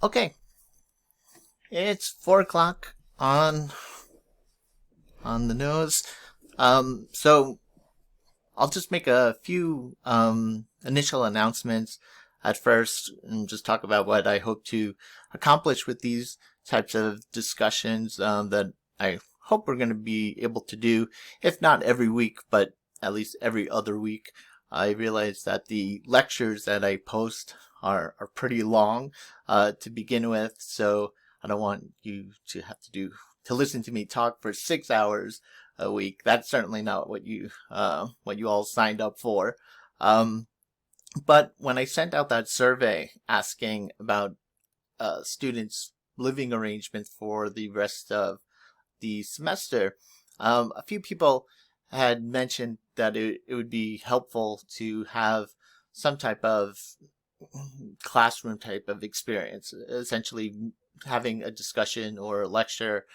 Okay, it's 4 o'clock on the nose. So I'll just make a few initial announcements at first, and just talk about what I hope to accomplish with these types of discussions that I hope we're going to be able to do, if not every week, but at least every other week. I realize that the lectures that I post are pretty long to begin with, so I don't want you to have to listen to me talk for 6 hours a week. That's certainly not what you all signed up for. Um, but when I sent out that survey asking about students' living arrangements for the rest of the semester, a few people had mentioned that it would be helpful to have some type of classroom type of experience, essentially having a discussion or a lecture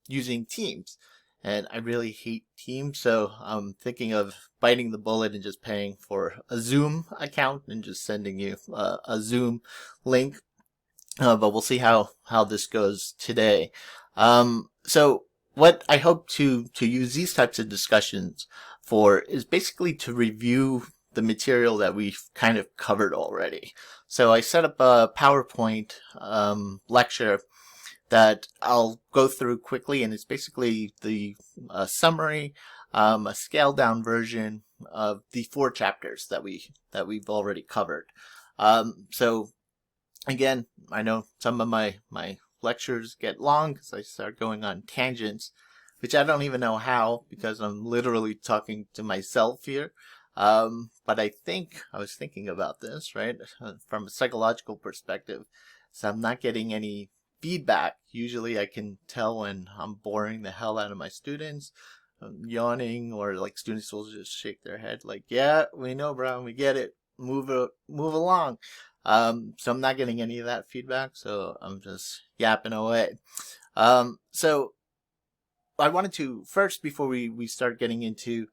using Teams. And I really hate Teams, so I'm thinking of biting the bullet and just paying for a Zoom account and just sending you a Zoom link. But we'll see how this goes today. So what I hope to use these types of discussions for is basically to review the material that we've kind of covered already. So I set up a PowerPoint lecture that I'll go through quickly, and it's basically the summary, a scaled down version of the 4 chapters that we've already covered. So again, I know some of my lectures get long because I start going on tangents, which I don't even know how, because I'm literally talking to myself here. But I was thinking about this, right, from a psychological perspective. So I'm not getting any feedback. Usually I can tell when I'm boring the hell out of my students, yawning, or like students will just shake their head like, yeah, we know, bro, we get it. Move along. So I'm not getting any of that feedback, so I'm just yapping away. So I wanted to first, before we start getting into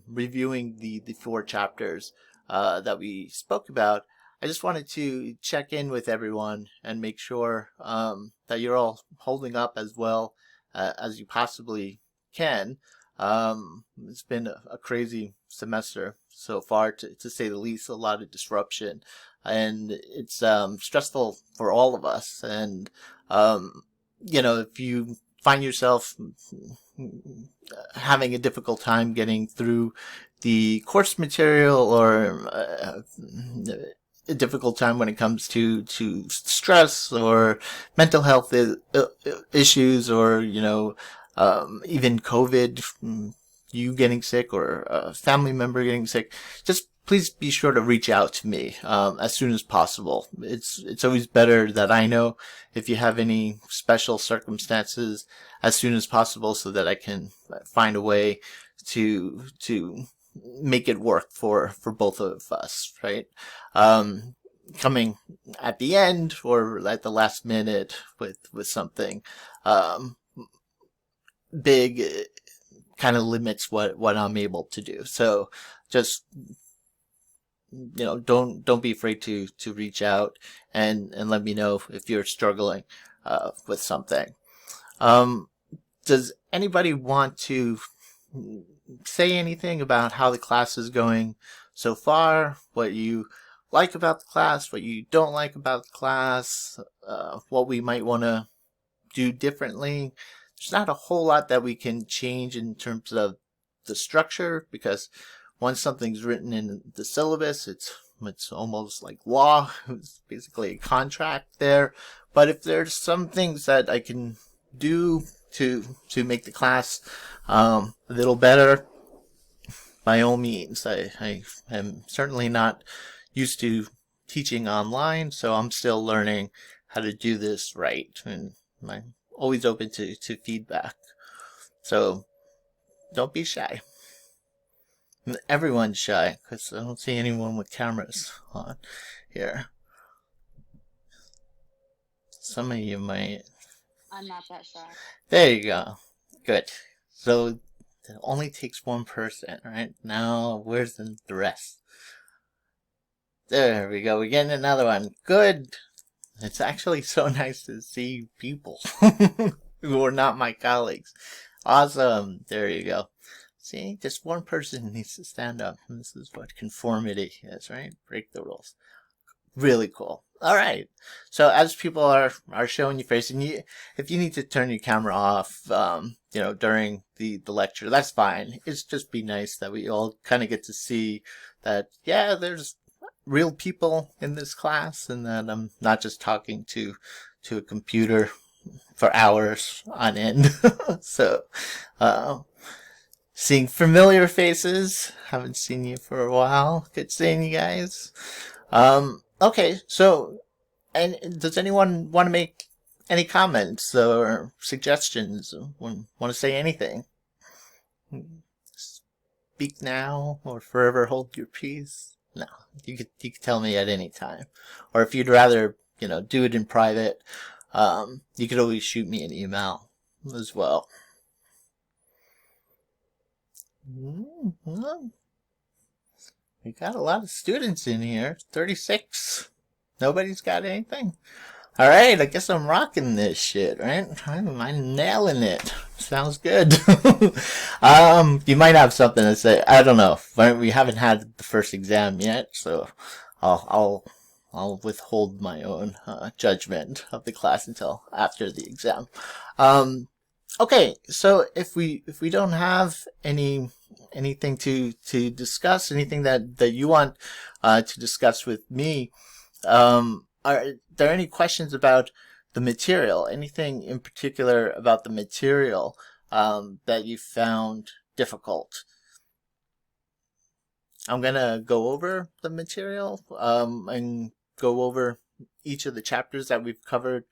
reviewing the 4 chapters that we spoke about, I just wanted to check in with everyone and make sure that you're all holding up as well as you possibly can. It's been a crazy semester so far, to say the least, a lot of disruption, and it's stressful for all of us. And if you find yourself having a difficult time getting through the course material, or a difficult time when it comes to stress or mental health issues, or even COVID, you getting sick, or a family member getting sick, just please be sure to reach out to me as soon as possible. It's always better that I know if you have any special circumstances as soon as possible, so that I can find a way to make it work for both of us, right? Coming at the end or at the last minute with something big kind of limits what I'm able to do. So just don't be afraid to reach out and let me know if you're struggling with something. Does anybody want to say anything about how the class is going so far? What you like about the class? What you don't like about the class? What we might want to do differently? There's not a whole lot that we can change in terms of the structure, because once something's written in the syllabus, it's almost like law. It's basically a contract there. But if there's some things that I can do to make the class a little better, by all means. I am certainly not used to teaching online, so I'm still learning how to do this right, and I'm always open to feedback. So don't be shy. Everyone's shy, because I don't see anyone with cameras on here. Some of you might. I'm not that shy. There you go. Good. So it only takes one person, right? Now, where's the rest? There we go. We're getting another one. Good. It's actually so nice to see people who are not my colleagues. Awesome. There you go. See, just one person needs to stand up. And this is what conformity is, right? Break the rules. Really cool. All right. So as people are showing you face, and if you need to turn your camera off, during the lecture, that's fine. It's just be nice that we all kind of get to see that, yeah, there's real people in this class, and that I'm not just talking to a computer for hours on end. So, uh, seeing familiar faces. Haven't seen you for a while. Good seeing you guys. Okay, so, and does anyone want to make any comments or suggestions? Want to say anything? Speak now or forever hold your peace? No, you could tell me at any time. Or if you'd rather, do it in private, you could always shoot me an email as well. Well, we got a lot of students in here. 36. Nobody's got anything. All right, I guess I'm rocking this shit, right? I'm nailing it. Sounds good. You might have something to say. I don't know. We haven't had the first exam yet, so I'll withhold my own judgment of the class until after the exam. Okay, so if we don't have anything to discuss, anything that you want to discuss with me, are there any questions about the material? Anything in particular about the material that you found difficult? I'm gonna go over the material and go over each of the chapters that we've covered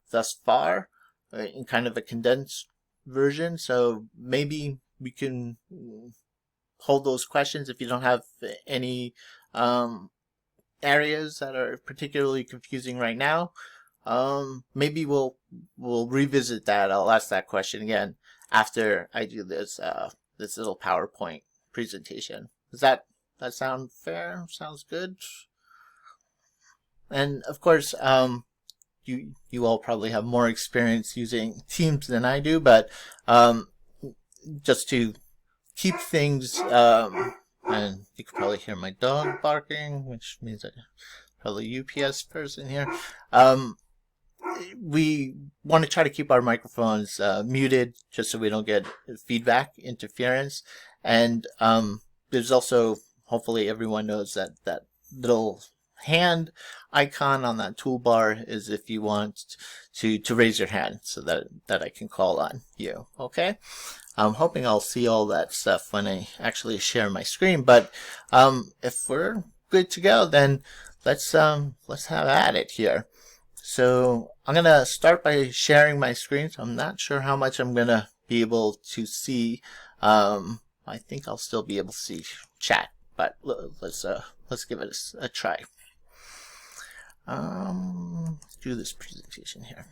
thus far in kind of a condensed version. So maybe we can hold those questions if you don't have any areas that are particularly confusing right now. Maybe we'll revisit that. I'll ask that question again after I do this this little PowerPoint presentation. Does that sound fair? Sounds good? And of course, you all probably have more experience using Teams than I do, but just to keep things, and you can probably hear my dog barking, which means I'm probably a UPS person here. We want to try to keep our microphones muted just so we don't get feedback interference. And there's also, hopefully everyone knows that little hand icon on that toolbar is if you want to raise your hand so that I can call on you. Okay. I'm hoping I'll see all that stuff when I actually share my screen, but if we're good to go, then let's have at it here. So I'm gonna start by sharing my screen. So I'm not sure how much I'm gonna be able to see. I think I'll still be able to see chat, but let's give it a try. Let's do this presentation here.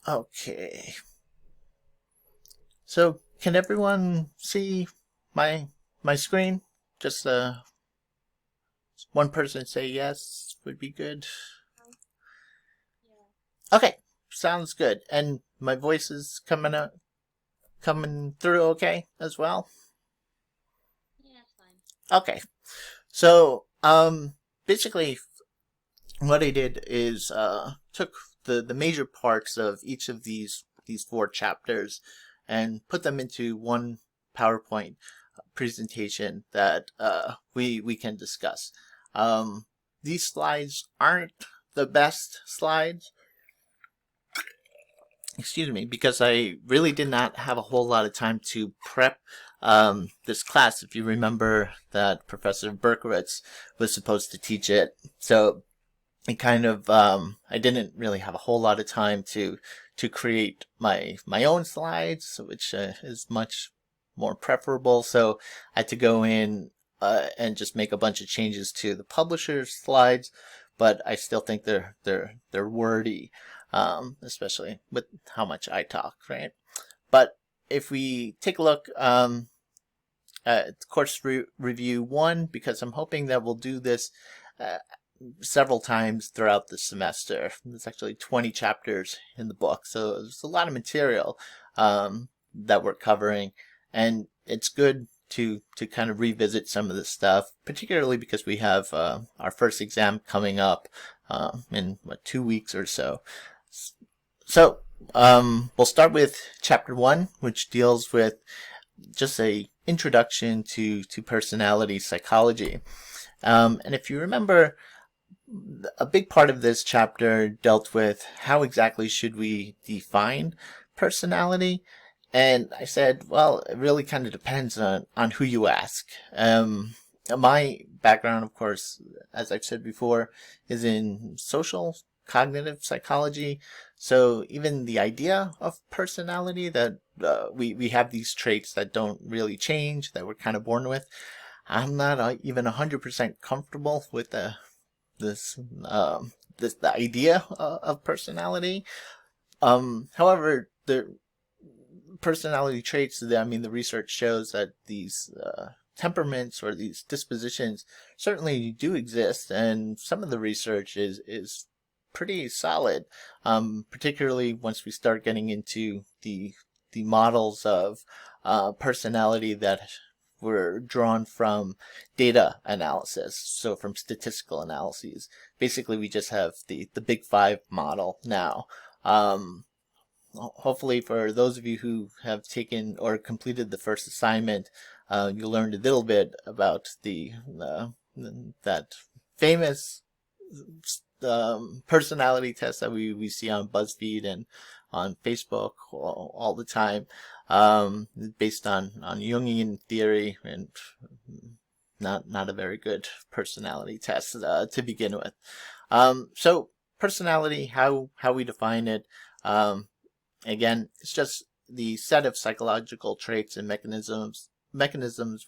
Okay. So can everyone see my screen? Just one person say yes would be good. Okay, sounds good. And my voice is coming through okay as well? Yeah, that's fine. Okay. So, basically what I did is took the major parts of each of these 4 chapters and put them into one PowerPoint presentation that we can discuss. These slides aren't the best slides, excuse me, because I really did not have a whole lot of time to prep this class. If you remember that Professor Berkowitz was supposed to teach it, so it kind of I didn't really have a whole lot of time to create my own slides, which is much more preferable. So I had to go in and just make a bunch of changes to the publisher's slides, but I still think they're wordy, especially with how much I talk, right? But if we take a look, course review 1, because I'm hoping that we'll do this several times throughout the semester. There's actually 20 chapters in the book, so there's a lot of material that we're covering, and it's good to kind of revisit some of this stuff, particularly because we have our first exam coming up in 2 weeks or so. So we'll start with chapter 1, which deals with just a introduction to personality psychology. And if you remember, a big part of this chapter dealt with how exactly should we define personality. And I said, well, it really kind of depends on who you ask. My background, of course, as I've said before, is in social cognitive psychology. So even the idea of personality, that we have these traits that don't really change, that we're kind of born with, I'm not even 100% comfortable with the idea of personality. However, the personality traits, the research shows that these temperaments or these dispositions certainly do exist, and some of the research is pretty solid, particularly once we start getting into the models of personality that were drawn from data analysis, so from statistical analyses. Basically, we just have the Big Five model now. Hopefully, for those of you who have taken or completed the first assignment, you learned a little bit about that famous personality test that we see on BuzzFeed and on Facebook all the time, based on Jungian theory, and not a very good personality test to begin with. So personality, how we define it, again, it's just the set of psychological traits and mechanisms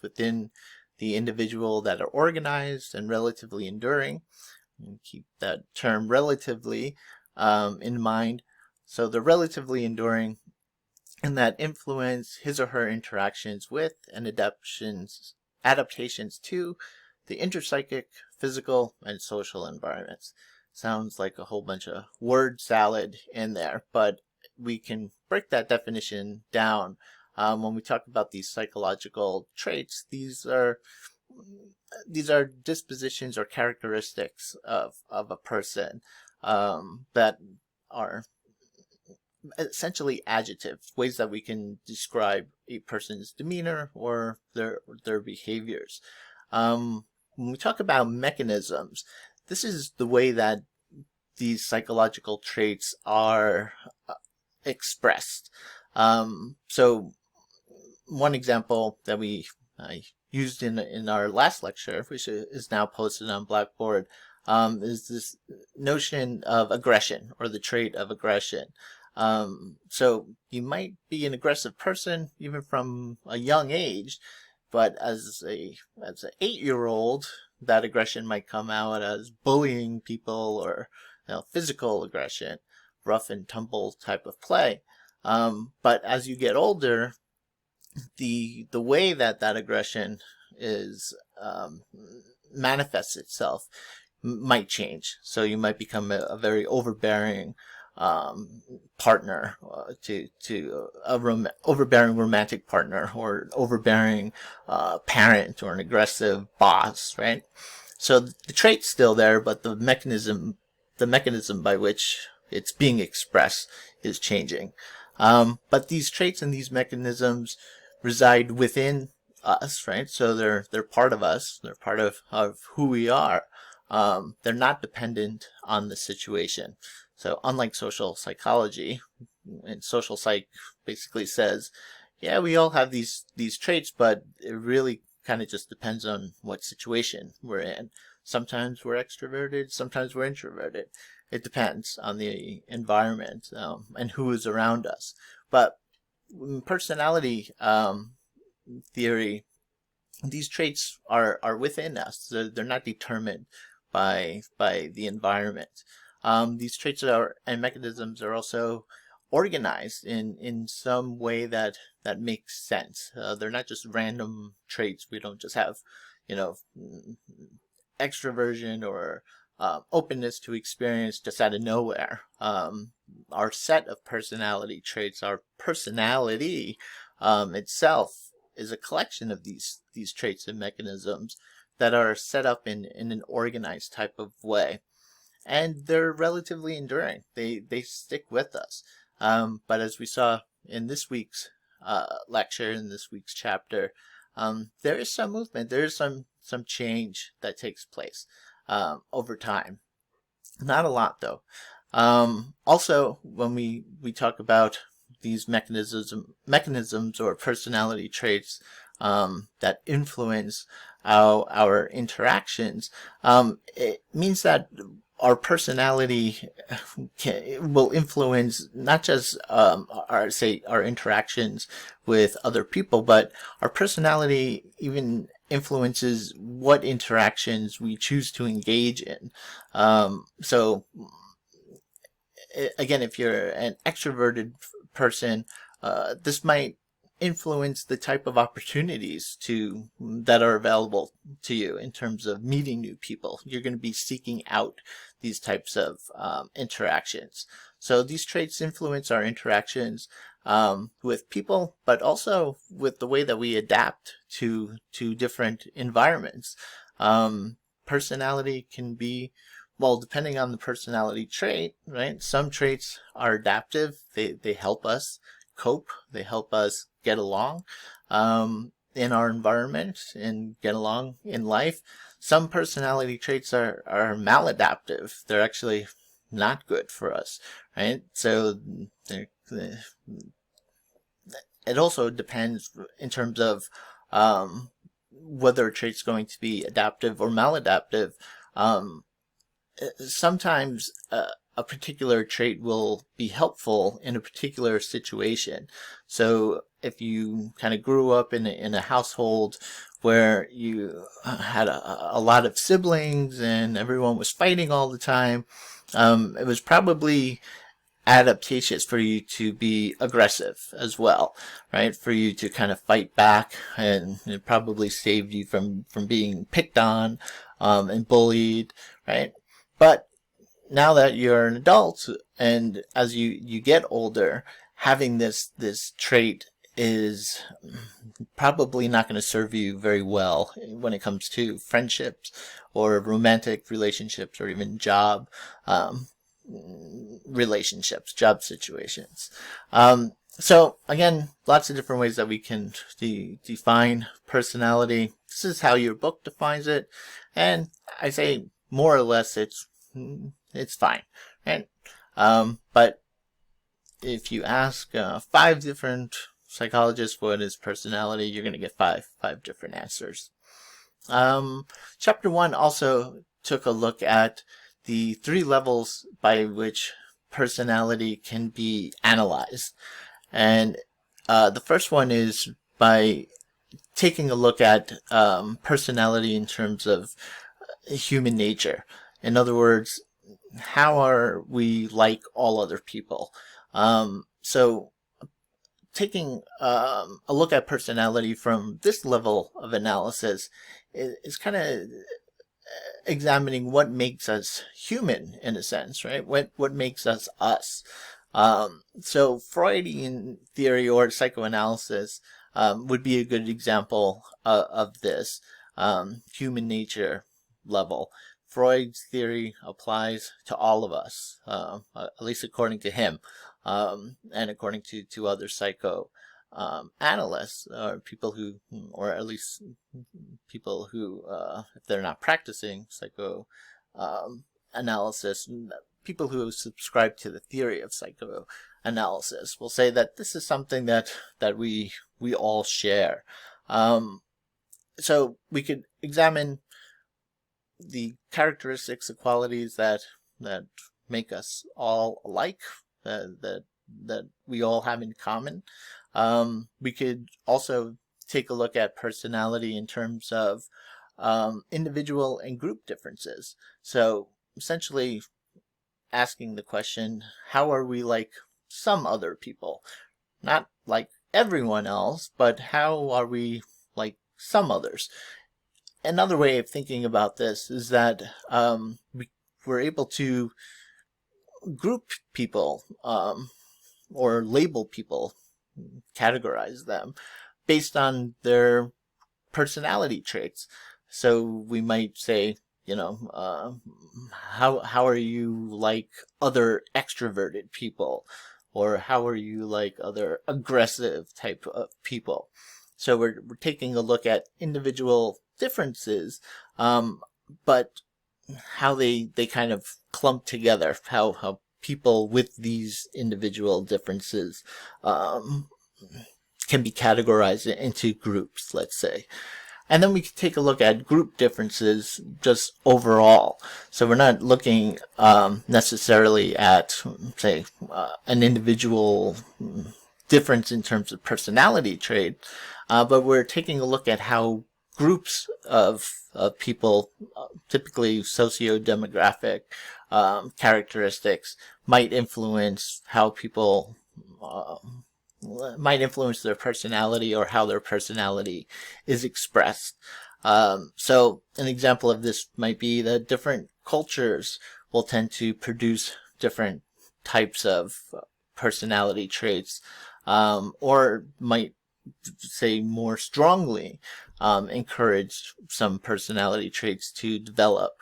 within the individual that are organized and relatively enduring. And keep that term relatively in mind. So they're relatively enduring, and that influence his or her interactions with and adaptations to the interpsychic, physical, and social environments. Sounds like a whole bunch of word salad in there, but we can break that definition down. When we talk about these psychological traits, these are dispositions or characteristics of a person that are essentially adjectives, ways that we can describe a person's demeanor or their behaviors. When we talk about mechanisms, this is the way that these psychological traits are expressed. So one example that I used in our last lecture, which is now posted on Blackboard, is this notion of aggression, or the trait of aggression. So you might be an aggressive person even from a young age, but as an 8-year-old, that aggression might come out as bullying people, or physical aggression, rough and tumble type of play. But as you get older, the way that aggression is manifests itself might change. So you might become a very overbearing partner, overbearing romantic partner, or overbearing parent, or an aggressive boss, right? So the trait's still there, but the mechanism by which it's being expressed is changing. But these traits and these mechanisms reside within us, right? So they're part of us. They're part of who we are. They're not dependent on the situation. So unlike social psychology, and social psych basically says, yeah, we all have these traits, but it really kind of just depends on what situation we're in. Sometimes we're extroverted, sometimes we're introverted. It depends on the environment and who is around us. But personality theory, these traits are within us. They're not determined by the environment. These traits and mechanisms are also organized in some way that makes sense. They're not just random traits. We don't just have, you know, extroversion or openness to experience just out of nowhere. Our set of personality traits, our personality itself, is a collection of these traits and mechanisms that are set up in an organized type of way, and they're relatively enduring. They stick with us. But as we saw in this week's lecture, in this week's chapter, there is some movement. There is some change that takes place over time. Not a lot, though. Also, when we talk about these mechanisms or personality traits that influence our interactions, it means that our personality will influence not just our interactions with other people, but our personality even influences what interactions we choose to engage in. So again, if you're an extroverted person, this might influence the type of opportunities that are available to you in terms of meeting new people. You're going to be seeking out these types of interactions. So these traits influence our interactions with people, but also with the way that we adapt to different environments. Personality can be, well, depending on the personality trait, right? Some traits are adaptive. They help us cope. They help us get along in our environment and get along in life. Some personality traits are maladaptive. They're actually not good for us, right? So it also depends in terms of whether a trait's going to be adaptive or maladaptive. Sometimes a particular trait will be helpful in a particular situation. So if you kind of grew up in a household where you had a lot of siblings and everyone was fighting all the time, it was probably adaptations for you to be aggressive as well, right? For you to kind of fight back, and it probably saved you from being picked on and bullied, right? But now that you're an adult, and as you get older, having this trait is probably not going to serve you very well when it comes to friendships or romantic relationships or even job relationships, job situations. So again, lots of different ways that we can define personality. This is how your book defines it, and I say more or less it's fine, right? But if you ask 5 different psychologists what is personality, you're going to get five different answers. Chapter 1 also took a look at the 3 levels by which personality can be analyzed. And the first one is by taking a look at personality in terms of human nature. In other words, how are we like all other people? So taking a look at personality from this level of analysis is kind of examining what makes us human, in a sense, right? What makes us us. So Freudian theory or psychoanalysis would be a good example of this human nature level. Freud's theory applies to all of us, at least according to him, and according to other analysts, or people who, or at least people who, if they're not practicing psychoanalysis, people who subscribe to the theory of psychoanalysis will say that this is something that we all share. So we could examine the characteristics, the qualities that make us all alike, that we all have in common. We could also take a look at personality in terms of individual and group differences. So essentially asking the question, how are we like some other people. Not like everyone else, but how are we like some others? Another way of thinking about this is that we're able to group people or label people, categorize them based on their personality traits. So we might say, how are you like other extroverted people, or how are you like other aggressive type of people? So we're taking a look at individual differences, but how they kind of clump together, how people with these individual differences can be categorized into groups, let's say. And then we can take a look at group differences just overall. So we're not looking necessarily at, say, an individual difference in terms of personality trait, but we're taking a look at how groups of people, typically socio-demographic characteristics, might influence how people might influence their personality or how their personality is expressed. So an example of this might be that different cultures will tend to produce different types of personality traits, or might say more strongly encourage some personality traits to develop,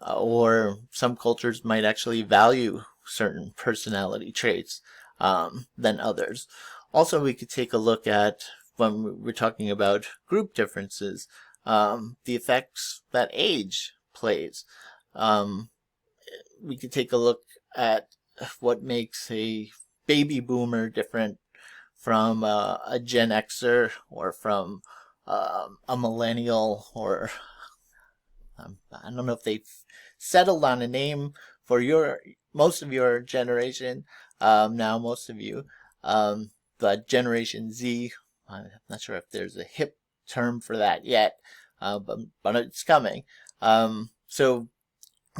or some cultures might actually value certain personality traits than others. Also, we could take a look at, when we're talking about group differences, the effects that age plays. We could take a look at what makes a baby boomer different from a Gen Xer, or from a millennial, or I don't know if they've settled on a name for most of your generation now, most of you. But Generation Z, I'm not sure if there's a hip term for that yet, but it's coming. So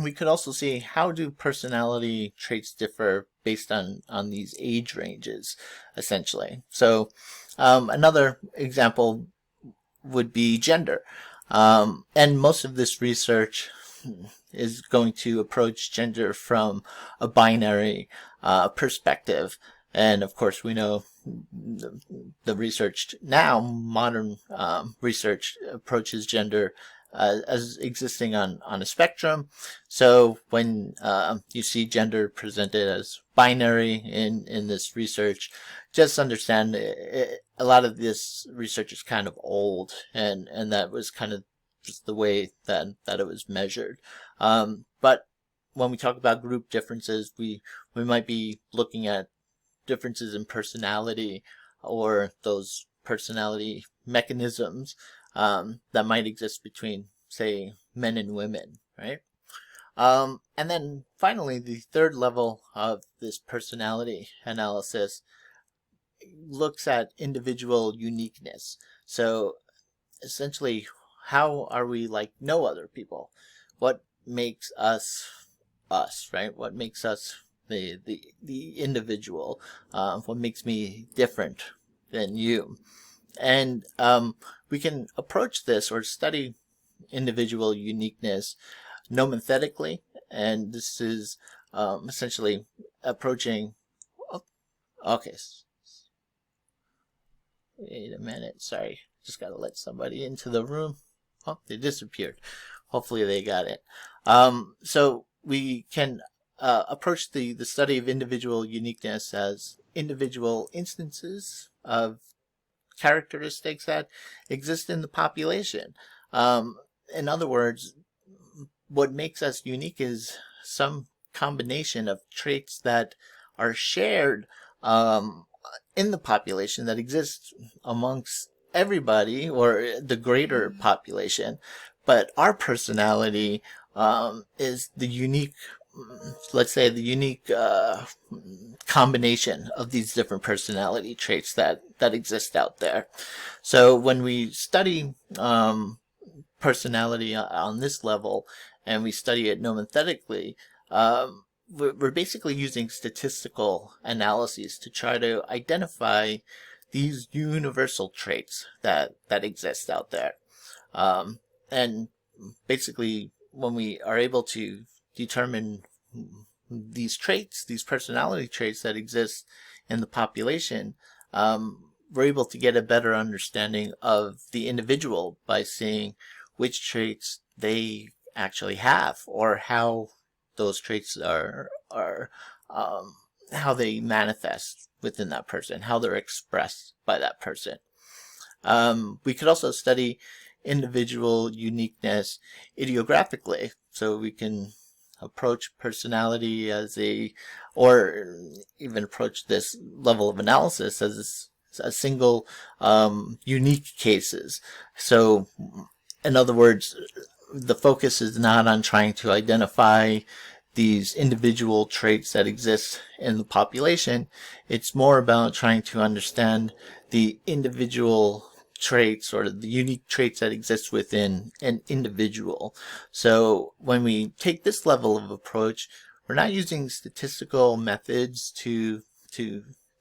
we could also see, how do personality traits differ based on these age ranges, essentially. So another example would be gender. And most of this research is going to approach gender from a binary perspective. And of course, we know the research now, modern research approaches gender as existing on a spectrum. So when you see gender presented as binary in this research, just understand a lot of this research is kind of old, and that was kind of just the way that it was measured. But when we talk about group differences, we might be looking at differences in personality, or those personality mechanisms that might exist between, say, men and women, right? And then finally, the third level of this personality analysis looks at individual uniqueness. So essentially, how are we like no other people? What makes us us, right? What makes us the individual? What makes me different than you? And we can approach this or study individual uniqueness nomethetically, and this is essentially approaching. Okay, wait a minute. Sorry, just gotta let somebody into the room. Oh, they disappeared. Hopefully they got it. So we can approach the study of individual uniqueness as individual instances of characteristics that exist in the population. In other words, what makes us unique is some combination of traits that are shared in the population, that exists amongst everybody or the greater population. But our personality is the unique, let's say, the unique combination of these different personality traits that exist out there. So when we study personality on this level, and we study it nomethetically, we're basically using statistical analyses to try to identify these universal traits that exist out there. And basically, when we are able to determine these traits, these personality traits that exist in the population, we're able to get a better understanding of the individual by seeing which traits they actually have, or how those traits are how they manifest within that person, how they're expressed by that person. We could also study individual uniqueness ideographically, so we can approach personality as or even approach this level of analysis as a single unique cases. So, in other words, the focus is not on trying to identify these individual traits that exist in the population. It's more about trying to understand the individual traits or the unique traits that exist within an individual. So when we take this level of approach, we're not using statistical methods to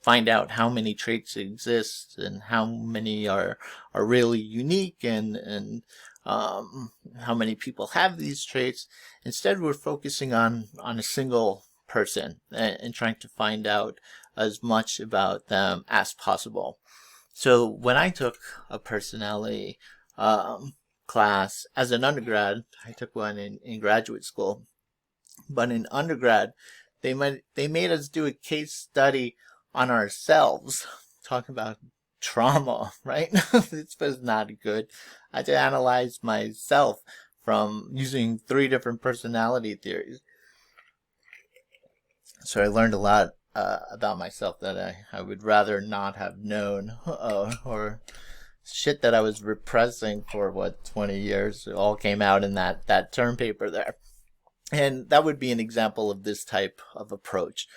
find out how many traits exist and how many are really unique and how many people have these traits. Instead, we're focusing on a single person and trying to find out as much about them as possible. So when I took a personality class as an undergrad, I took one in graduate school, but in undergrad, they made us do a case study on ourselves, talking about trauma, right? This was not good. I had to analyze myself from using 3 different personality theories. So I learned a lot about myself that I would rather not have known, or shit that I was repressing for 20 years. It all came out in that term paper there. And that would be an example of this type of approach.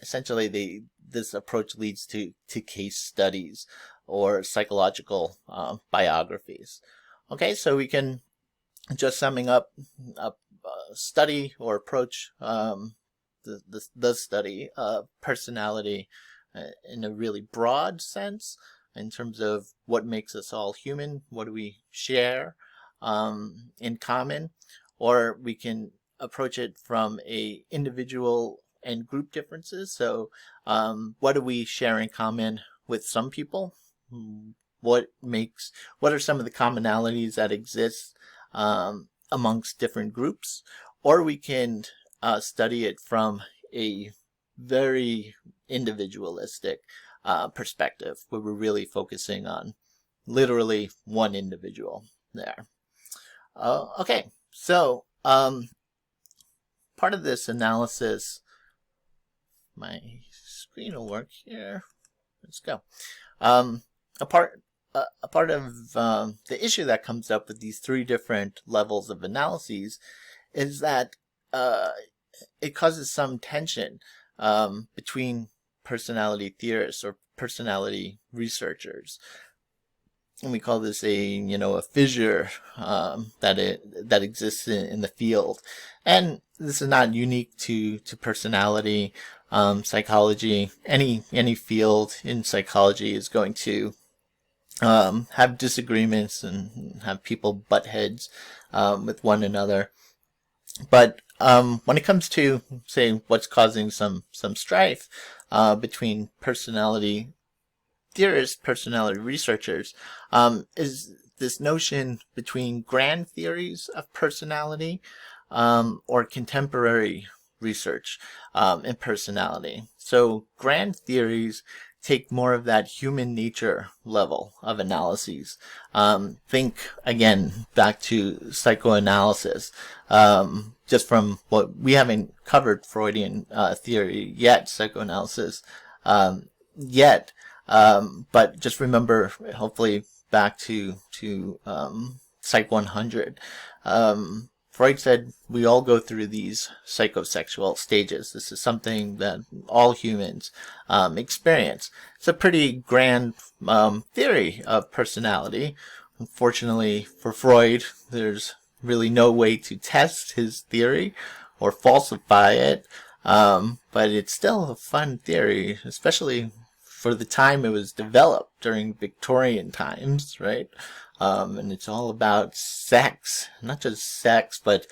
Essentially, this approach leads to case studies or psychological biographies. Okay, so we can, just summing up, study or approach the study of personality in a really broad sense, in terms of what makes us all human, what do we share in common, or we can approach it from a individual and group differences. So what do we share in common with some people? What are some of the commonalities that exist amongst different groups? Or we can study it from a very individualistic perspective, where we're really focusing on literally one individual there. Okay, so part of this analysis, my screen will work here. Let's go. A part of the issue that comes up with these 3 different levels of analyses is that it causes some tension between personality theorists or personality researchers. And we call this a fissure that exists in the field. And this is not unique to personality psychology. Any field in psychology is going to have disagreements and have people butt heads with one another. But when it comes to, say, what's causing some strife between personality theorists, personality researchers, is this notion between grand theories of personality or contemporary research in personality. So grand theories take more of that human nature level of analyses. Think again back to psychoanalysis. Just from what we haven't covered Freudian theory yet, psychoanalysis yet, but just remember, hopefully back to Psych 100. Freud said we all go through these psychosexual stages. This is something that all humans experience. It's a pretty grand theory of personality. Unfortunately for Freud, there's really no way to test his theory or falsify it. But it's still a fun theory, especially for the time it was developed during Victorian times, right? And it's all about sex, not just sex, but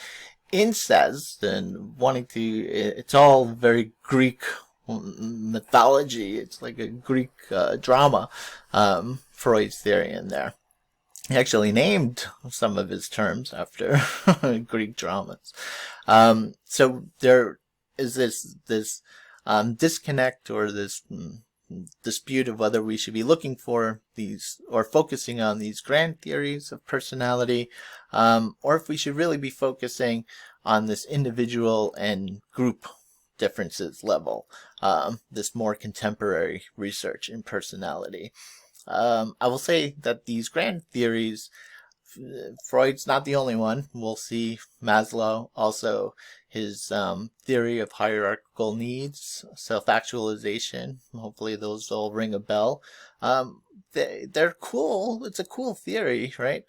incest and wanting to. It's all very Greek mythology. It's like a Greek drama. Freud's theory in there. He actually named some of his terms after Greek dramas. So there is this disconnect, or this dispute of whether we should be looking for these or focusing on these grand theories of personality, or if we should really be focusing on this individual and group differences level, this more contemporary research in personality. I will say that these grand theories, Freud's not the only one. We'll see Maslow, also his theory of hierarchical needs, self-actualization. Hopefully those all ring a bell. They're cool. It's a cool theory, right?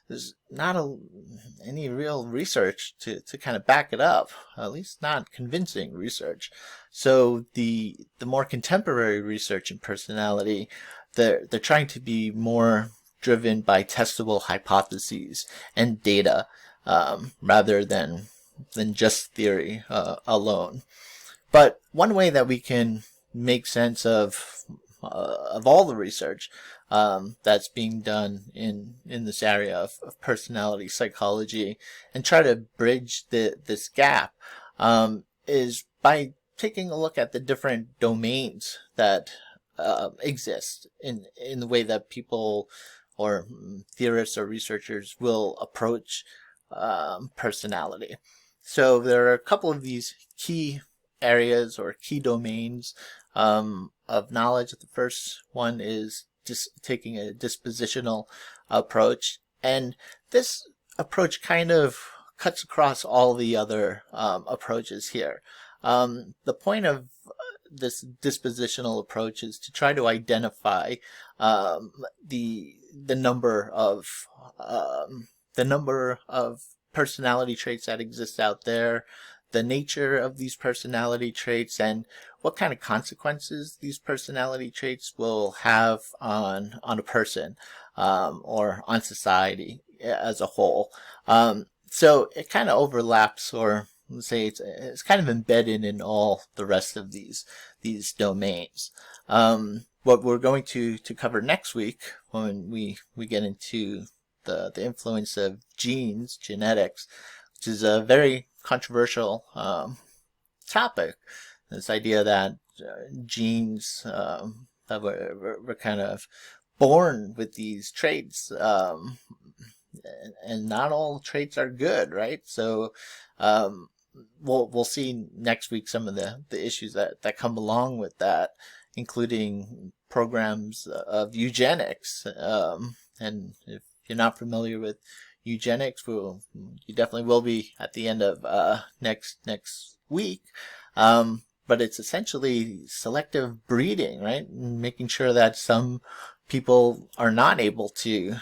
There's not any real research to kind of back it up, at least not convincing research. So the more contemporary research in personality, they're trying to be more driven by testable hypotheses and data, rather than just theory alone. But one way that we can make sense of all the research that's being done in this area of personality psychology, and try to bridge this gap, is by taking a look at the different domains that exist in the way that people or theorists or researchers will approach personality. So there are a couple of these key areas or key domains of knowledge. The first one is just taking a dispositional approach, and this approach kind of cuts across all the other approaches here. The point of this dispositional approach is to try to identify the number of personality traits that exist out there, the nature of these personality traits, and what kind of consequences these personality traits will have on a person, or on society as a whole. So it kind of overlaps, or let's say it's kind of embedded in all the rest of these domains. What we're going to cover next week, when we get into the influence of genes, genetics, which is a very controversial topic. This idea that genes, that we're kind of born with these traits, and not all traits are good, right? So we'll see next week some of the issues that come along with that, including programs of eugenics. And if you're not familiar with eugenics, you definitely will be at the end of next week. But it's essentially selective breeding, right? Making sure that some people are not able to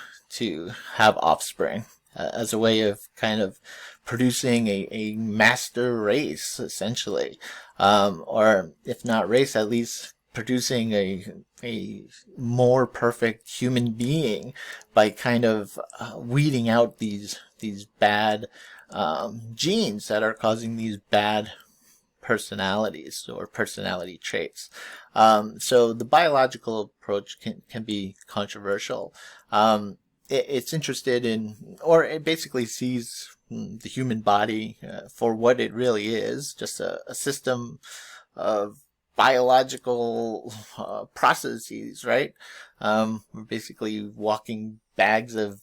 have offspring, as a way of kind of producing a master race, essentially, or if not race, at least producing a more perfect human being by kind of weeding out these bad genes that are causing these bad personalities or personality traits. So the biological approach can be controversial. It's interested in, or it basically sees the human body for what it really is, just a system of biological processes, right? We're basically walking bags of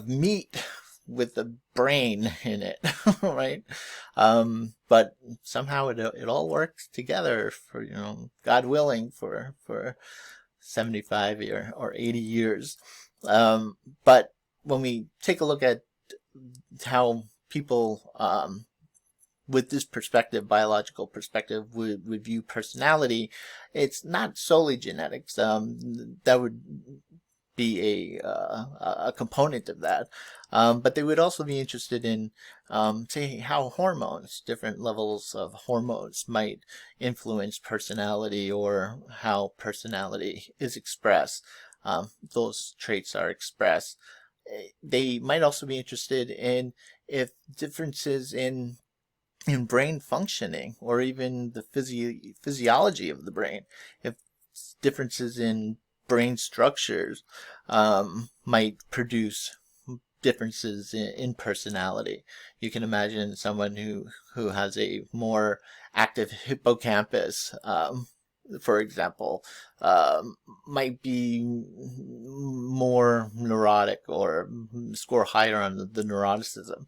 meat with a brain in it, right? But somehow it all works together for, God willing, for 75 or 80 years. But when we take a look at how people, with this perspective, biological perspective, would view personality, it's not solely genetics. That would be a component of that. But they would also be interested in, say, how hormones, different levels of hormones might influence personality, or how personality is expressed. Those traits are expressed. They might also be interested in if differences in brain functioning, or even the physiology of the brain, if differences in brain structures might produce differences in personality. You can imagine someone who has a more active hippocampus, for example, might be more neurotic, or score higher on the neuroticism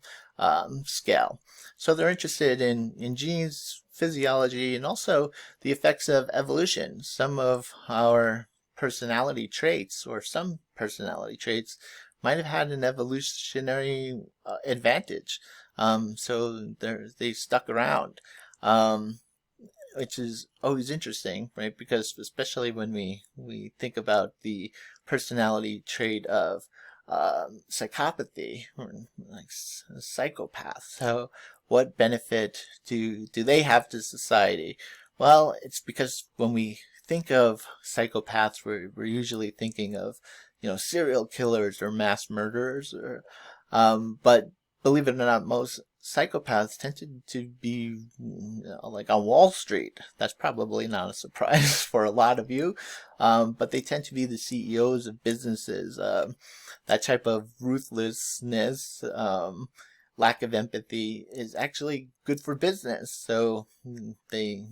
scale. So they're interested in genes, physiology, and also the effects of evolution. Some of our personality traits, or some personality traits, might have had an evolutionary advantage. So they stuck around, which is always interesting, right? Because especially when we think about the personality trait of psychopathy, or like psychopaths. So what benefit do they have to society? Well, it's because when we think of psychopaths, we're usually thinking of, serial killers or mass murderers, or but believe it or not, most psychopaths tend to be, like on Wall Street. That's probably not a surprise for a lot of you, but they tend to be the CEOs of businesses. That type of ruthlessness, lack of empathy, is actually good for business. So they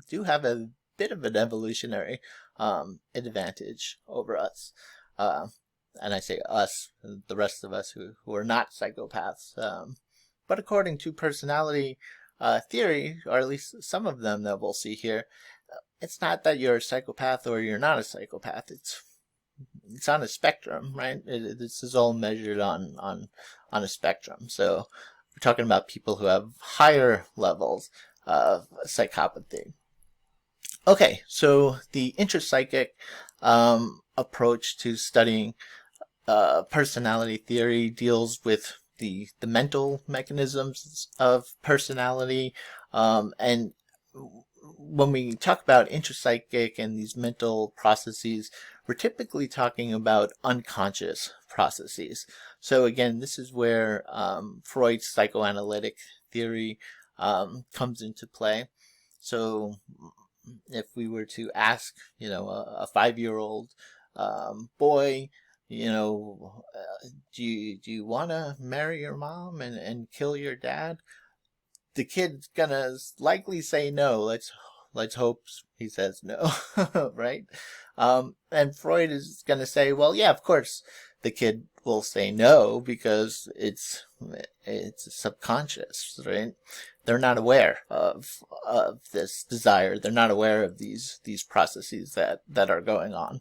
do have a bit of an evolutionary advantage over us. And I say us, the rest of us who are not psychopaths. But according to personality theory, or at least some of them that we'll see here, it's not that you're a psychopath or you're not a psychopath. It's on a spectrum, right? This is all measured on a spectrum. So we're talking about people who have higher levels of psychopathy. Okay, so the intrapsychic approach to studying personality theory deals with the mental mechanisms of personality, and when we talk about intrapsychic and these mental processes, we're typically talking about unconscious processes. So again, this is where Freud's psychoanalytic theory comes into play. So if we were to ask, a 5-year-old boy, do you want to marry your mom and kill your dad? The kid's gonna likely say no. Let's hope he says no, right? And Freud is gonna say, well, yeah, of course, the kid will say no because it's subconscious, right? They're not aware of this desire. They're not aware of these processes that are going on.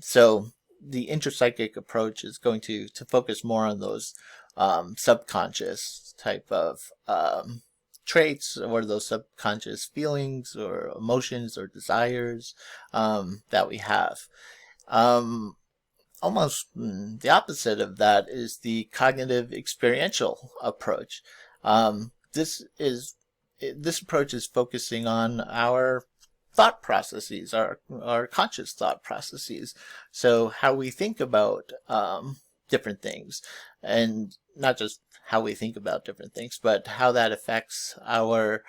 So the intrapsychic approach is going to focus more on those subconscious type of traits, or those subconscious feelings or emotions or desires that we have. Almost the opposite of that is the cognitive experiential approach. This approach is focusing on our thought processes, our conscious thought processes. So how we think about different things, and not just how we think about different things, but how that affects our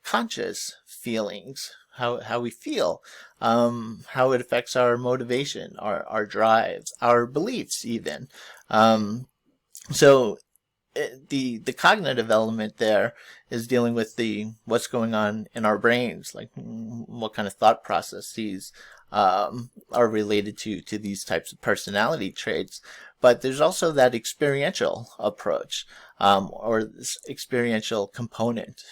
conscious feelings, how we feel, how it affects our motivation, our drives, our beliefs even. So the cognitive element there is dealing with what's going on in our brains, like what kind of thought processes are related to these types of personality traits. But there's also that experiential approach, or this experiential component.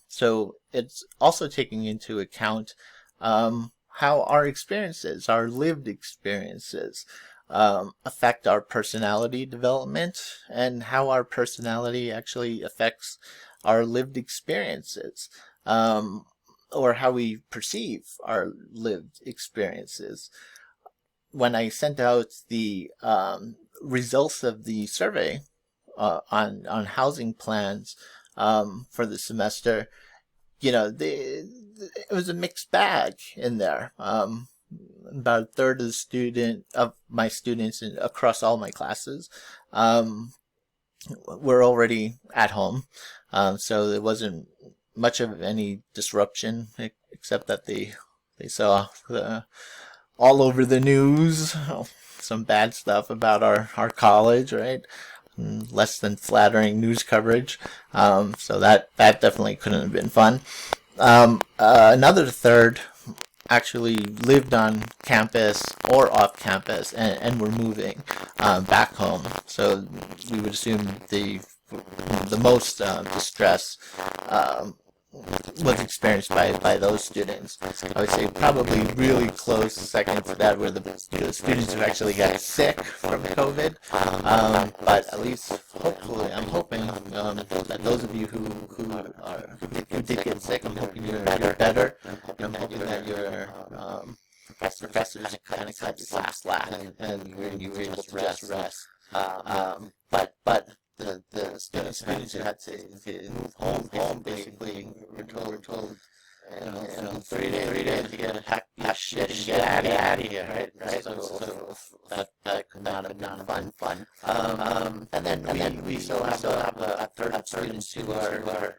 So it's also taking into account how our experiences, our lived experiences, affect our personality development, and how our personality actually affects our lived experiences, or how we perceive our lived experiences. when I sent out the results of the survey on housing plans for the semester, it was a mixed bag in there. About a third of my students across all my classes were already at home, so there wasn't much of any disruption, except that they saw all over the news some bad stuff about our college, right? Less than flattering news coverage. So that definitely couldn't have been fun. Another third actually lived on campus or off campus and were moving back home. So we would assume the most distress was experienced by those students. I would say probably really close second to that were the students who actually got sick from COVID. But at least hopefully, I'm hoping that those of you who did get sick, I'm hoping you're better. I'm hoping that your professors kind of cut some slack and you were able to just rest. But the students who had to move home basically were told 3 days to pack your shit and get out of here, right? So that could not have been fun. And then we still have a third of students who are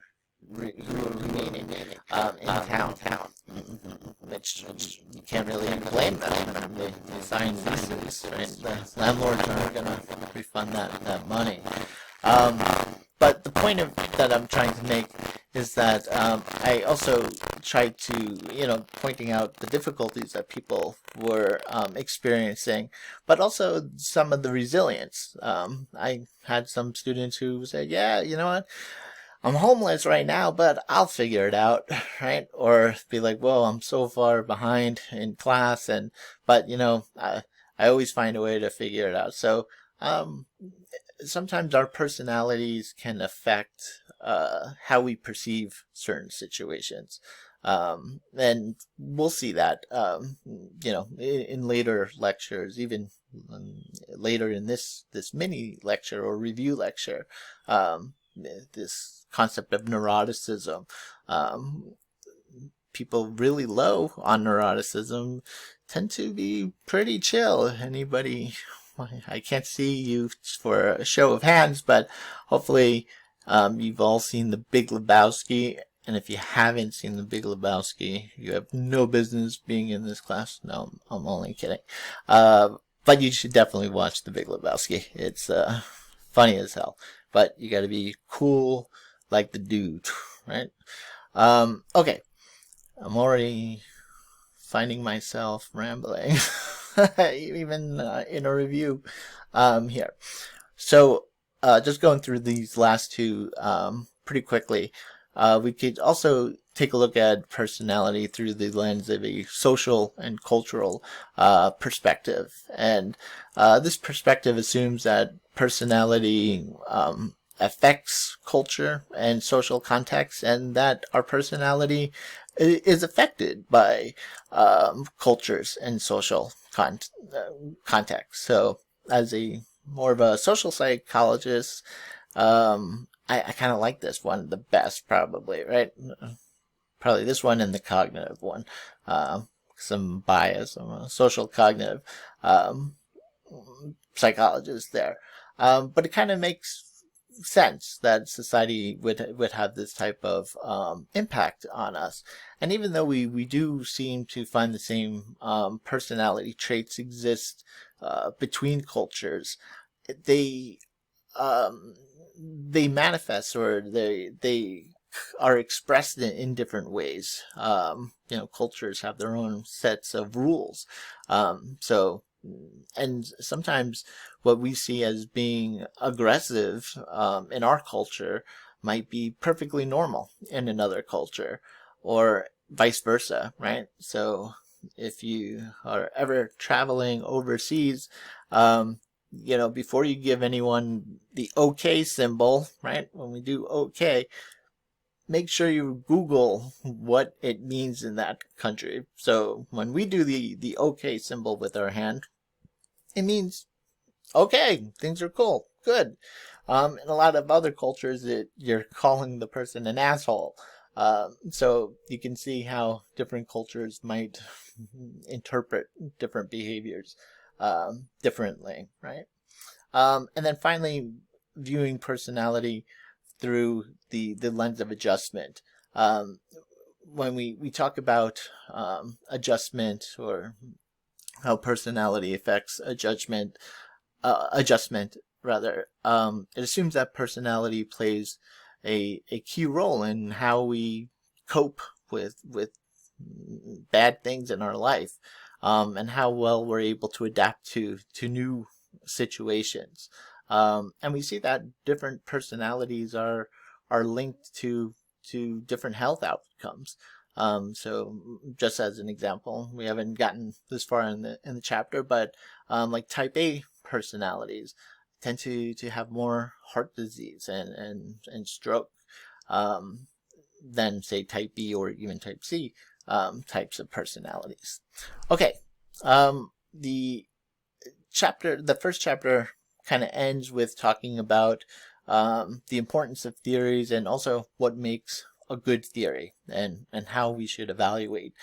remaining in town, which you can't really blame them. They signed leases, right? The landlords aren't going to refund that money. But the point that I'm trying to make is that I also tried to, pointing out the difficulties that people were experiencing, but also some of the resilience. I had some students who said, yeah, you know what? I'm homeless right now, but I'll figure it out, right? Or be like, well, I'm so far behind in class, but I always find a way to figure it out. So, sometimes our personalities can affect how we perceive certain situations. And we'll see that, in later lectures, even later in this mini lecture or review lecture, this concept of neuroticism. People really low on neuroticism tend to be pretty chill. Anybody, I can't see you for a show of hands, but hopefully you've all seen The Big Lebowski. And if you haven't seen The Big Lebowski, you have no business being in this class. No, I'm only kidding. But you should definitely watch The Big Lebowski. It's funny as hell. But you gotta be cool like the dude, right? Okay. I'm already finding myself rambling, even in a review here. So, just going through these last two pretty quickly, we could also take a look at personality through the lens of a social and cultural perspective. And this perspective assumes that personality affects culture and social context, and that our personality is affected by cultures and social context. So, as a more of a social psychologist, I kind of like this one the best, probably, right? Probably this one and the cognitive one. Some bias. I'm a social cognitive psychologist there. But it kind of makes sense that society would have this type of impact on us. And even though we do seem to find the same personality traits exist between cultures, they manifest, or they are expressed in different ways. Cultures have their own sets of rules. And sometimes what we see as being aggressive in our culture might be perfectly normal in another culture, or vice versa, right? So if you are ever traveling overseas, before you give anyone the OK symbol, right? When we do OK, make sure you Google what it means in that country. So when we do the OK symbol with our hand, it means, okay, things are cool, good. In a lot of other cultures, you're calling the person an asshole. So you can see how different cultures might interpret different behaviors differently, right? And then finally, viewing personality through the lens of adjustment. Um, when we talk about adjustment, or how personality affects adjustment rather, it assumes that personality plays a key role in how we cope with bad things in our life, and how well we're able to adapt to new situations. And we see that different personalities are linked to different health outcomes. So just as an example, we haven't gotten this far in the chapter, but like type A personalities tend to have more heart disease and stroke um, than say type B or even type C types of personalities. Okay, the first chapter kind of ends with talking about the importance of theories and also what makes a good theory, and how we should evaluate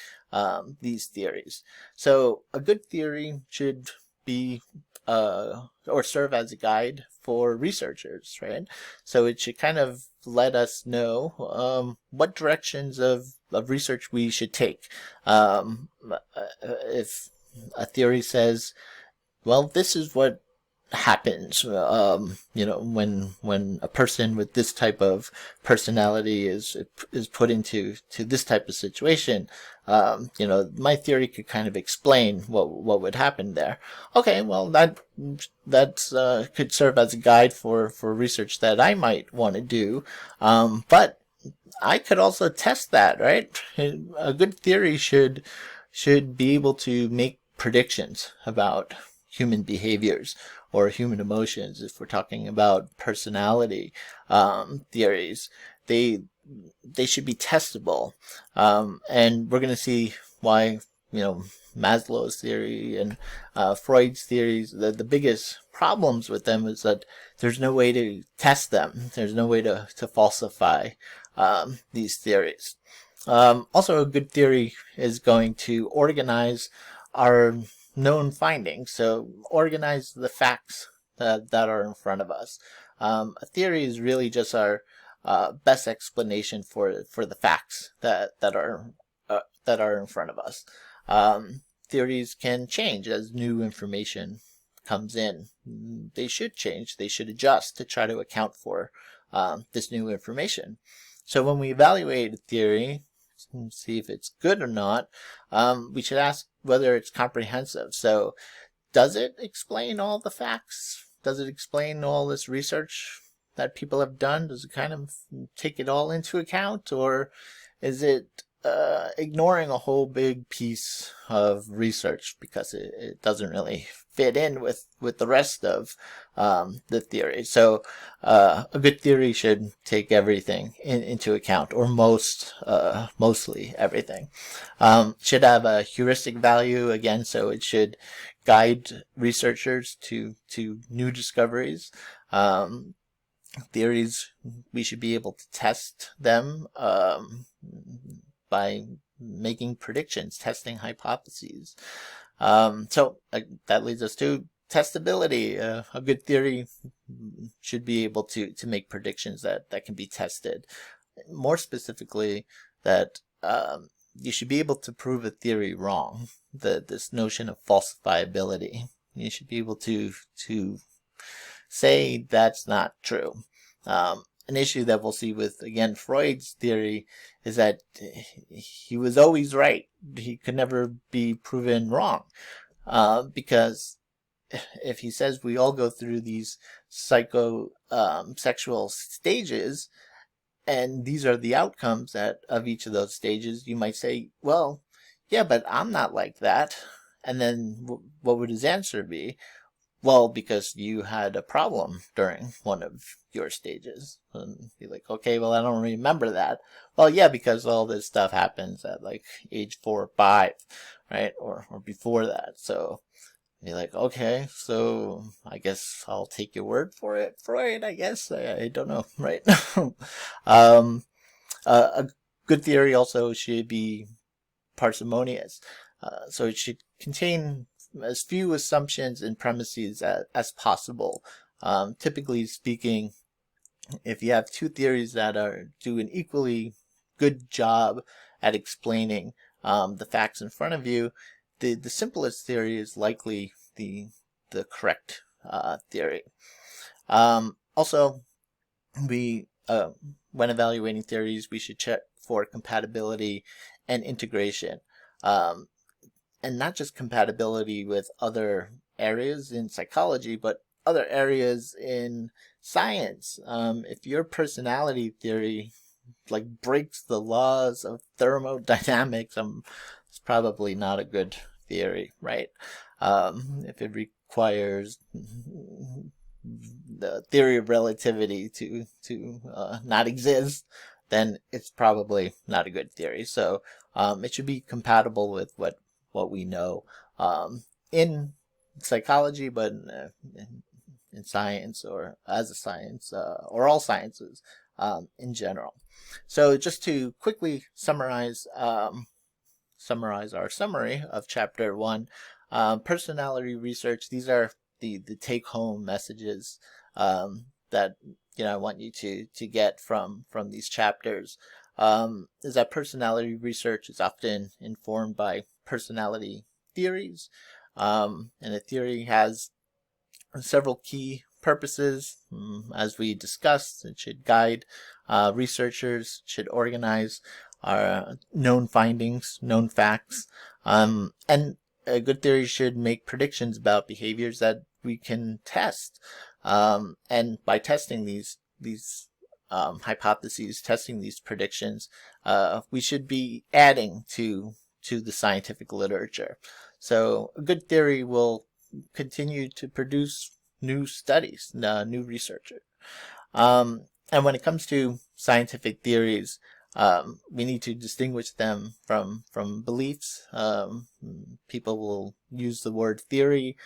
these theories. So a good theory should be or serve as a guide for researchers, right? So it should kind of let us know what directions of research we should take. If a theory says, well, this is what happens, when a person with this type of personality is put into this type of situation. My theory could kind of explain what would happen there. Okay, well, that could serve as a guide for research that I might want to do. But I could also test that, right? A good theory should be able to make predictions about human behaviors or human emotions. If we're talking about personality theories, they should be testable, and we're going to see why Maslow's theory and Freud's theories, the biggest problems with them is that there's no way to test them. There's no way to falsify these theories. Also, a good theory is going to organize our known findings. So organize the facts that are in front of us. A theory is really just our best explanation for the facts that are in front of us. Theories can change as new information comes in. They should change. They should adjust to try to account for this new information. So when we evaluate a theory, see if it's good or not, we should ask whether it's comprehensive. So does it explain all the facts? Does it explain all this research that people have done? Does it kind of take it all into account? Or is it ignoring a whole big piece of research because it doesn't really fit in with the rest of the theory? So a good theory should take everything into account, or mostly everything. Should have a heuristic value again, so it should guide researchers to new discoveries. Theories, we should be able to test them by making predictions, testing hypotheses. So that leads us to testability. A good theory should be able to make predictions that can be tested. More specifically, that you should be able to prove a theory wrong. This notion of falsifiability. You should be able to say that's not true. An issue that we'll see with, again, Freud's theory is that he was always right. He could never be proven wrong. Because if he says we all go through these sexual stages, and these are the outcomes of each of those stages, you might say, well, yeah, but I'm not like that. And then what would his answer be? Well, because you had a problem during one of your stages. And be like, okay, well, I don't remember that. Well, yeah, because all this stuff happens at like age 4 or 5, right? Or before that. So You're like, okay, so I guess I'll take your word for it, Freud. I guess I don't know, right? um, a good theory also should be parsimonious, so it should contain as few assumptions and premises as possible. Typically speaking, if you have two theories that do an equally good job at explaining the facts in front of you, the simplest theory is likely the correct theory. Also, we when evaluating theories, we should check for compatibility and integration, um, and not just compatibility with other areas in psychology, but other areas in science. If your personality theory like breaks the laws of thermodynamics, it's probably not a good theory, right? If it requires the theory of relativity to not exist, then it's probably not a good theory. So it should be compatible with what we know in psychology, but in science or as a science or all sciences in general. So just to quickly summarize our summary of chapter 1, personality research. These are the take home messages that I want you to get from these chapters. Is that personality research is often informed by personality theories, and a theory has several key purposes. As we discussed, it should guide researchers, should organize our known findings, known facts, and a good theory should make predictions about behaviors that we can test. And by testing these hypotheses, testing these predictions, we should be adding to the scientific literature. So a good theory will continue to produce new studies, new research. And when it comes to scientific theories, we need to distinguish them from beliefs. People will use the word theory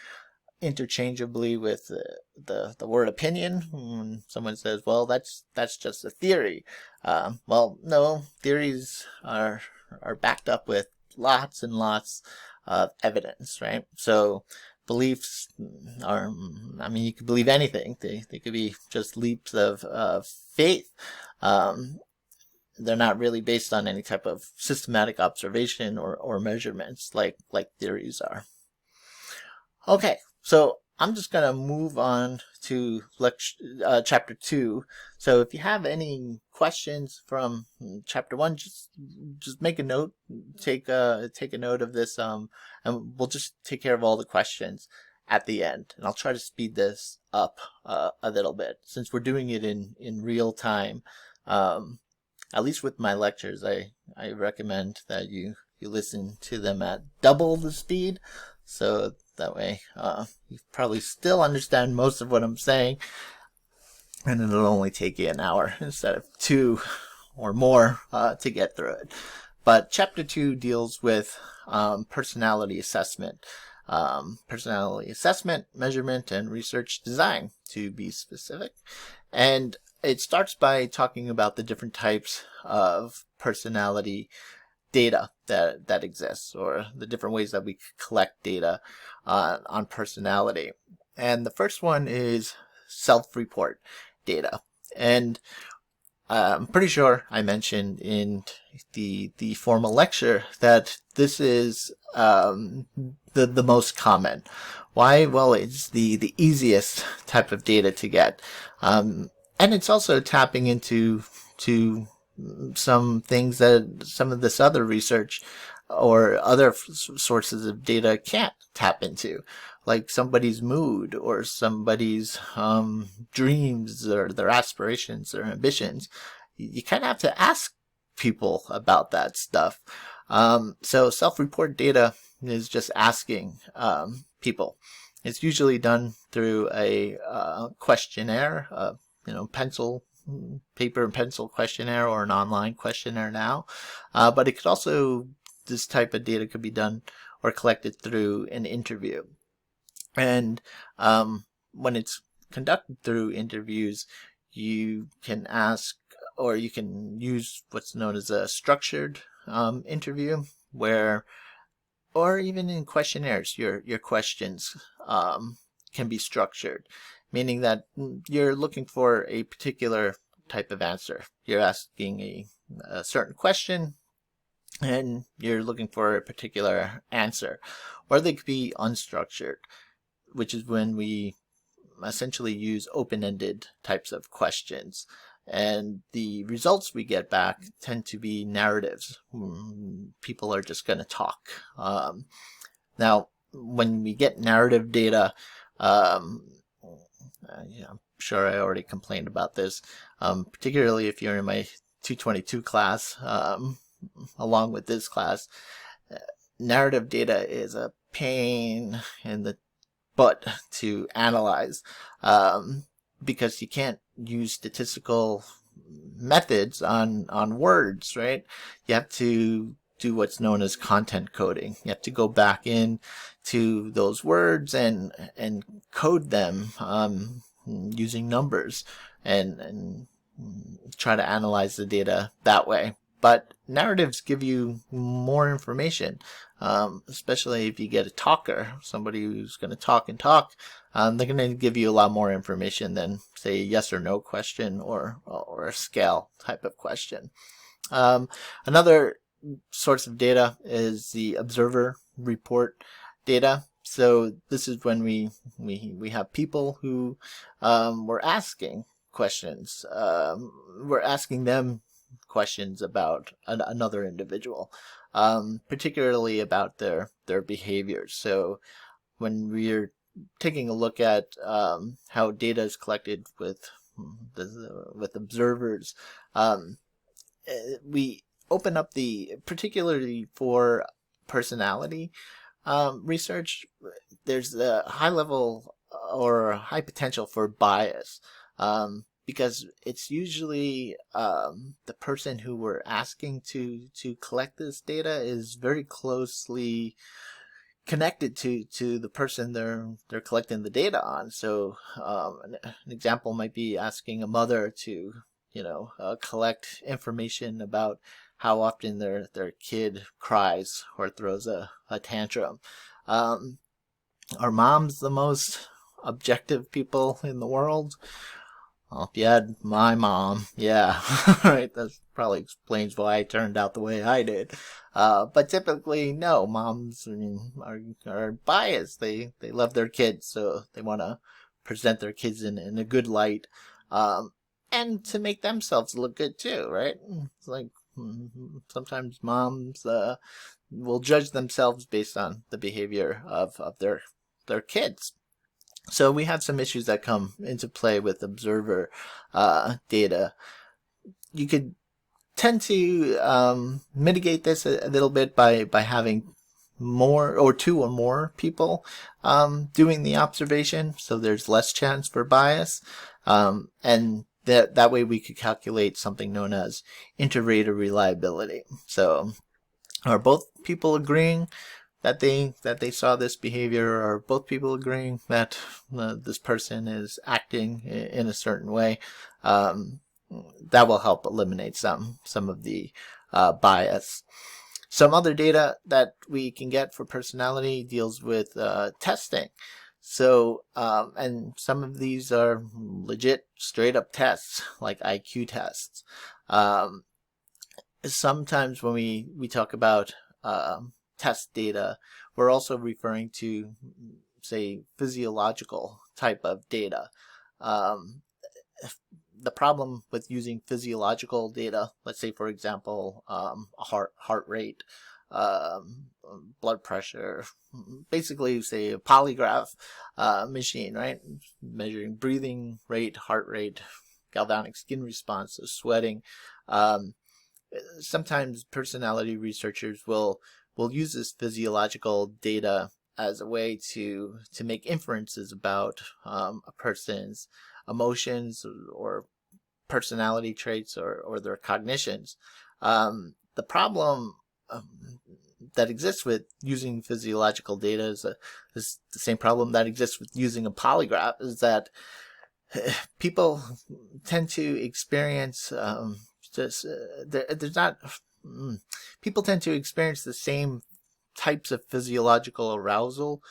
interchangeably with the word opinion. When someone says, "Well, that's just a theory," well, no, theories are backed up with lots and lots of evidence, right? So beliefs are, I mean, you could believe anything. They could be just leaps of faith. They're not really based on any type of systematic observation or measurements like theories are. Okay, so I'm just gonna move on to chapter 2. So if you have any questions from chapter 1, just make a note, take a note of this, and we'll just take care of all the questions at the end. And I'll try to speed this up a little bit since we're doing it in real time. At least with my lectures, I recommend that you listen to them at double the speed, so that way you probably still understand most of what I'm saying, and it'll only take you an hour instead of 2 or more to get through it. But chapter 2 deals with personality assessment. Personality assessment, measurement, and research design, to be specific. And it starts by talking about the different types of personality data that exists, or the different ways that we collect data on personality. And the first one is self-report data. And I'm pretty sure I mentioned in the formal lecture that this is the most common. Why? Well, it's the easiest type of data to get. And it's also tapping into some things that some of this other research or other sources of data can't tap into, like somebody's mood or somebody's dreams or their aspirations or ambitions. You kind of have to ask people about that stuff. So self-report data is just asking people. It's usually done through a questionnaire, paper and pencil questionnaire, or an online questionnaire now. But it could also, this type of data could be done or collected through an interview. And when it's conducted through interviews, you can ask, or you can use what's known as a structured interview, where, or even in questionnaires, your questions can be structured, meaning that you're looking for a particular type of answer. You're asking a certain question, and you're looking for a particular answer. Or they could be unstructured, which is when we essentially use open-ended types of questions. And the results we get back tend to be narratives. People are just going to talk. Now, when we get narrative data, yeah, I'm sure I already complained about this, particularly if you're in my 222 class, along with this class. Narrative data is a pain in the butt to analyze, because you can't use statistical methods on words, right? You have to do what's known as content coding. You have to go back in to those words and code them using numbers and try to analyze the data that way. But narratives give you more information, especially if you get a talker, somebody who's going to talk and talk. They're going to give you a lot more information than, say, a yes or no question or a scale type of question. Another source of data is the observer report data. So this is when we have people who were asking questions. We're asking them questions about another individual, particularly about their behaviors. So when we're taking a look at how data is collected with observers, we open up particularly for personality research. There's a high level or high potential for bias, because it's usually the person who we're asking to collect this data is very closely connected to the person they're collecting the data on. So an example might be asking a mother to collect information about how often their kid cries or throws a tantrum. Are moms the most objective people in the world? Well, if you had my mom, yeah, right, that probably explains why I turned out the way I did. But typically, no, moms, I mean, are biased. They love their kids, so they want to present their kids in a good light, and to make themselves look good too, right? It's like sometimes moms will judge themselves based on the behavior of their kids. So we have some issues that come into play with observer data. You could tend to mitigate this a little bit by having more or two or more people doing the observation, so there's less chance for bias, and that way we could calculate something known as inter-rater reliability. So are both people agreeing that they saw this behavior? Are both people agreeing that this person is acting in a certain way? That will help eliminate some of the bias. Some other data that we can get for personality deals with testing. So, and some of these are legit straight up tests, like IQ tests. Sometimes when we talk about test data, we're also referring to, say, physiological type of data. The problem with using physiological data, let's say, for example, a heart rate, blood pressure, basically, say, a polygraph machine, right? Measuring breathing rate, heart rate, galvanic skin response, so sweating. Sometimes personality researchers will use this physiological data as a way to make inferences about a person's emotions or personality traits or their cognitions. The problem that exists with using physiological data is the same problem that exists with using a polygraph, is that people tend to experience there's not people tend to experience the same types of physiological arousal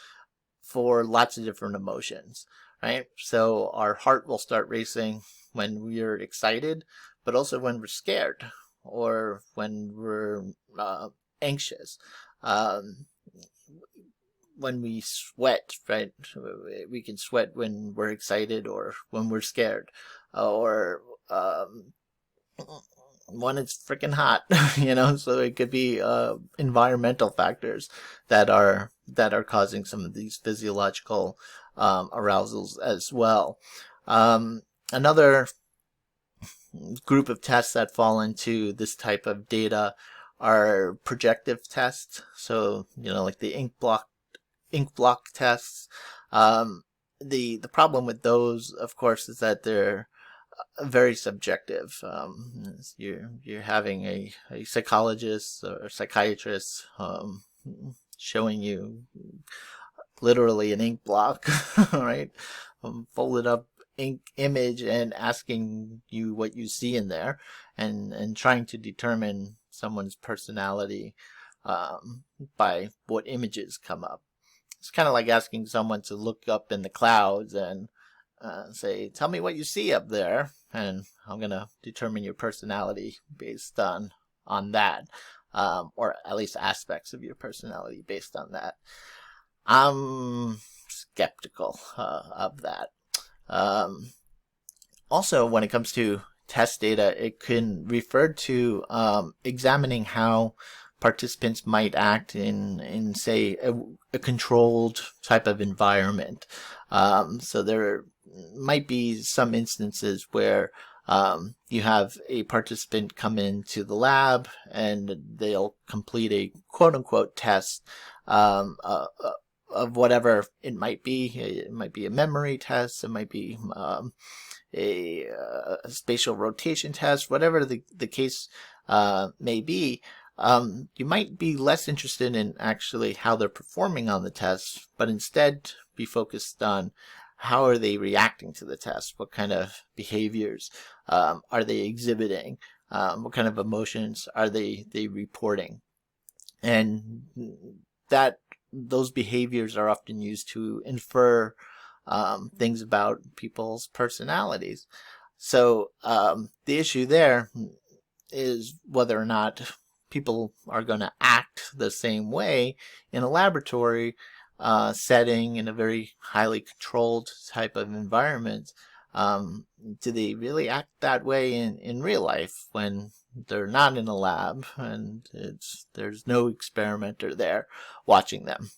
for lots of different emotions, right? So our heart will start racing when we're excited, but also when we're scared or when we're anxious. When we sweat, right? We can sweat when we're excited or when we're scared, or when it's freaking hot, So it could be environmental factors that are causing some of these physiological arousals as well. Another group of tests that fall into this type of data are projective tests. So like the ink block tests. The problem with those, of course, is that they're very subjective. You're having a psychologist or psychiatrist showing you literally an ink block, right? Folded up ink image and asking you what you see in there, and trying to determine someone's personality by what images come up. It's kind of like asking someone to look up in the clouds and say, tell me what you see up there, and I'm going to determine your personality based on that, or at least aspects of your personality based on that. I'm skeptical of that. Also, when it comes to test data, it can refer to examining how participants might act in say, a controlled type of environment. So there might be some instances where you have a participant come into the lab and they'll complete a quote-unquote test of whatever it might be. It might be a memory test. It might be a spatial rotation test. Whatever the case may be. You might be less interested in actually how they're performing on the test, but instead be focused on how are they reacting to the test? What kind of behaviors are they exhibiting? What kind of emotions are they reporting? And those behaviors are often used to infer things about people's personalities. So the issue there is whether or not people are going to act the same way in a laboratory setting, in a very highly controlled type of environment. Do they really act that way in real life when they're not in a lab and there's no experimenter there watching them?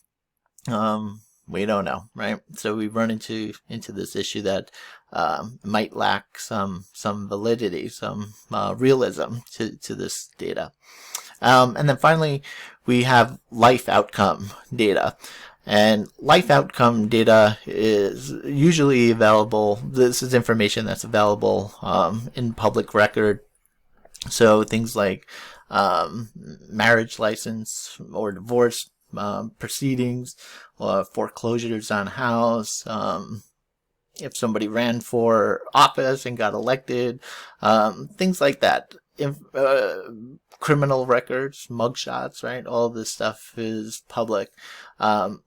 We don't know, right? So we run into this issue that might lack some validity, some realism to this data. And then finally, we have life outcome data. And life outcome data is usually available. This is information that's available in public record. So things like marriage license or divorce proceedings, foreclosures on house, if somebody ran for office and got elected, things like that. Criminal records, mugshots, right? All this stuff is public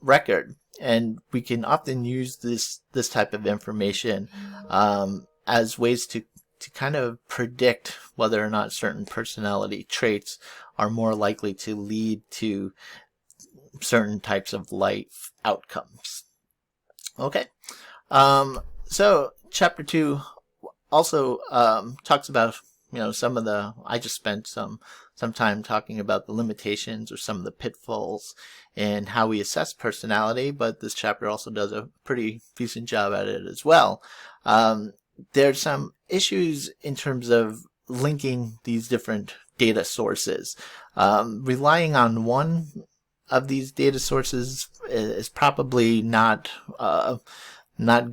record, and we can often use this type of information as ways to kind of predict whether or not certain personality traits are more likely to lead to certain types of life outcomes. Okay. So chapter 2 also talks about some of I just spent some time talking about the limitations or some of the pitfalls and how we assess personality, but this chapter also does a pretty decent job at it as well. There's some issues in terms of linking these different data sources. Relying on one of these data sources is probably not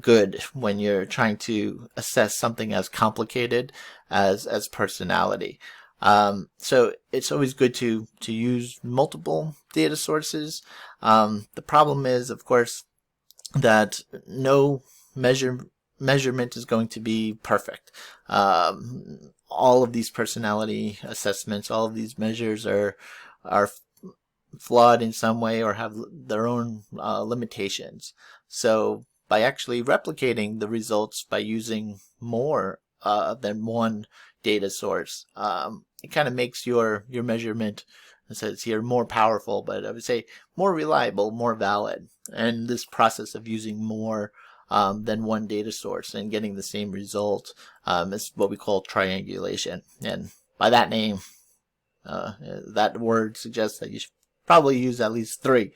good when you're trying to assess something as complicated as personality. So it's always good to use multiple data sources. The problem is, of course, that no measurement is going to be perfect. All of these personality assessments, all of these measures are flawed in some way or have their own limitations. So by actually replicating the results by using more than one data source, it kind of makes your measurement, it says here, more powerful, but I would say more reliable, more valid. And this process of using more than one data source and getting the same result is what we call triangulation. And by that name, that word suggests that you should probably use at least 3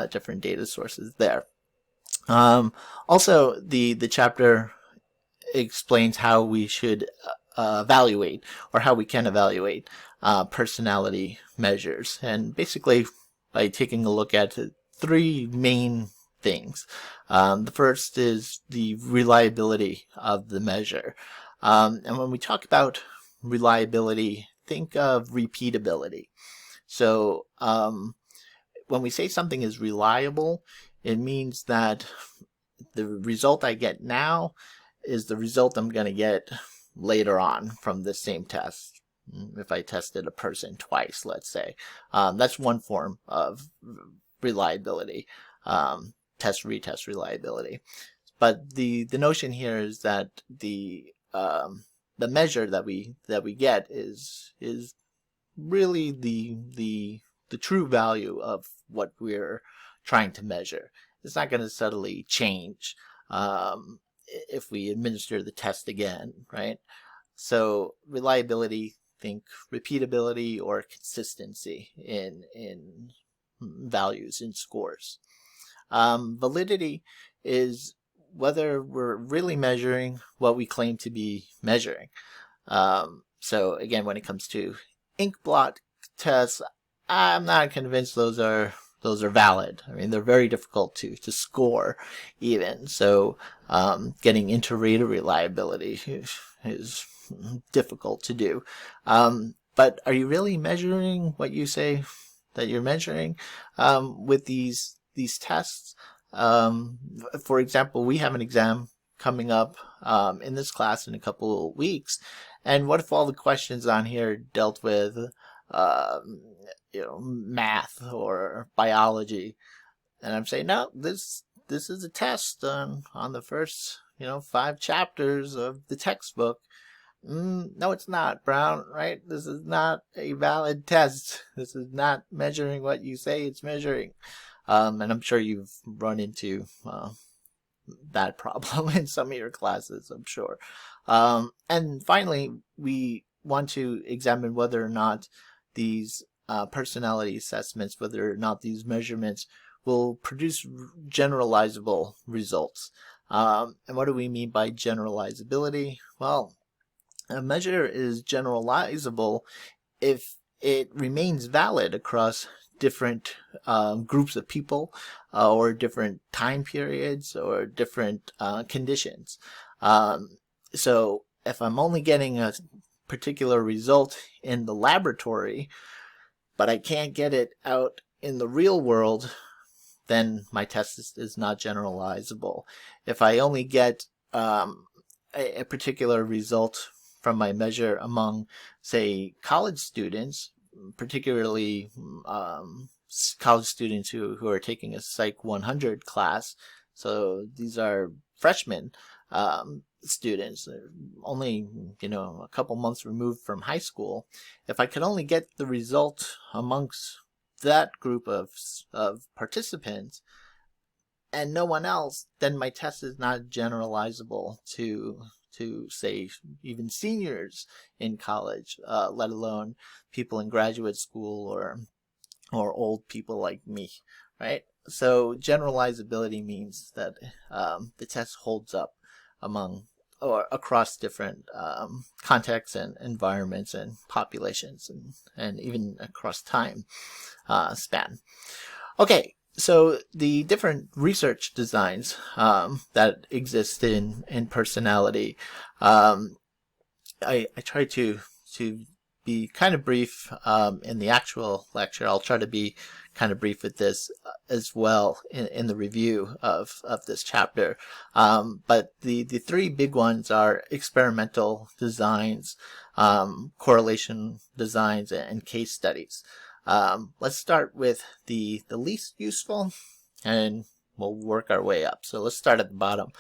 different data sources there. Also, the chapter explains how we should evaluate, or how we can evaluate personality measures, and basically by taking a look at 3 main things. The first is the reliability of the measure, and when we talk about reliability, think of repeatability. So when we say something is reliable, it means that the result I get now is the result I'm going to get later on from the same test. If I tested a person twice, let's say, that's one form of reliability, test retest reliability. But the notion here is that the measure that we get is really the true value of what we're trying to measure. It's not going to subtly change if we administer the test again, right? So reliability, think repeatability or consistency in values, in scores. Validity is whether we're really measuring what we claim to be measuring. So again, when it comes to ink blot tests, I'm not convinced those are valid. I mean, they're very difficult to score even. So getting into rater reliability is difficult to do. But are you really measuring what you say that you're measuring with these tests? For example, we have an exam coming up in this class in a couple of weeks, and what if all the questions on here dealt with math or biology? And I'm saying, no, this is a test on the first 5 chapters of the textbook. No, it's not, Brown, right? This is not a valid test. This is not measuring what you say it's measuring. And I'm sure you've run into that problem in some of your classes, I'm sure. And finally, we want to examine whether or not these personality assessments, whether or not these measurements will produce generalizable results. And what do we mean by generalizability? Well, a measure is generalizable if it remains valid across different groups of people or different time periods or different conditions. So if I'm only getting a particular result in the laboratory, but I can't get it out in the real world, then my test is not generalizable. If I only get a particular result from my measure among, say, college students, particularly college students who are taking a Psych 100 class. So these are freshmen students, only a couple months removed from high school. If I could only get the result amongst that group of participants and no one else, then my test is not generalizable to say even seniors in college, let alone people in graduate school or old people like me, right? So generalizability means that the test holds up among or across different contexts and environments and populations and even across time span. Okay. So the different research designs that exist in personality, I try to be kind of brief in the actual lecture. I'll try to be kind of brief with this as well in the review of this chapter. But the three big ones are experimental designs, correlation designs, and case studies. Let's start with the least useful, and we'll work our way up. So let's start at the bottom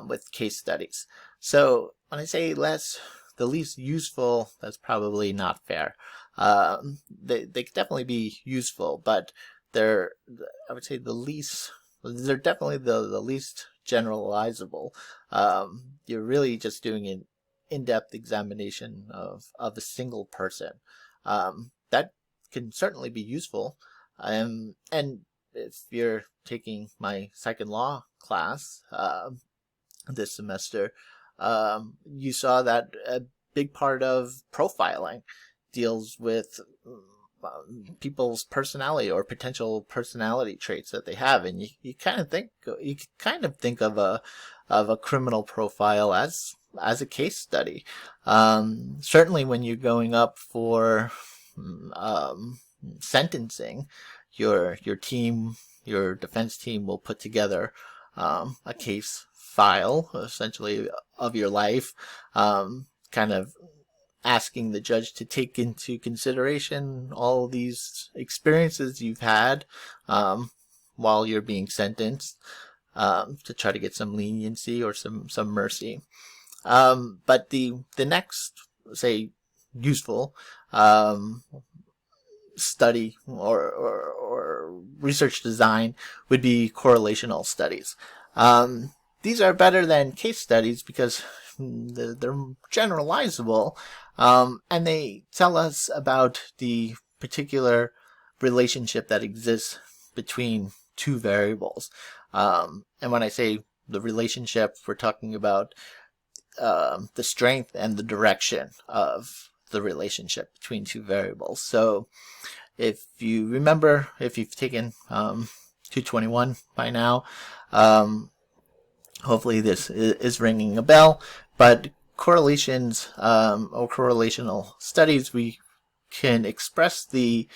with case studies. So when I say the least useful, that's probably not fair. They could definitely be useful, but I would say they're definitely the least generalizable. You're really just doing an in-depth examination of a single person. That can certainly be useful. And if you're taking my second law class this semester, you saw that a big part of profiling deals with people's personality or potential personality traits that they have, and you kind of think of a criminal profile as a case study. Certainly, when you're going up for sentencing, your defense team will put together a case file, essentially, of your life, kind of asking the judge to take into consideration all these experiences you've had while you're being sentenced, to try to get some leniency or some mercy. But the next, say, useful study or research design would be correlational studies. These are better than case studies because they're generalizable, and they tell us about the particular relationship that exists between two variables. And when I say the relationship, we're talking about the strength and the direction of the relationship between two variables. So if you remember, if you've taken 221 by now, hopefully this is ringing a bell. But correlations or correlational studies, we can express the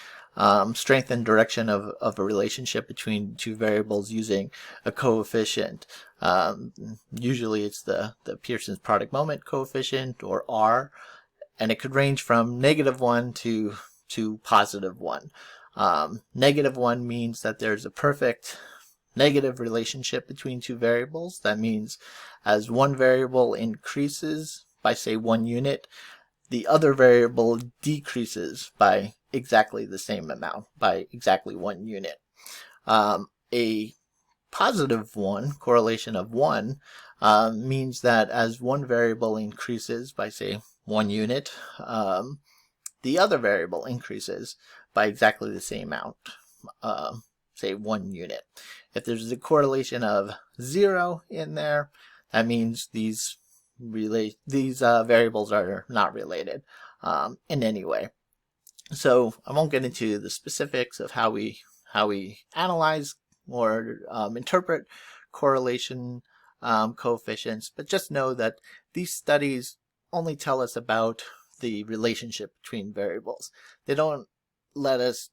strength and direction of a relationship between two variables using a coefficient. Usually it's the Pearson's product moment coefficient, or R, and it could range from -1 to +1. -1 means that there's a perfect negative relationship between two variables. That means as one variable increases by, say, 1 unit, the other variable decreases by exactly the same amount, by exactly 1 unit. A +1, correlation of 1, means that as one variable increases by, say, 1 unit, the other variable increases by exactly the same amount, say 1 unit. If there's a correlation of 0 in there, that means these variables are not related in any way. So I won't get into the specifics of how we analyze or interpret correlation coefficients, but just know that these studies only tell us about the relationship between variables. They don't let us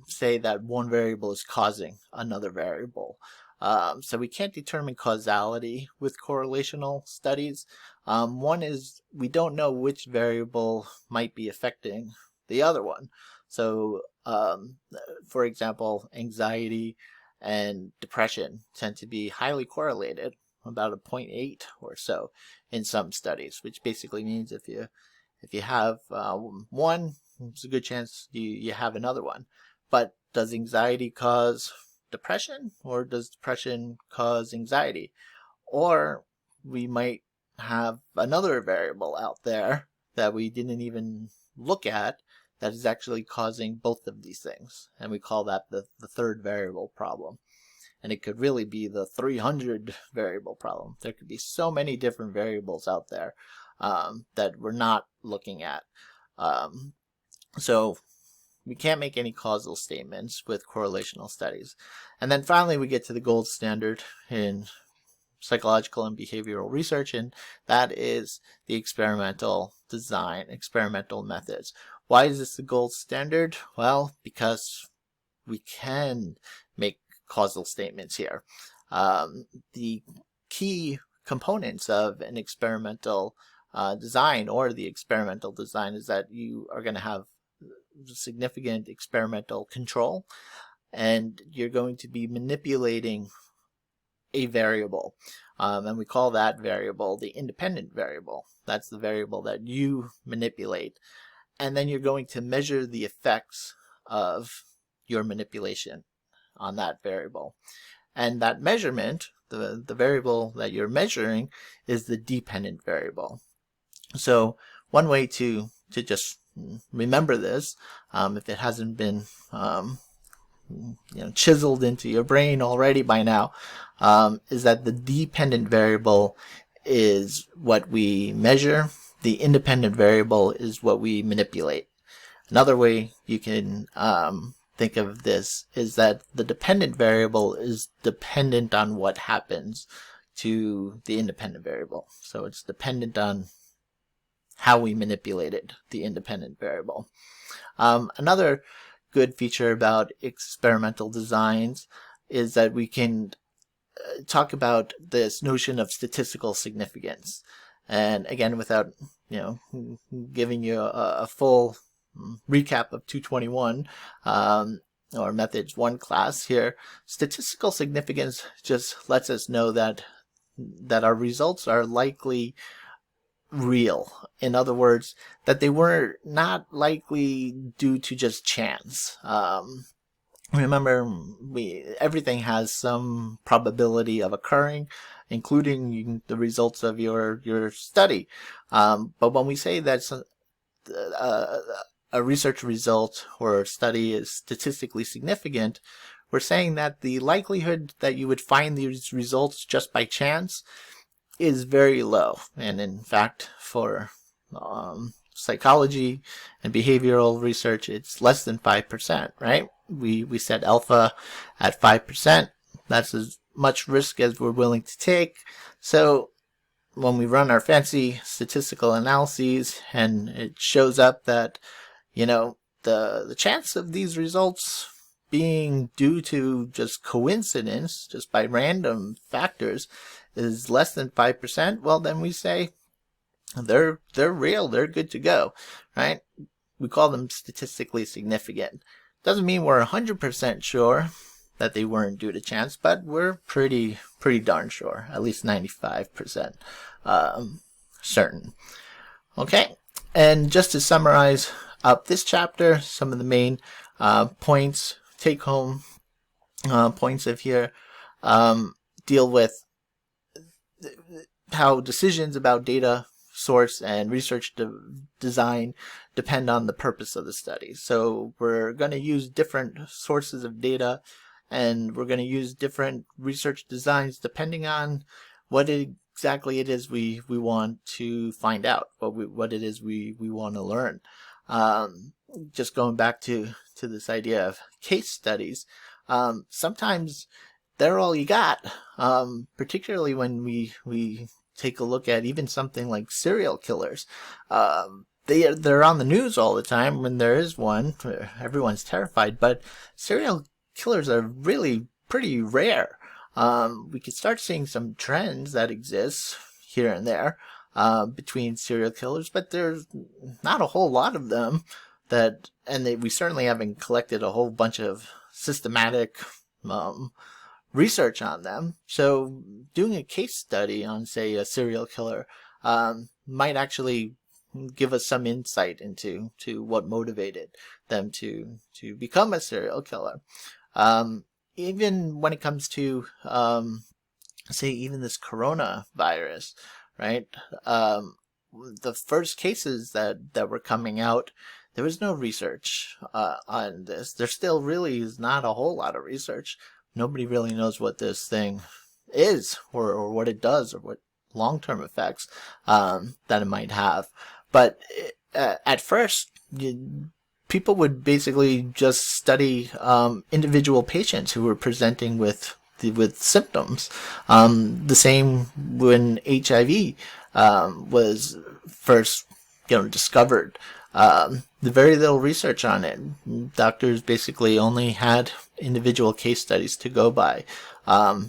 say that one variable is causing another variable. So we can't determine causality with correlational studies. One is we don't know which variable might be affecting the other one. So, for example, anxiety and depression tend to be highly correlated, about a 0.8 or so in some studies, which basically means if you have one, there's a good chance you have another one. But does anxiety cause depression, or does depression cause anxiety? Or we might have another variable out there that we didn't even look at that is actually causing both of these things, and we call that the third variable problem. And it could really be the 300 variable problem. There could be so many different variables out there that we're not looking at. So we can't make any causal statements with correlational studies. And then finally we get to the gold standard in psychological and behavioral research, and that is the experimental design, experimental methods. Why is this the gold standard? Well, because we can make causal statements here. The key components of an experimental design, or the experimental design, is that you are going to have significant experimental control, and you're going to be manipulating a variable, and we call that variable the independent variable. That's the variable that you manipulate, and then you're going to measure the effects of your manipulation on that variable. And that measurement, the variable that you're measuring, is the dependent variable. So one way to just remember this, if it hasn't been chiseled into your brain already by now, is that the dependent variable is what we measure. The independent variable is what we manipulate. Another way you can think of this is that the dependent variable is dependent on what happens to the independent variable. So it's dependent on how we manipulated the independent variable. Another good feature about experimental designs is that we can talk about this notion of statistical significance. And again, without giving you a full recap of 221 or methods 1 class here, statistical significance just lets us know that our results are likely real. In other words, that they were not likely due to just chance. Remember, everything has some probability of occurring, including the results of your study. But when we say that a research result or study is statistically significant, we're saying that the likelihood that you would find these results just by chance is very low. And in fact, for psychology and behavioral research, it's less than 5%, right? We set alpha at 5%. That's as much risk as we're willing to take. So when we run our fancy statistical analyses and it shows up that the chance of these results being due to just coincidence, just by random factors, is less than 5%, well, then we say they're real, they're good to go, right? We call them statistically significant. Doesn't mean we're 100% sure that they weren't due to chance, but we're pretty darn sure, at least 95% certain. Okay, and just to summarize up this chapter, some of the main points, take-home points of here, deal with how decisions about data source and research design depend on the purpose of the study. So we're going to use different sources of data, and we're going to use different research designs depending on what exactly it is we want to find out, what it is we want to learn. Just going back to this idea of case studies, sometimes they're all you got, particularly when we take a look at even something like serial killers. They're on the news all the time. When there is one, everyone's terrified, but serial killers are really pretty rare. We could start seeing some trends that exist here and there between serial killers, but there's not a whole lot of them we certainly haven't collected a whole bunch of systematic research on them. So doing a case study on, say, a serial killer might actually give us some insight into what motivated them to become a serial killer. Even when it comes to, say, even this coronavirus, right? The first cases that were coming out, there was no research on this. There still really is not a whole lot of research. Nobody really knows what this thing is, or what it does, or what long-term effects that it might have. But at first, people would basically just study individual patients who were presenting with with symptoms. The same when HIV was first discovered. The very little research on it. Doctors basically only had individual case studies to go by.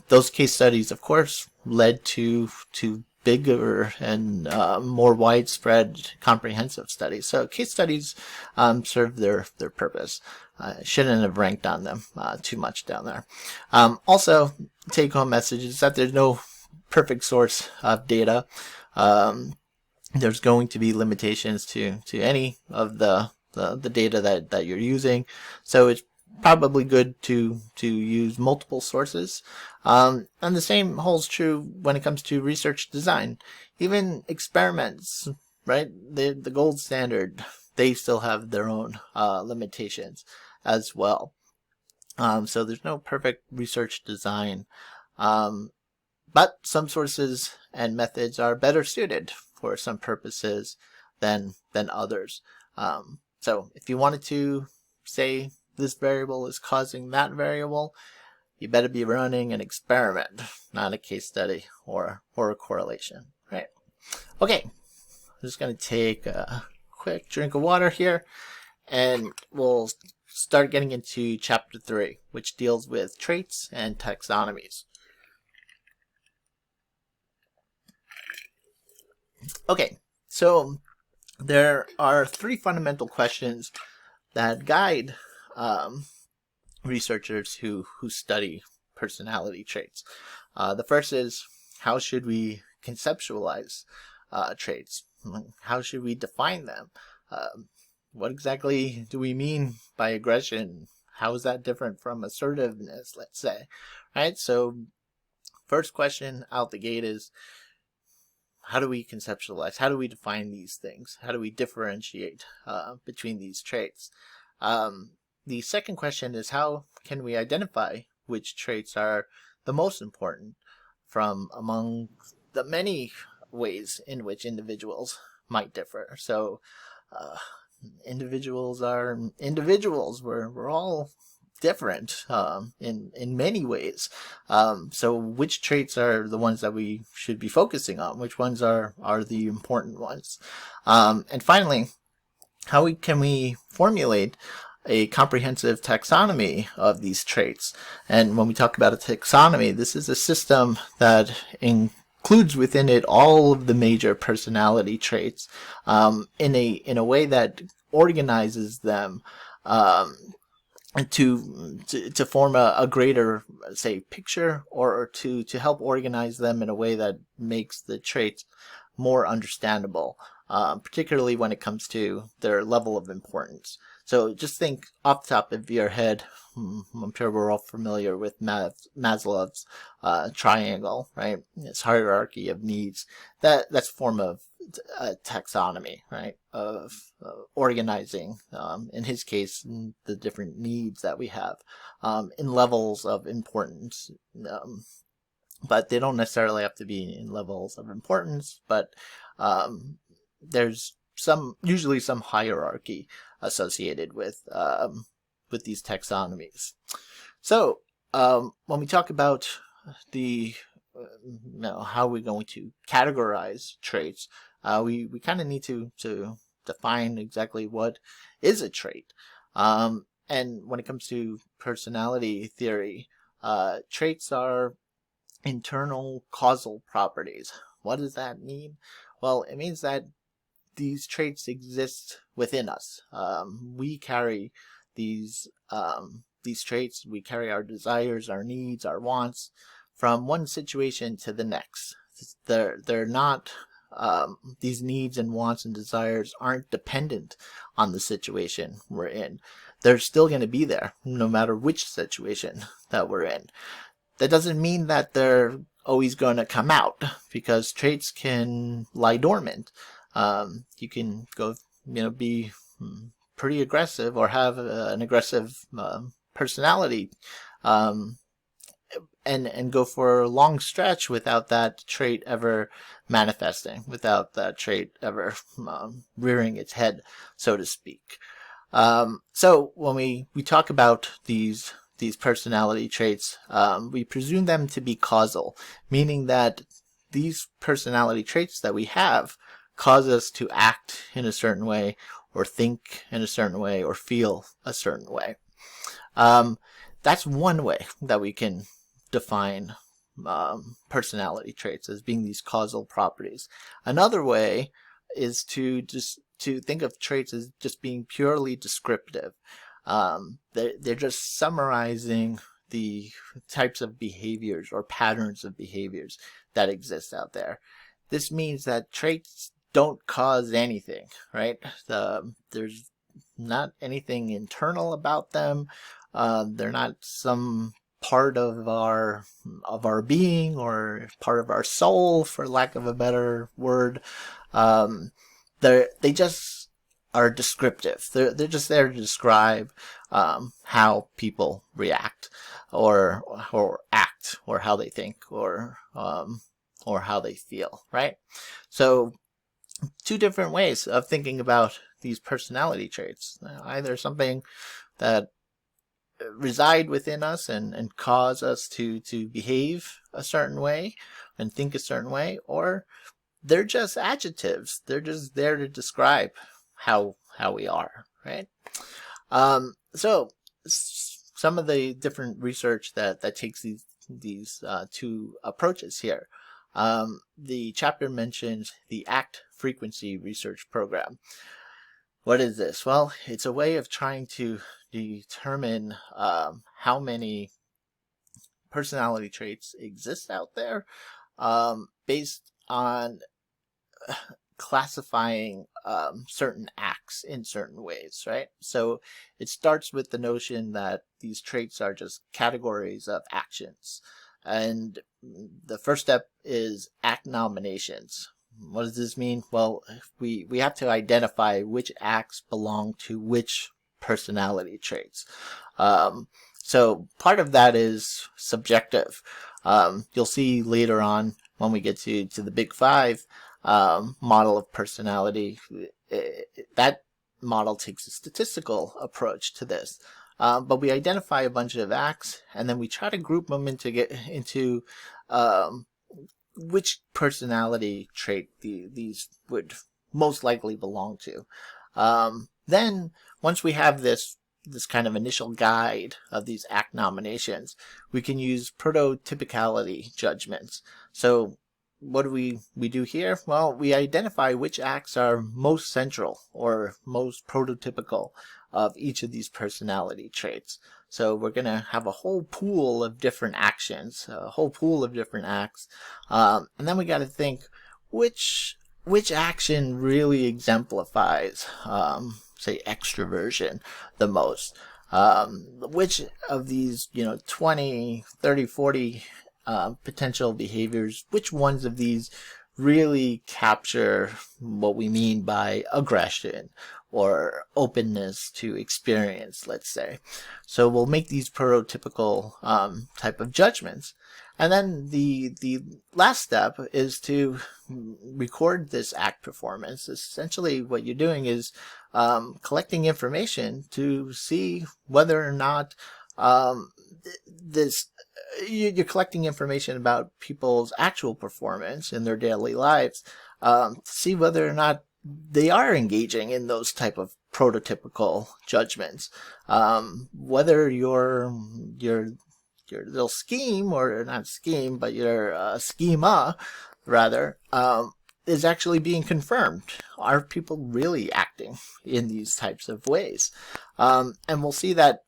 Those case studies, of course, led to bigger and more widespread comprehensive studies. So case studies serve their purpose. Shouldn't have ranked on them too much down there. Also, take-home message is that there's no perfect source of data. There's going to be limitations to any of the data that you're using. So it's probably good to use multiple sources. And the same holds true when it comes to research design. Even experiments, right? The gold standard, they still have their own limitations as well. So there's no perfect research design. But some sources and methods are better suited for some purposes than others. So if you wanted to say this variable is causing that variable, you better be running an experiment, not a case study or a correlation, right? Okay, I'm just going to take a quick drink of water here, and we'll start getting into chapter 3, which deals with traits and taxonomies. Okay, so there are 3 fundamental questions that guide researchers who study personality traits. The first is, how should we conceptualize traits? How should we define them? What exactly do we mean by aggression? How is that different from assertiveness, let's say? Right? So first question out the gate is, how do we conceptualize? How do we define these things? How do we differentiate between these traits? The second question is, how can we identify which traits are the most important from among the many ways in which individuals might differ? So individuals are individuals. We're all different in many ways. So which traits are the ones that we should be focusing on? Which ones are the important ones? And finally, how can we formulate a comprehensive taxonomy of these traits? And when we talk about a taxonomy, this is a system that includes within it all of the major personality traits in a way that organizes them to form a greater, say, picture, or to help organize them in a way that makes the traits more understandable, particularly when it comes to their level of importance. So just think off the top of your head, I'm sure we're all familiar with Maslow's triangle, right? It's hierarchy of needs. That's a form of taxonomy, right? Of organizing, in his case, the different needs that we have in levels of importance. But they don't necessarily have to be in levels of importance, but there's usually some hierarchy associated with these taxonomies. So when we talk about how we're going to categorize traits, we kind of need to define exactly what is a trait. And when it comes to personality theory, traits are internal causal properties. What does that mean? Well, it means that these traits exist within us. We carry these traits. We carry our desires, our needs, our wants from one situation to the next. They're not. These needs and wants and desires aren't dependent on the situation we're in. They're still going to be there no matter which situation that we're in. That doesn't mean that they're always going to come out, because traits can lie dormant. You can go, be pretty aggressive or have an aggressive personality, and go for a long stretch without that trait ever manifesting, without that trait ever rearing its head, so to speak. So when we talk about these these personality traits, we presume them to be causal, meaning that these personality traits that we have cause us to act in a certain way, or think in a certain way, or feel a certain way. That's one way that we can define personality traits, as being these causal properties. Another way is to think of traits as just being purely descriptive. They're just summarizing the types of behaviors or patterns of behaviors that exist out there. This means that traits don't cause anything, right? There's not anything internal about them. They're not some part of our being, or part of our soul, for lack of a better word. They just are descriptive. They're just there to describe how people react, or act, or how they think, or how they feel, right? So two different ways of thinking about these personality traits. Either something that reside within us and cause us to behave a certain way and think a certain way, or they're just adjectives. They're just there to describe how we are, right? So some of the different research that takes these two approaches here. The chapter mentions the ACT frequency research program. What is this? Well, it's a way of trying to determine how many personality traits exist out there, based on classifying certain acts in certain ways, right? So it starts with the notion that these traits are just categories of actions. And the first step is act nominations. What does this mean? Well, we have to identify which acts belong to which personality traits. So part of that is subjective. You'll see later on when we get to the Big Five model of personality, that model takes a statistical approach to this. But we identify a bunch of acts, and then we try to group them into which personality trait these would most likely belong to. Then, once we have this kind of initial guide of these ACT nominations, we can use prototypicality judgments. So what do we do here? Well, we identify which acts are most central or most prototypical of each of these personality traits. So we're going to have a whole pool of different actions, a whole pool of different acts. And then we got to think which action really exemplifies, say, extroversion the most. Which of these, 20, 30, 40 potential behaviors, which ones of these really capture what we mean by aggression or openness to experience, let's say. So we'll make these prototypical type of judgments. And then the last step is to record this ACT performance. Essentially what you're doing is collecting information to see whether or not you're collecting information about people's actual performance in their daily lives, to see whether or not they are engaging in those type of prototypical judgments. Whether your little scheme, or not scheme, but your schema, rather, is actually being confirmed. Are people really acting in these types of ways? And we'll see that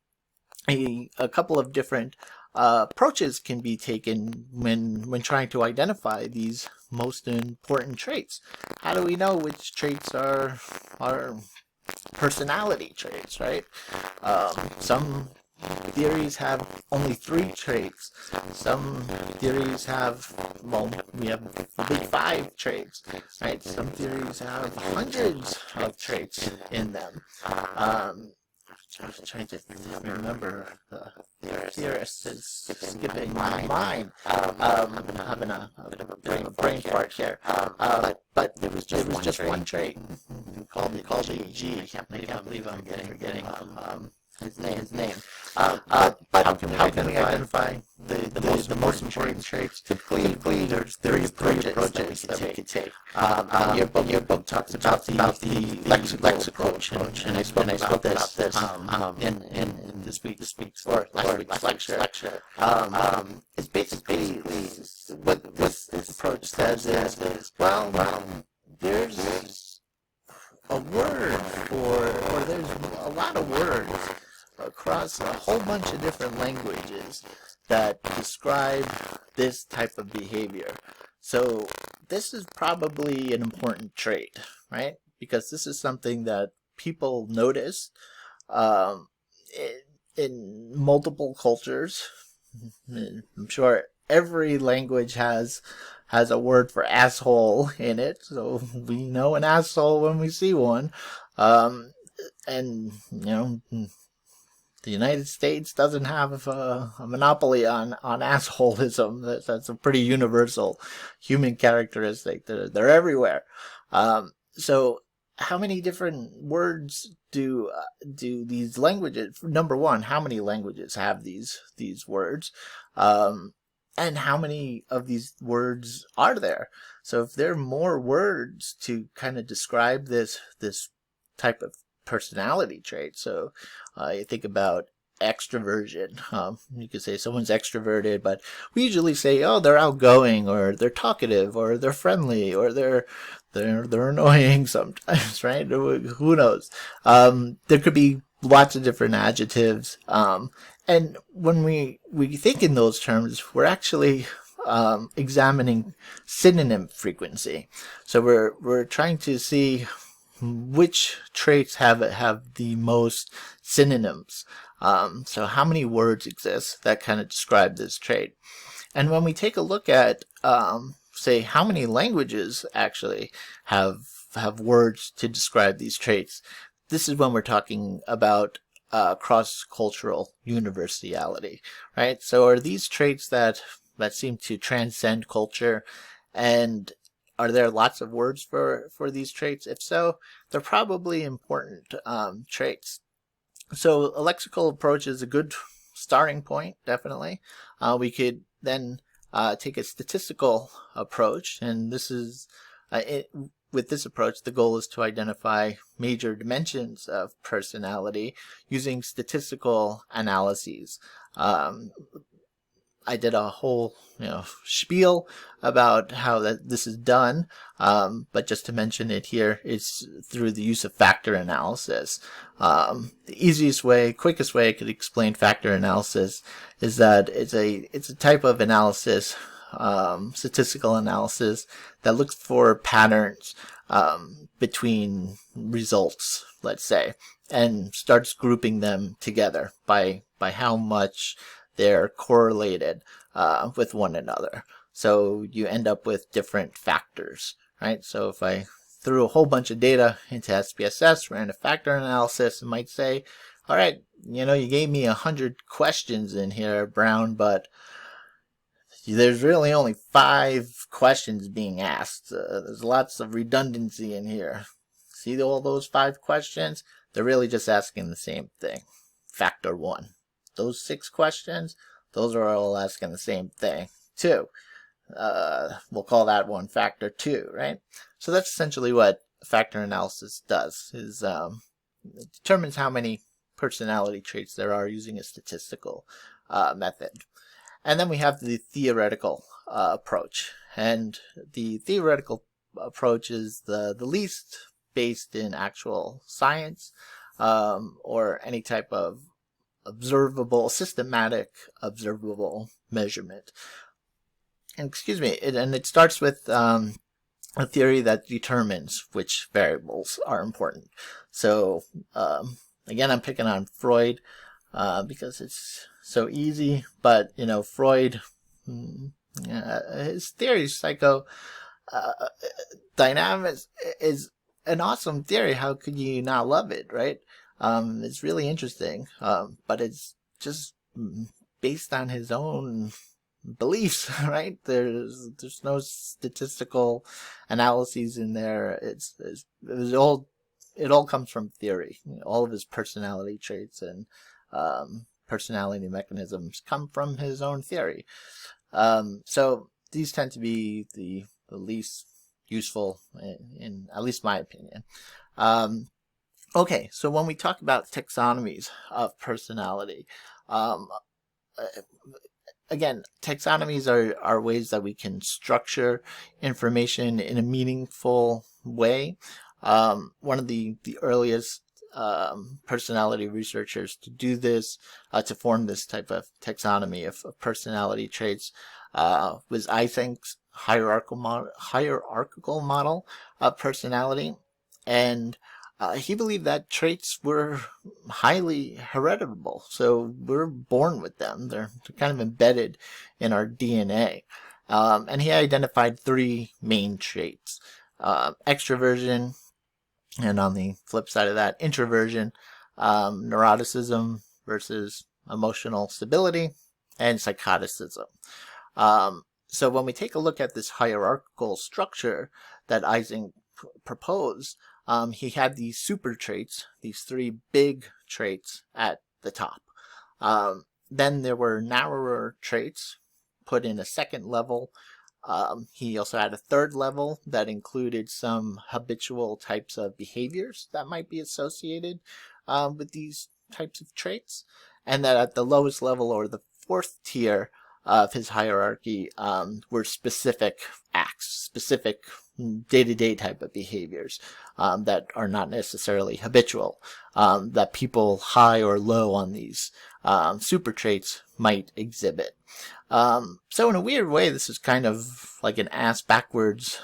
a couple of different approaches can be taken when trying to identify these most important traits. How do we know which traits are personality traits, right? Some theories have only 3 traits. Some theories have, we have the Big 5 traits, right? Some theories have hundreds of traits in them. I was trying to remember the theorist is skipping my mind. I'm having a bit of a brain fart here. But there was just one trait called the G. I can't believe I'm forgetting his name. But how can we identify the most important traits? Typically there's three approaches that we could take. Your book talks about the lexical approach, and I spoke about this in this week's or last week's lecture. It's basically what this approach says is, well, there's a word or there's a lot of words across a whole bunch of different languages that describe this type of behavior. So this is probably an important trait, right? Because this is something that people notice um, in multiple cultures. I'm sure every language has a word for asshole in it, so we know an asshole when we see one. And the United States doesn't have a monopoly on assholism. That's a pretty universal human characteristic. They're everywhere. So how many different words do these languages? Number one, how many languages have these words? And how many of these words are there? So if there are more words to kind of describe this type of personality trait, so you think about extroversion. You could say someone's extroverted, but we usually say, oh, they're outgoing, or they're talkative, or they're friendly, or they're annoying sometimes, right? Who knows? There could be lots of different adjectives. And when we think in those terms, we're actually examining synonym frequency. So we're trying to see which traits have the most synonyms. So how many words exist that kind of describe this trait? And when we take a look at say how many languages actually have words to describe these traits, this is when we're talking about cross-cultural universality, right? So are these traits that seem to transcend culture, and are there lots of words for these traits? If so, they're probably important traits. So a lexical approach is a good starting point, definitely. We could then take a statistical approach, and this is with this approach, the goal is to identify major dimensions of personality using statistical analyses. I did a whole spiel about how this is done, but just to mention it here, it's through the use of factor analysis. The easiest way, quickest way I could explain factor analysis is that it's a type of analysis, statistical analysis, that looks for patterns between results, let's say, and starts grouping them together by how much they're correlated with one another. So you end up with different factors, right? So if I threw a whole bunch of data into SPSS, ran a factor analysis, it might say, all right, you gave me 100 questions in here, Brown, but there's really only 5 questions being asked. There's lots of redundancy in here. See all those 5 questions? They're really just asking the same thing. Factor 1. Those 6 questions, those are all asking the same thing, too. We'll call that one factor 2, right? So that's essentially what factor analysis does, is it determines how many personality traits there are using a statistical method. And then we have the theoretical approach. And the theoretical approach is the least based in actual science or any type of systematic observable measurement. And it starts with a theory that determines which variables are important. So again, I'm picking on Freud because it's so easy, but Freud, his theory, psychodynamics, is an awesome theory. How could you not love it, right? It's really interesting, but it's just based on his own beliefs, right? There's no statistical analyses in there. It all comes from theory. All of his personality traits and personality mechanisms come from his own theory. So these tend to be the least useful, in at least my opinion. Okay, so when we talk about taxonomies of personality, um, again, taxonomies are ways that we can structure information in a meaningful way. One of the earliest personality researchers to do this, to form this type of taxonomy of personality traits, was Eysenck's hierarchical model of personality. And he believed that traits were highly heritable. So we're born with them. They're kind of embedded in our DNA. And he identified 3 main traits: extroversion, and on the flip side of that, introversion, neuroticism versus emotional stability, and psychoticism. So when we take a look at this hierarchical structure that Eysenck proposed, he had these super traits, these 3 big traits at the top. Then there were narrower traits put in a second level. He also had a third level that included some habitual types of behaviors that might be associated with these types of traits. And that at the lowest level, or the 4th tier of his hierarchy, were specific acts, specific day-to-day type of behaviors that are not necessarily habitual, that people high or low on these super traits might exhibit. So in a weird way, this is kind of like an ass backwards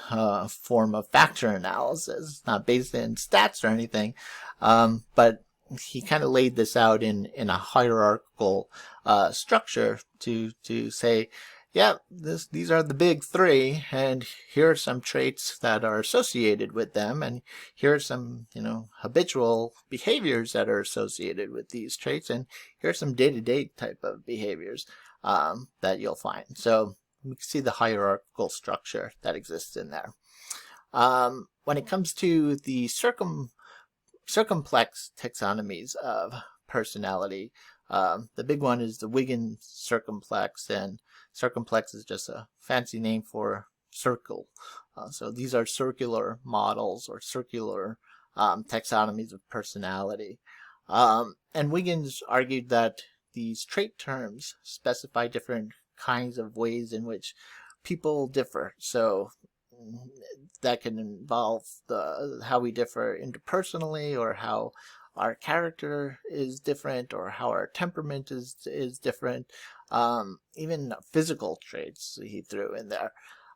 form of factor analysis. It's not based in stats or anything, but he kind of laid this out in a hierarchical structure to say, yeah, these are the big 3, and here are some traits that are associated with them, and here are some, habitual behaviors that are associated with these traits, and here are some day-to-day type of behaviors that you'll find. So we can see the hierarchical structure that exists in there. When it comes to the circumplex taxonomies of personality, the big one is the Wiggins circumplex, and circumplex is just a fancy name for circle. So these are circular models or circular taxonomies of personality. And Wiggins argued that these trait terms specify different kinds of ways in which people differ. So that can involve how we differ interpersonally, or how our character is different, or how our temperament is different. Even physical traits he threw in there.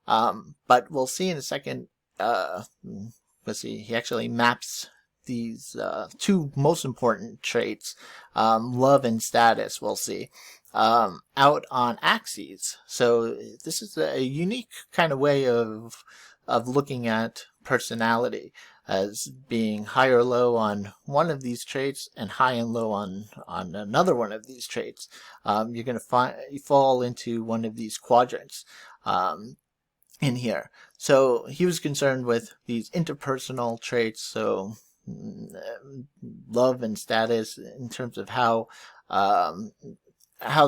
But we'll see in a second. Let's see. He actually maps these 2 most important traits, love and status, we'll see, out on axes. So this is a unique kind of way of looking at personality, as being high or low on one of these traits and high and low on another one of these traits. You're going to fall into one of these quadrants in here. So he was concerned with these interpersonal traits, so love and status, in terms of how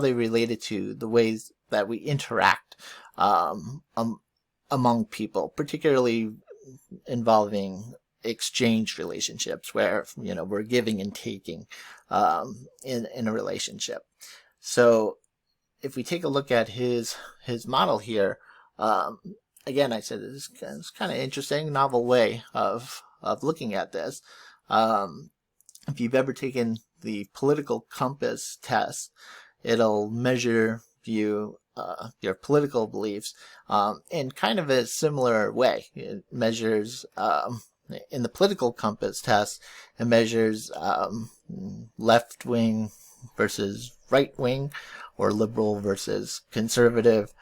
they related to the ways that we interact among people, particularly involving exchange relationships, where we're giving and taking in a relationship. So if we take a look at his model here, again, I said it's kind of interesting, novel way of looking at this. If you've ever taken the political compass test, it'll measure your political beliefs in kind of a similar way. It measures, in the political compass test, it measures left wing versus right wing, or liberal versus conservative.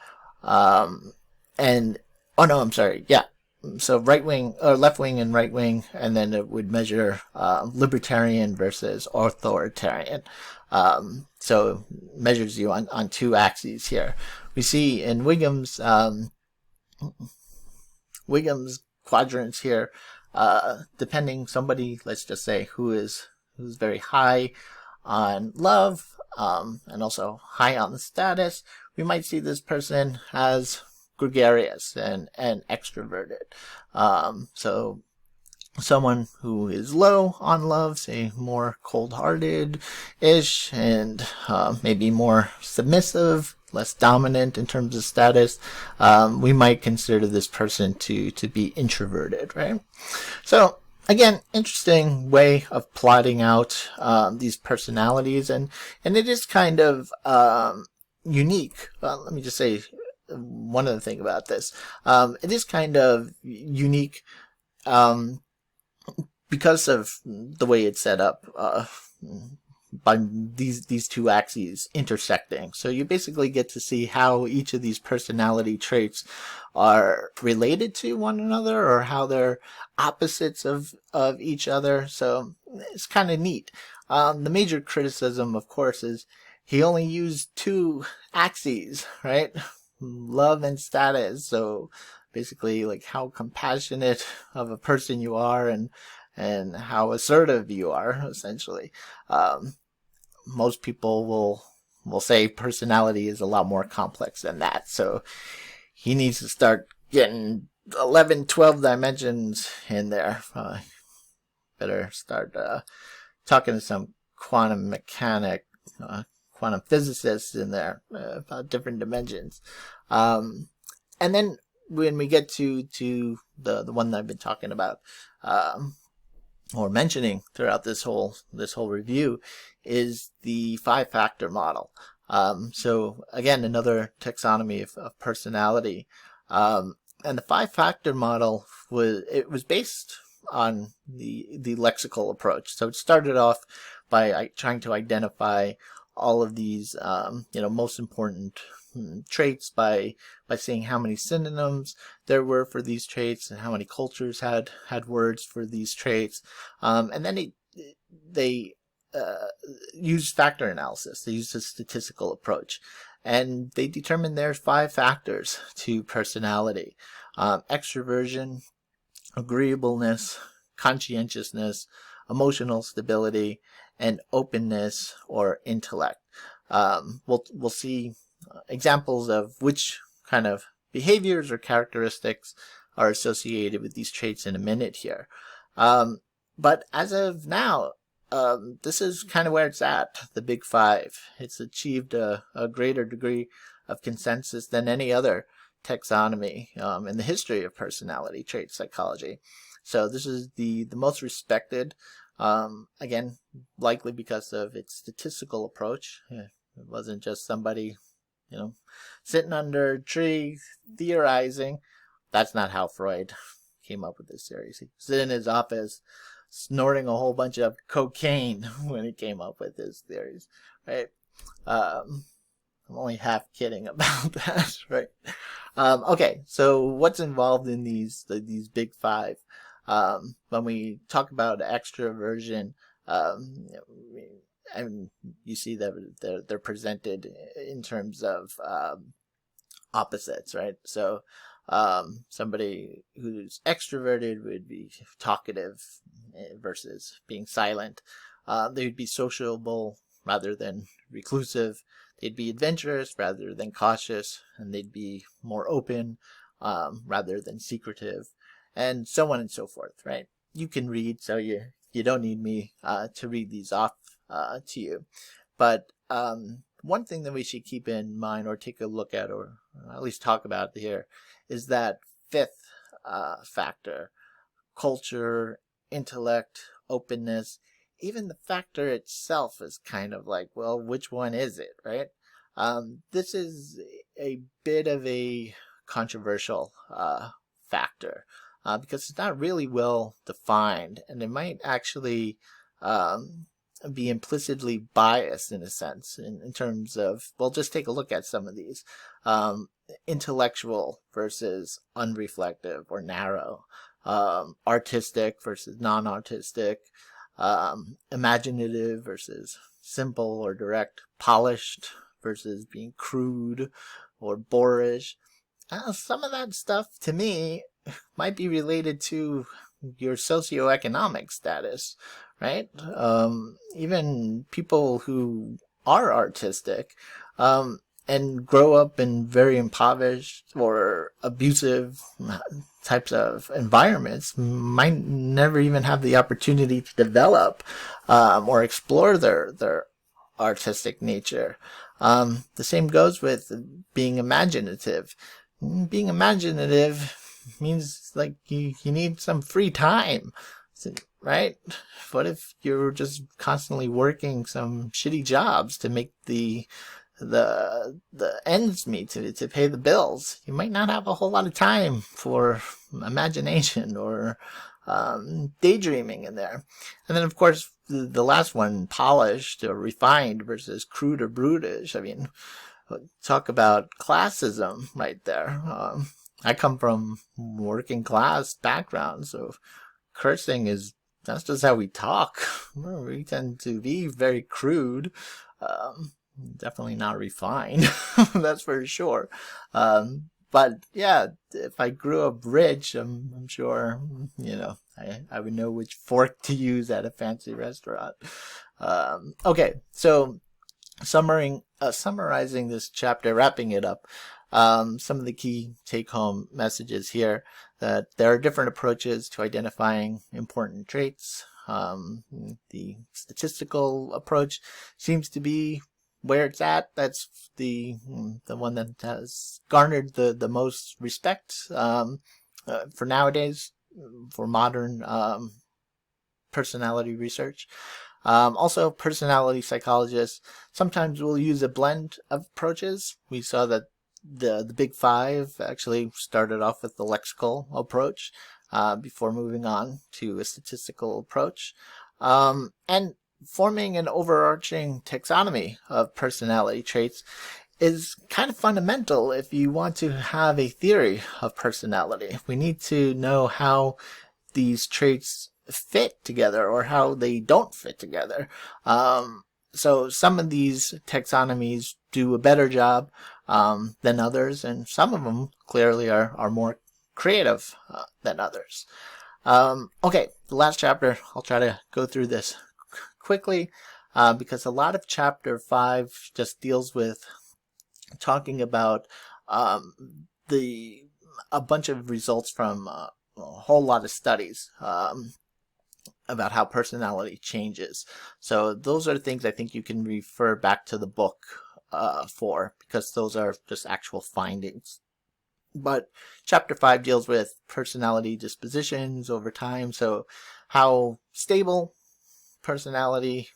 And oh no, I'm sorry, yeah. So right wing, or left wing and right wing, and then it would measure libertarian versus authoritarian. So it measures you on 2 axes here. We see in Wiggins quadrants here, depending, somebody, let's just say, who's very high on love, and also high on the status, we might see this person as gregarious and extroverted. So someone who is low on love, say more cold-hearted-ish, and maybe more submissive, less dominant in terms of status, we might consider this person to be introverted, right? So again, interesting way of plotting out these personalities, and it is kind of unique. Let me just say one other thing about this. It is kind of unique because of the way it's set up, by these two axes intersecting. So you basically get to see how each of these personality traits are related to one another, or how they're opposites of each other. So it's kind of neat. The major criticism, of course, is he only used two axes, right? Love and status. So basically, like, how compassionate of a person you are, and how assertive you are, essentially. Most people will say personality is a lot more complex than that. So he needs to start getting 11, 12 dimensions in there. Better start talking to some quantum mechanic, quantum physicists in there about different dimensions. And then when we get to the one that I've been talking about, or mentioning throughout this whole review, is the 5-factor model. So again, another taxonomy of personality. And the 5-factor model was based on the lexical approach. So it started off by trying to identify all of these most important traits by seeing how many synonyms there were for these traits, and how many cultures had words for these traits. And then they used factor analysis. They used a statistical approach, and they determined there's 5 factors to personality: extroversion, agreeableness, conscientiousness, emotional stability, and openness or intellect. We'll see examples of which kind of behaviors or characteristics are associated with these traits in a minute here. But as of now, this is kind of where it's at, the Big Five. It's achieved a greater degree of consensus than any other taxonomy in the history of personality trait psychology. So this is the most respected, again, likely because of its statistical approach. It wasn't just somebody sitting under a tree theorizing. That's not how Freud came up with this theory. He was in his office snorting a whole bunch of cocaine when he came up with his theories, right? I'm only half kidding about that, right? Okay, so what's involved in these Big Five? When we talk about extroversion, and you see that they're presented in terms of opposites, right? So somebody who's extroverted would be talkative versus being silent. They would be sociable rather than reclusive. They'd be adventurous rather than cautious, and they'd be more open rather than secretive, and so on and so forth, right? You can read, so you don't need me to read these off to you. But one thing that we should keep in mind, or take a look at, or at least talk about here, is that 5th factor: culture, intellect, openness. Even the factor itself is kind of like, well, which one is it, right? This is a bit of a controversial factor because it's not really well defined, and it might actually be implicitly biased in a sense, in terms of, well, just take a look at some of these. Intellectual versus unreflective or narrow, artistic versus non-artistic, imaginative versus simple or direct, polished versus being crude or boorish. Some of that stuff, to me, might be related to your socioeconomic status, right? Even people who are artistic, and grow up in very impoverished or abusive types of environments might never even have the opportunity to develop or explore their artistic nature. The same goes with being imaginative. Being imaginative means like you need some free time, right? What if you're just constantly working some shitty jobs to make the ends meet to pay the bills? You might not have a whole lot of time for imagination or daydreaming in there. And then, of course, the last one, polished or refined versus crude or brutish. I mean, talk about classism right there. I come from working class background, so cursing that's just how we talk. We tend to be very crude. Definitely not refined. That's for sure. But yeah, if I grew up rich, I'm sure, I would know which fork to use at a fancy restaurant. Okay, so summarizing this chapter, wrapping it up, some of the key take-home messages here: that there are different approaches to identifying important traits. The statistical approach seems to be where it's at. That's the one that has garnered the most respect for nowadays, for modern personality research. Also, personality psychologists sometimes will use a blend of approaches. We saw that the big five actually started off with the lexical approach before moving on to a statistical approach. And forming an overarching taxonomy of personality traits is kind of fundamental if you want to have a theory of personality. We need to know how these traits fit together or how they don't fit together. So some of these taxonomies do a better job than others, and some of them clearly are more creative than others. Okay, the last chapter, I'll try to go through this quickly because a lot of chapter 5 just deals with talking about a bunch of results from a whole lot of studies about how personality changes. So those are things I think you can refer back to the book for, because those are just actual findings. But chapter 5 deals with personality dispositions over time, so how stable personality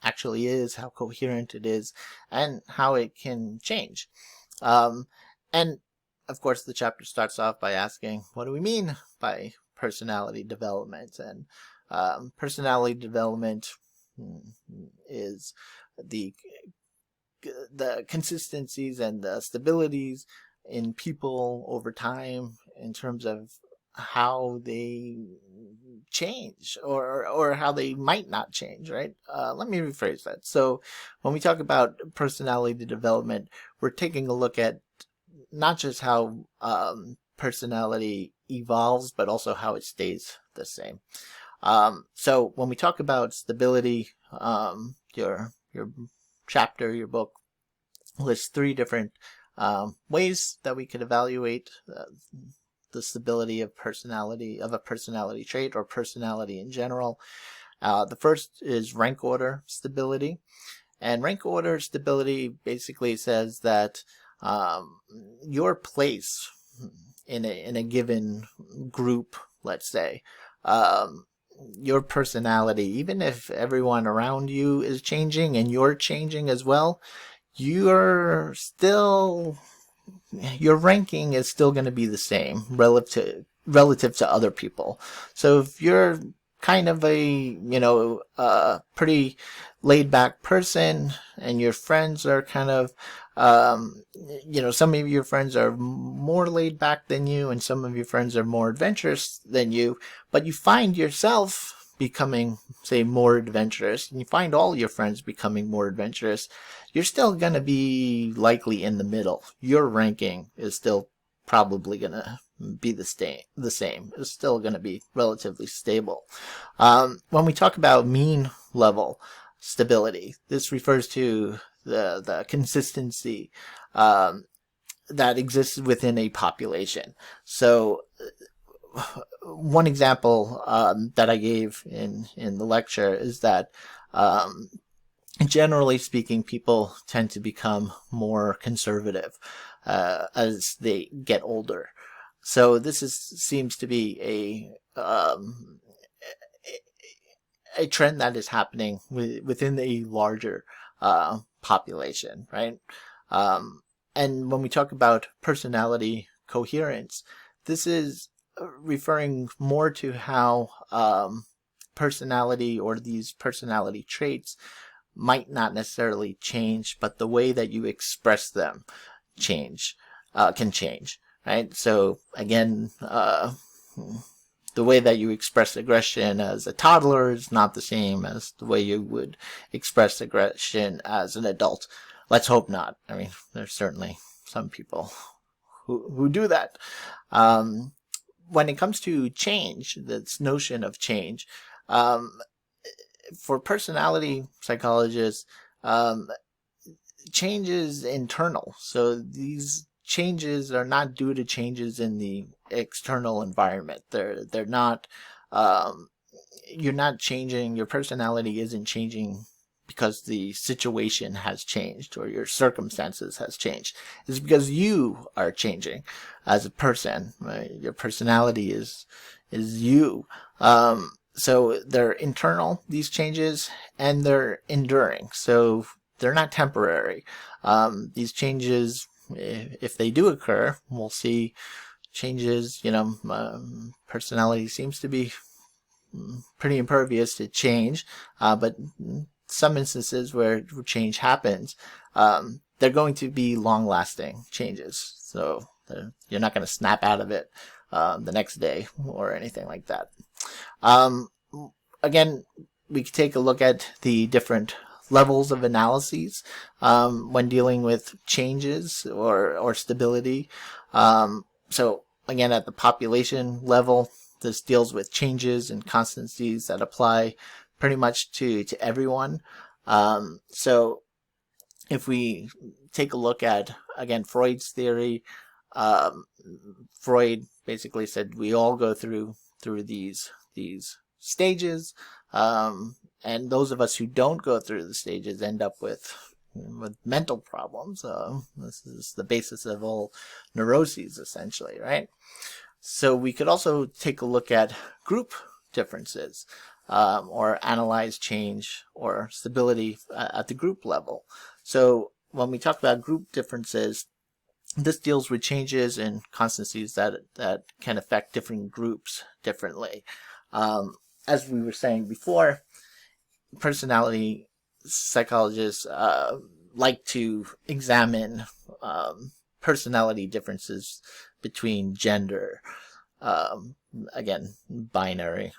actually is, how coherent it is, and how it can change. And of course, the chapter starts off by asking, what do we mean by personality development? And personality development is the consistencies and the stabilities in people over time in terms of how they change or how they might not change, right? Let me rephrase that. So when we talk about personality development, we're taking a look at not just how personality evolves, but also how it stays the same. So when we talk about stability, your chapter, your book lists 3 different ways that we could evaluate the stability of a personality trait or personality in general. The first is rank order stability, and rank order stability basically says that your place in a given group, let's say, your personality, even if everyone around you is changing and you're changing as well, your ranking is still going to be the same relative to other people. So if you're kind of a pretty laid back person and your friends are kind of some of your friends are more laid back than you and some of your friends are more adventurous than you, but you find yourself becoming, say, more adventurous, and you find all your friends becoming more adventurous, you're still going to be likely in the middle. Your ranking is still probably going to be the same. It's still going to be relatively stable. When we talk about mean level stability, this refers to the consistency that exists within a population. So one example that I gave in the lecture is that generally speaking, people tend to become more conservative as they get older. So this seems to be a trend that is happening within a larger population, right? And when we talk about personality coherence, this is referring more to how personality or these personality traits might not necessarily change, but the way that you express them can change, right? So again, the way that you express aggression as a toddler is not the same as the way you would express aggression as an adult. Let's hope not. I mean, there's certainly some people who do that. When it comes to change, this notion of change, for personality psychologists, change is internal. So these changes are not due to changes in the external environment. They're not. You're not changing. Your personality isn't changing because the situation has changed or your circumstances has changed. It's because you are changing as a person. Right? Your personality is you. So they're internal, these changes, and they're enduring. So they're not temporary. These changes, if they do occur, we'll see changes. Personality seems to be pretty impervious to change, but some instances where change happens, they're going to be long-lasting changes. So you're not going to snap out of it the next day or anything like that. Again, we could take a look at the different levels of analyses when dealing with changes or stability. So again, at the population level, this deals with changes and constancies that apply pretty much to everyone. So if we take a look at, again, Freud's theory, Freud basically said we all go through these stages, and those of us who don't go through the stages end up with mental problems. This is the basis of all neuroses, essentially, right? So we could also take a look at group differences, or analyze change or stability at the group level. So when we talk about group differences, this deals with changes and constancies that can affect different groups differently. As we were saying before, personality psychologists like to examine personality differences between gender, again, binary,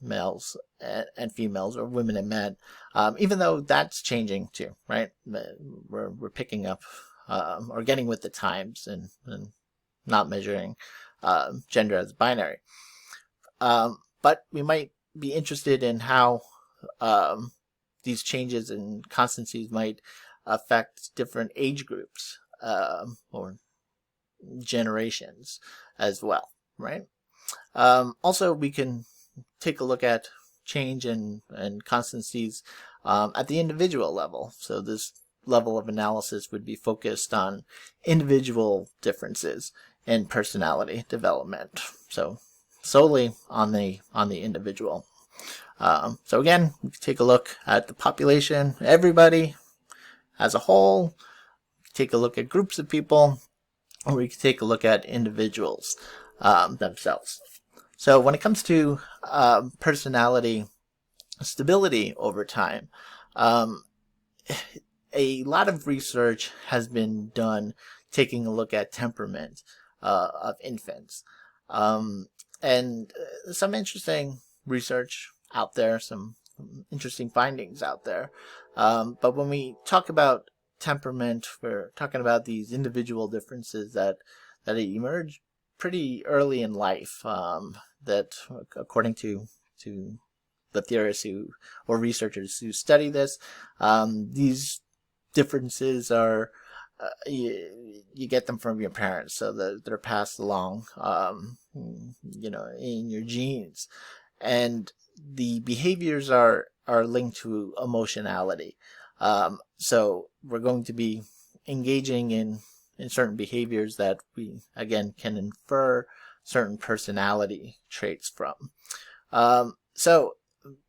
males and females, or women and men, even though that's changing too, right? We're picking up or getting with the times and not measuring gender as binary. But we might be interested in how these changes and constancies might affect different age groups or generations as well, right? Also, we can take a look at change and constancies at the individual level. So this level of analysis would be focused on individual differences in personality development. So solely on the individual. So again, we can take a look at the population, everybody as a whole, take a look at groups of people, or we can take a look at individuals themselves. So when it comes to personality stability over time, a lot of research has been done taking a look at temperament of infants. And some interesting research out there, some interesting findings out there. But when we talk about temperament, we're talking about these individual differences that emerge pretty early in life. That according to the theorists or researchers who study this, these differences are you get them from your parents, so they're passed along, in your genes, and the behaviors are linked to emotionality. So we're going to be engaging in certain behaviors that we again can infer certain personality traits from. So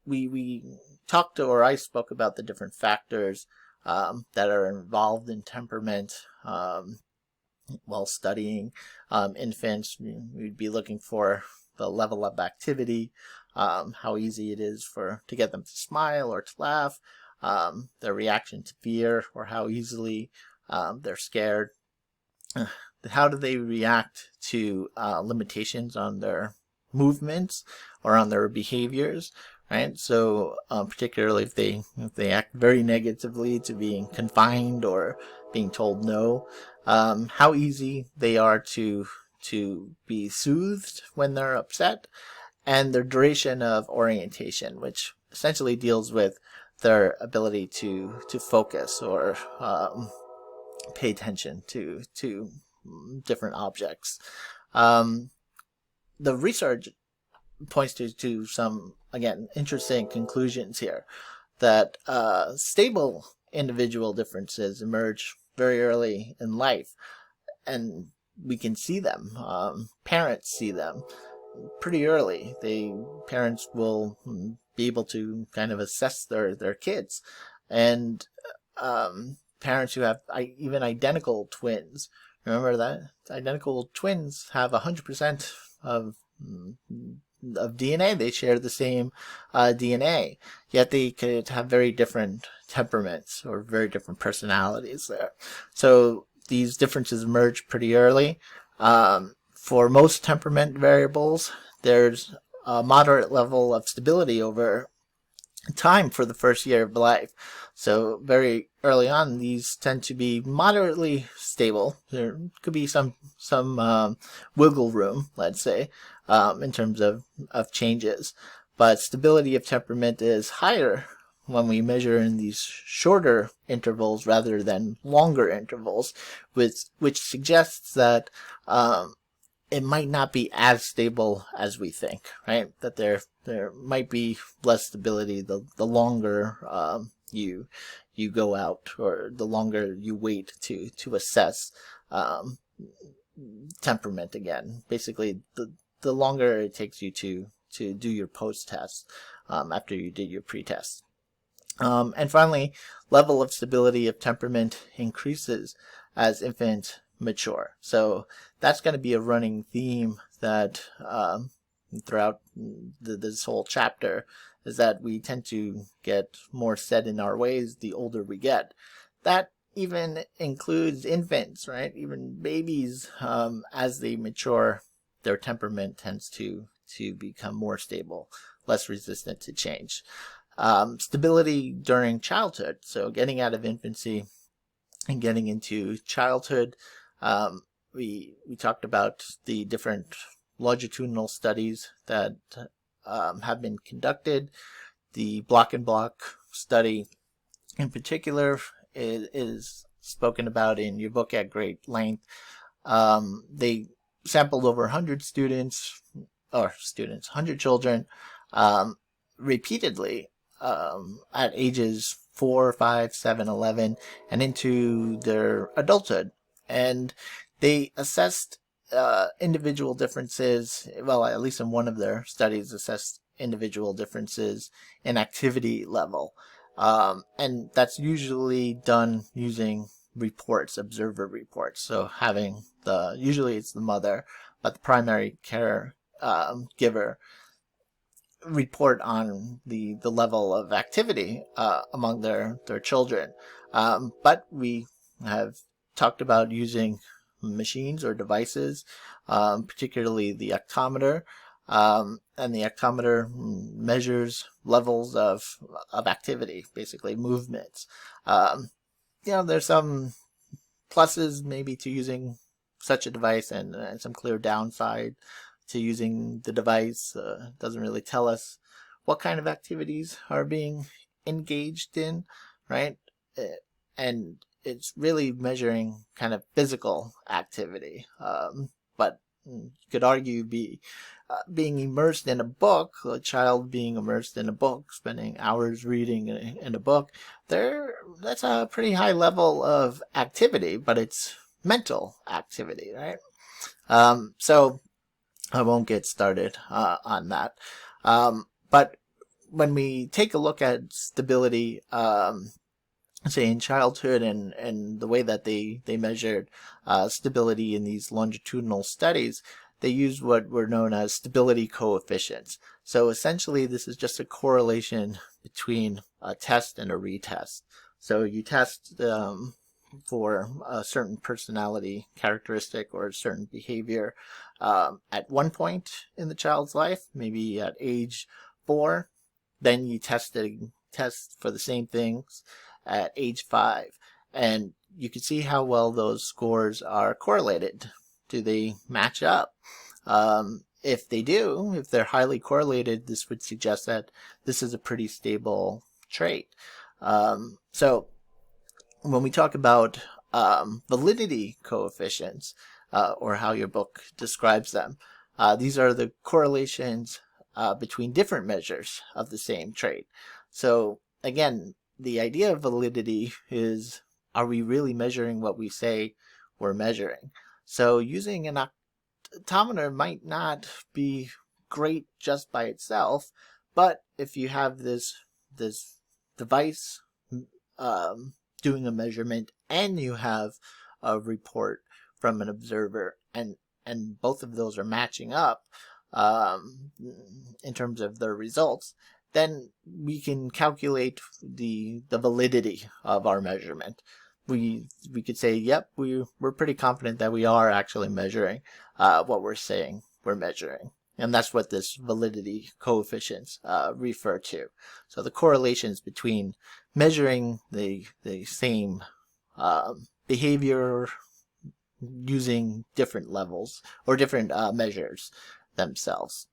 we talked, or I spoke about the different factors that are involved in temperament. While studying infants, we'd be looking for the level of activity, how easy it is to get them to smile or to laugh, their reaction to fear, or how easily they're scared. How do they react to limitations on their movements or on their behaviors, right? So particularly if they act very negatively to being confined or being told no, how easy they are to be soothed when they're upset, and their duration of orientation, which essentially deals with their ability to focus or pay attention to different objects. The research points to some, again, interesting conclusions here, that stable individual differences emerge very early in life, and we can see them. Parents see them pretty early. Parents will be able to kind of assess their kids, and parents who have even identical twins. Remember that identical twins have 100% of DNA. They share the same DNA, yet they could have very different temperaments or very different personalities there. So these differences emerge pretty early. For most temperament variables, there's a moderate level of stability over time for the first year of life. So very early on, these tend to be moderately stable. There could be some wiggle room, let's say, in terms of changes. But stability of temperament is higher when we measure in these shorter intervals rather than longer intervals, which suggests that it might not be as stable as we think, right? That there might be less stability the longer you go out, or the longer you wait to assess temperament again. Basically, the longer it takes you to do your post-test after you did your pre-test. And finally, level of stability of temperament increases as infants mature. So that's going to be a running theme that throughout this whole chapter, is that we tend to get more set in our ways the older we get. That even includes infants, right? Even babies, as they mature, their temperament tends to become more stable, less resistant to change. Stability during childhood, so getting out of infancy and getting into childhood. We talked about the different longitudinal studies that have been conducted. The block and block study in particular is spoken about in your book at great length. They sampled over 100 100 children repeatedly at ages 4, 5, 7, 11, and into their adulthood. And they assessed individual differences, well, at least in one of their studies, assessed individual differences in activity level. And that's usually done using reports, observer reports. So having usually it's the mother, but the primary care giver report on the level of activity among their children. But we have talked about using machines or devices, particularly the ectometer. And the ectometer measures levels of activity, basically movements. There's some pluses maybe to using such a device and some clear downside to using the device. Doesn't really tell us what kind of activities are being engaged in, right? And it's really measuring kind of physical activity. But you could argue being immersed in a book, a child being immersed in a book, spending hours reading in a book, that's a pretty high level of activity, but it's mental activity, right? So I won't get started on that. But when we take a look at stability, say in childhood and the way that they measured stability in these longitudinal studies, they use what were known as stability coefficients. So essentially this is just a correlation between a test and a retest. So you test for a certain personality characteristic or a certain behavior at one point in the child's life, maybe at age 4, then you test for the same things at age 5, and you can see how well those scores are correlated. Do they match up? If they do, if they're highly correlated, this would suggest that this is a pretty stable trait. So when we talk about validity coefficients, or how your book describes them, these are the correlations between different measures of the same trait. So again, the idea of validity is, are we really measuring what we say we're measuring? So using an octometer might not be great just by itself, but if you have this device doing a measurement and you have a report from an observer, and both of those are matching up in terms of their results, then we can calculate the validity of our measurement. We could say, yep, we're pretty confident that we are actually measuring what we're saying we're measuring. And that's what this validity coefficients refer to. So the correlations between measuring the same behavior using different levels or different measures themselves.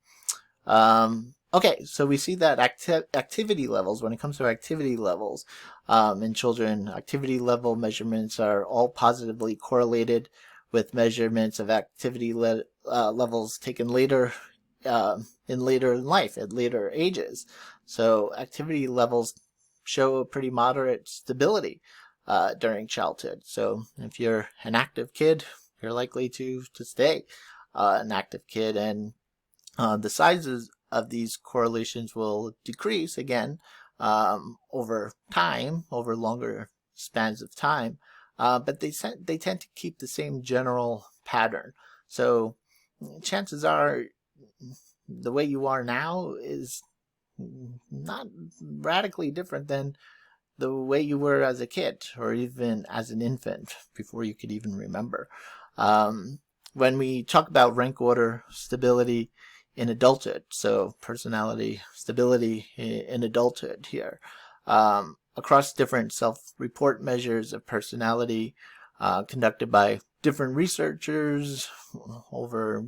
Okay, so we see that activity levels, when it comes to activity levels in children, activity level measurements are all positively correlated with measurements of activity levels taken later in life, at later ages. So activity levels show a pretty moderate stability during childhood. So if you're an active kid, you're likely to stay an active kid, and the sizes of these correlations will decrease again over time, over longer spans of time, but they tend to keep the same general pattern. So chances are the way you are now is not radically different than the way you were as a kid or even as an infant before you could even remember. When we talk about rank order stability in adulthood, so personality stability in adulthood here, across different self-report measures of personality conducted by different researchers over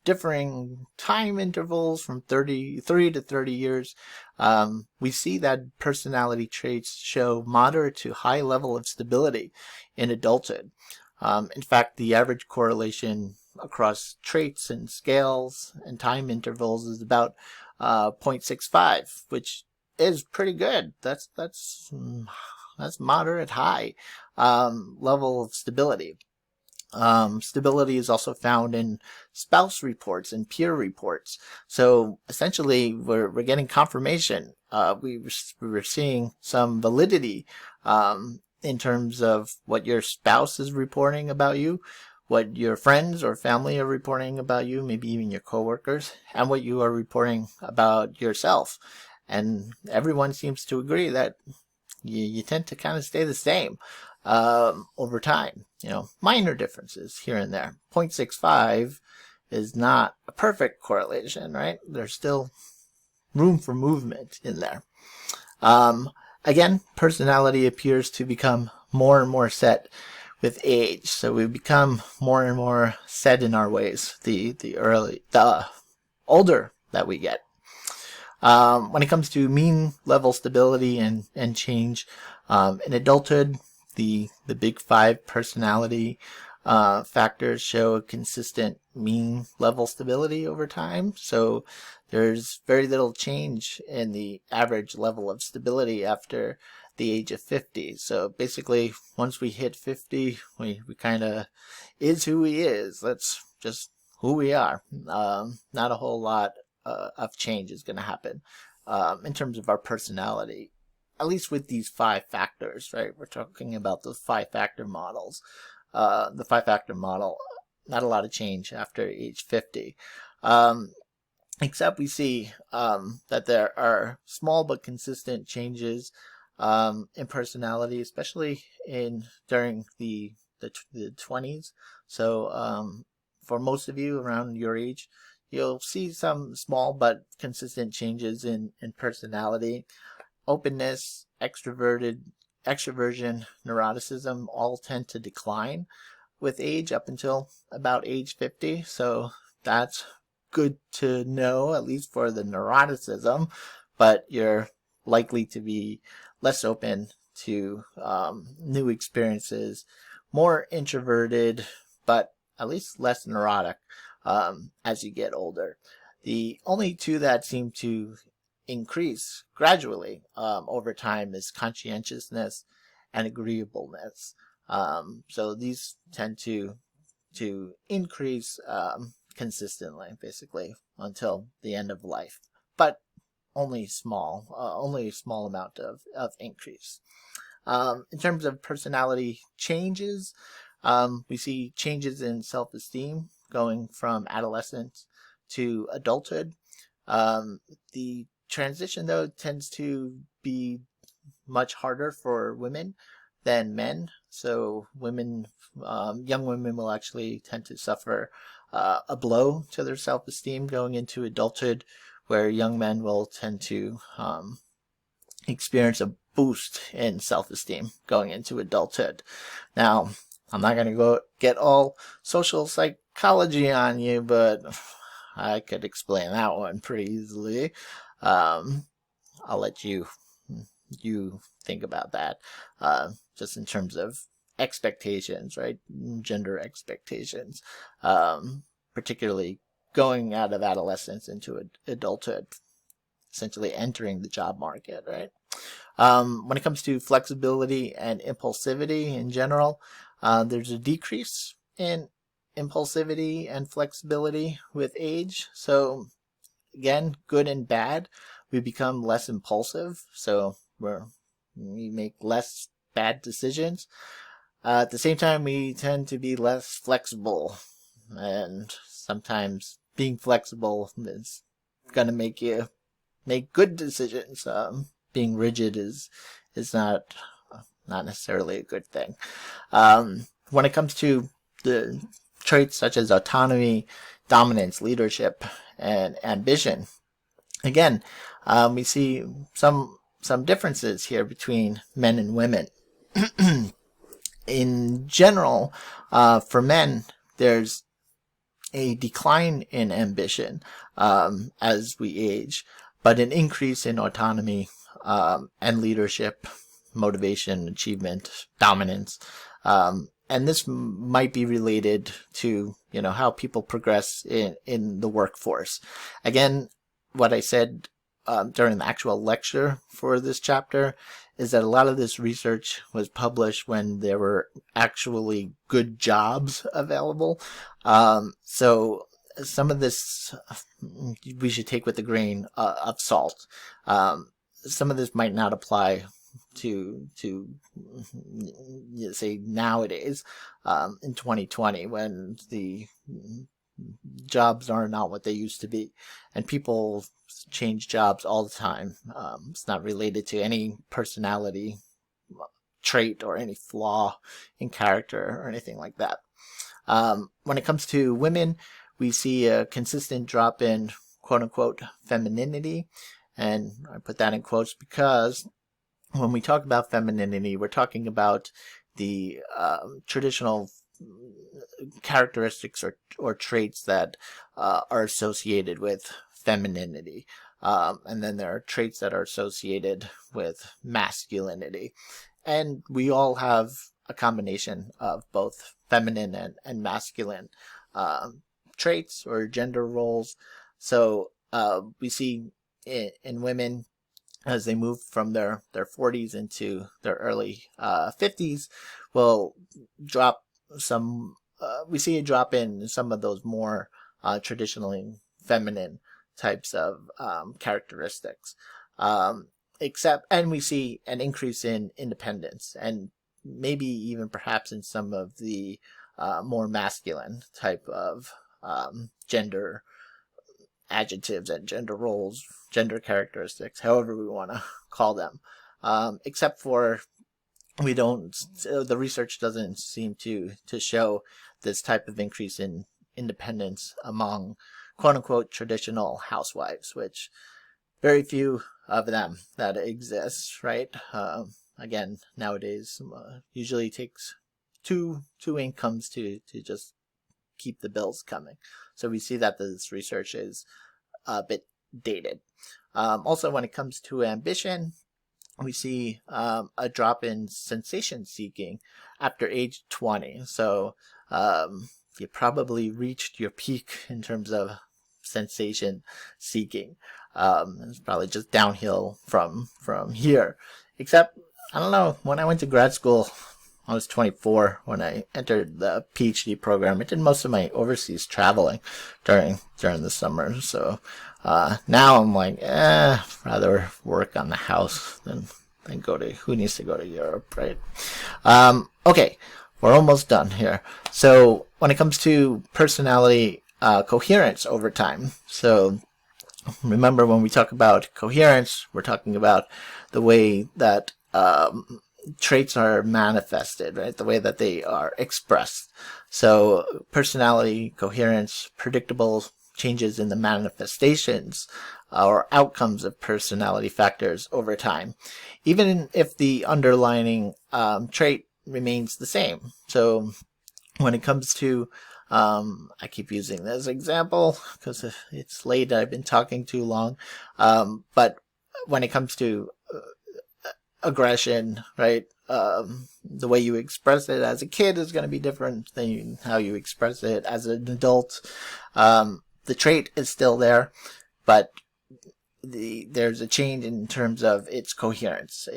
differing time intervals from 3 to 30 years, we see that personality traits show moderate to high level of stability in adulthood. In fact, the average correlation across traits and scales and time intervals is about 0.65, which is pretty good. That's moderate high level of stability. Stability is also found in spouse reports and peer reports. So essentially, we're getting confirmation. We were seeing some validity in terms of what your spouse is reporting about you, what your friends or family are reporting about you, maybe even your coworkers, and what you are reporting about yourself. And everyone seems to agree that you tend to kind of stay the same over time. Minor differences here and there. 0.65 is not a perfect correlation, right? There's still room for movement in there. Again, personality appears to become more and more set with age. So we become more and more set in our ways the older that we get. When it comes to mean level stability and change, in adulthood, the big five personality factors show a consistent mean level stability over time. So there's very little change in the average level of stability after the age of 50. So basically, once we hit 50, we kind of is who we is. That's just who we are. Not a whole lot of change is going to happen in terms of our personality, at least with these five factors, right? We're talking about the five-factor models. The five-factor model, not a lot of change after age 50. Except we see that there are small but consistent changes in personality, especially during the 20s. So for most of you around your age, you'll see some small but consistent changes in personality. Openness, extroversion, neuroticism all tend to decline with age up until about age 50. So that's good to know, at least for the neuroticism, but you're likely to be less open to new experiences, more introverted, but at least less neurotic as you get older. The only two that seem to increase gradually over time is conscientiousness and agreeableness. So these tend to increase consistently, basically, until the end of life, but only a small amount of increase. In terms of personality changes, we see changes in self-esteem going from adolescence to adulthood. The transition, though, tends to be much harder for women than men. So young women will actually tend to suffer a blow to their self-esteem going into adulthood, where young men will tend to experience a boost in self-esteem going into adulthood. Now, I'm not going to go get all social psychology on you, but I could explain that one pretty easily. I'll let you think about that, just in terms of expectations, right? Gender expectations, particularly going out of adolescence into adulthood, essentially entering the job market, right? When it comes to flexibility and impulsivity in general, there's a decrease in impulsivity and flexibility with age. So again, good and bad. We become less impulsive, so we make less bad decisions. At the same time, we tend to be less flexible, and sometimes being flexible is gonna make you make good decisions. Being rigid is not necessarily a good thing. When it comes to the traits such as autonomy, dominance, leadership, and ambition, again, we see some differences here between men and women. In general, for men, there's a decline in ambition as we age, but an increase in autonomy and leadership, motivation, achievement, dominance. And this might be related to, how people progress in the workforce. Again, what I said during the actual lecture for this chapter is that a lot of this research was published when there were actually good jobs available. So some of this we should take with a grain of salt. Some of this might not apply to say nowadays in 2020, when the jobs are not what they used to be, and people change jobs all the time. It's not related to any personality trait or any flaw in character or anything like that. When it comes to women, we see a consistent drop in quote-unquote femininity, and I put that in quotes because when we talk about femininity, we're talking about the traditional characteristics or traits that are associated with femininity. And then there are traits that are associated with masculinity. And we all have a combination of both feminine and masculine traits or gender roles. So we see in women, as they move from their 40s into their early 50s, will drop some, we see a drop in some of those more traditionally feminine types of characteristics. And we see an increase in independence, and maybe even perhaps in some of the more masculine type of gender adjectives and gender roles, gender characteristics, however we want to call them. Except for the research doesn't seem to show this type of increase in independence among quote unquote traditional housewives, which very few of them that exist, right? Again, nowadays, usually takes two incomes to just keep the bills coming. So we see that this research is a bit dated. Also, when it comes to ambition, we see a drop in sensation seeking after age 20. So you probably reached your peak in terms of sensation seeking. It's probably just downhill from here. Except, I don't know, when I went to grad school, I was 24 when I entered the PhD program. I did most of my overseas traveling during the summer. So now I'm like, rather work on the house than go to, who needs to go to Europe, right? Okay, we're almost done here. So when it comes to personality coherence over time, so remember when we talk about coherence, we're talking about the way that traits are manifested, right? The way that they are expressed. So personality coherence, predictable changes in the manifestations or outcomes of personality factors over time, even if the underlying trait remains the same. So when it comes to, I keep using this example because it's late, I've been talking too long, but when it comes to aggression, right? The way you express it as a kid is going to be different than how you express it as an adult. The trait is still there, but there's a change in terms of its coherence.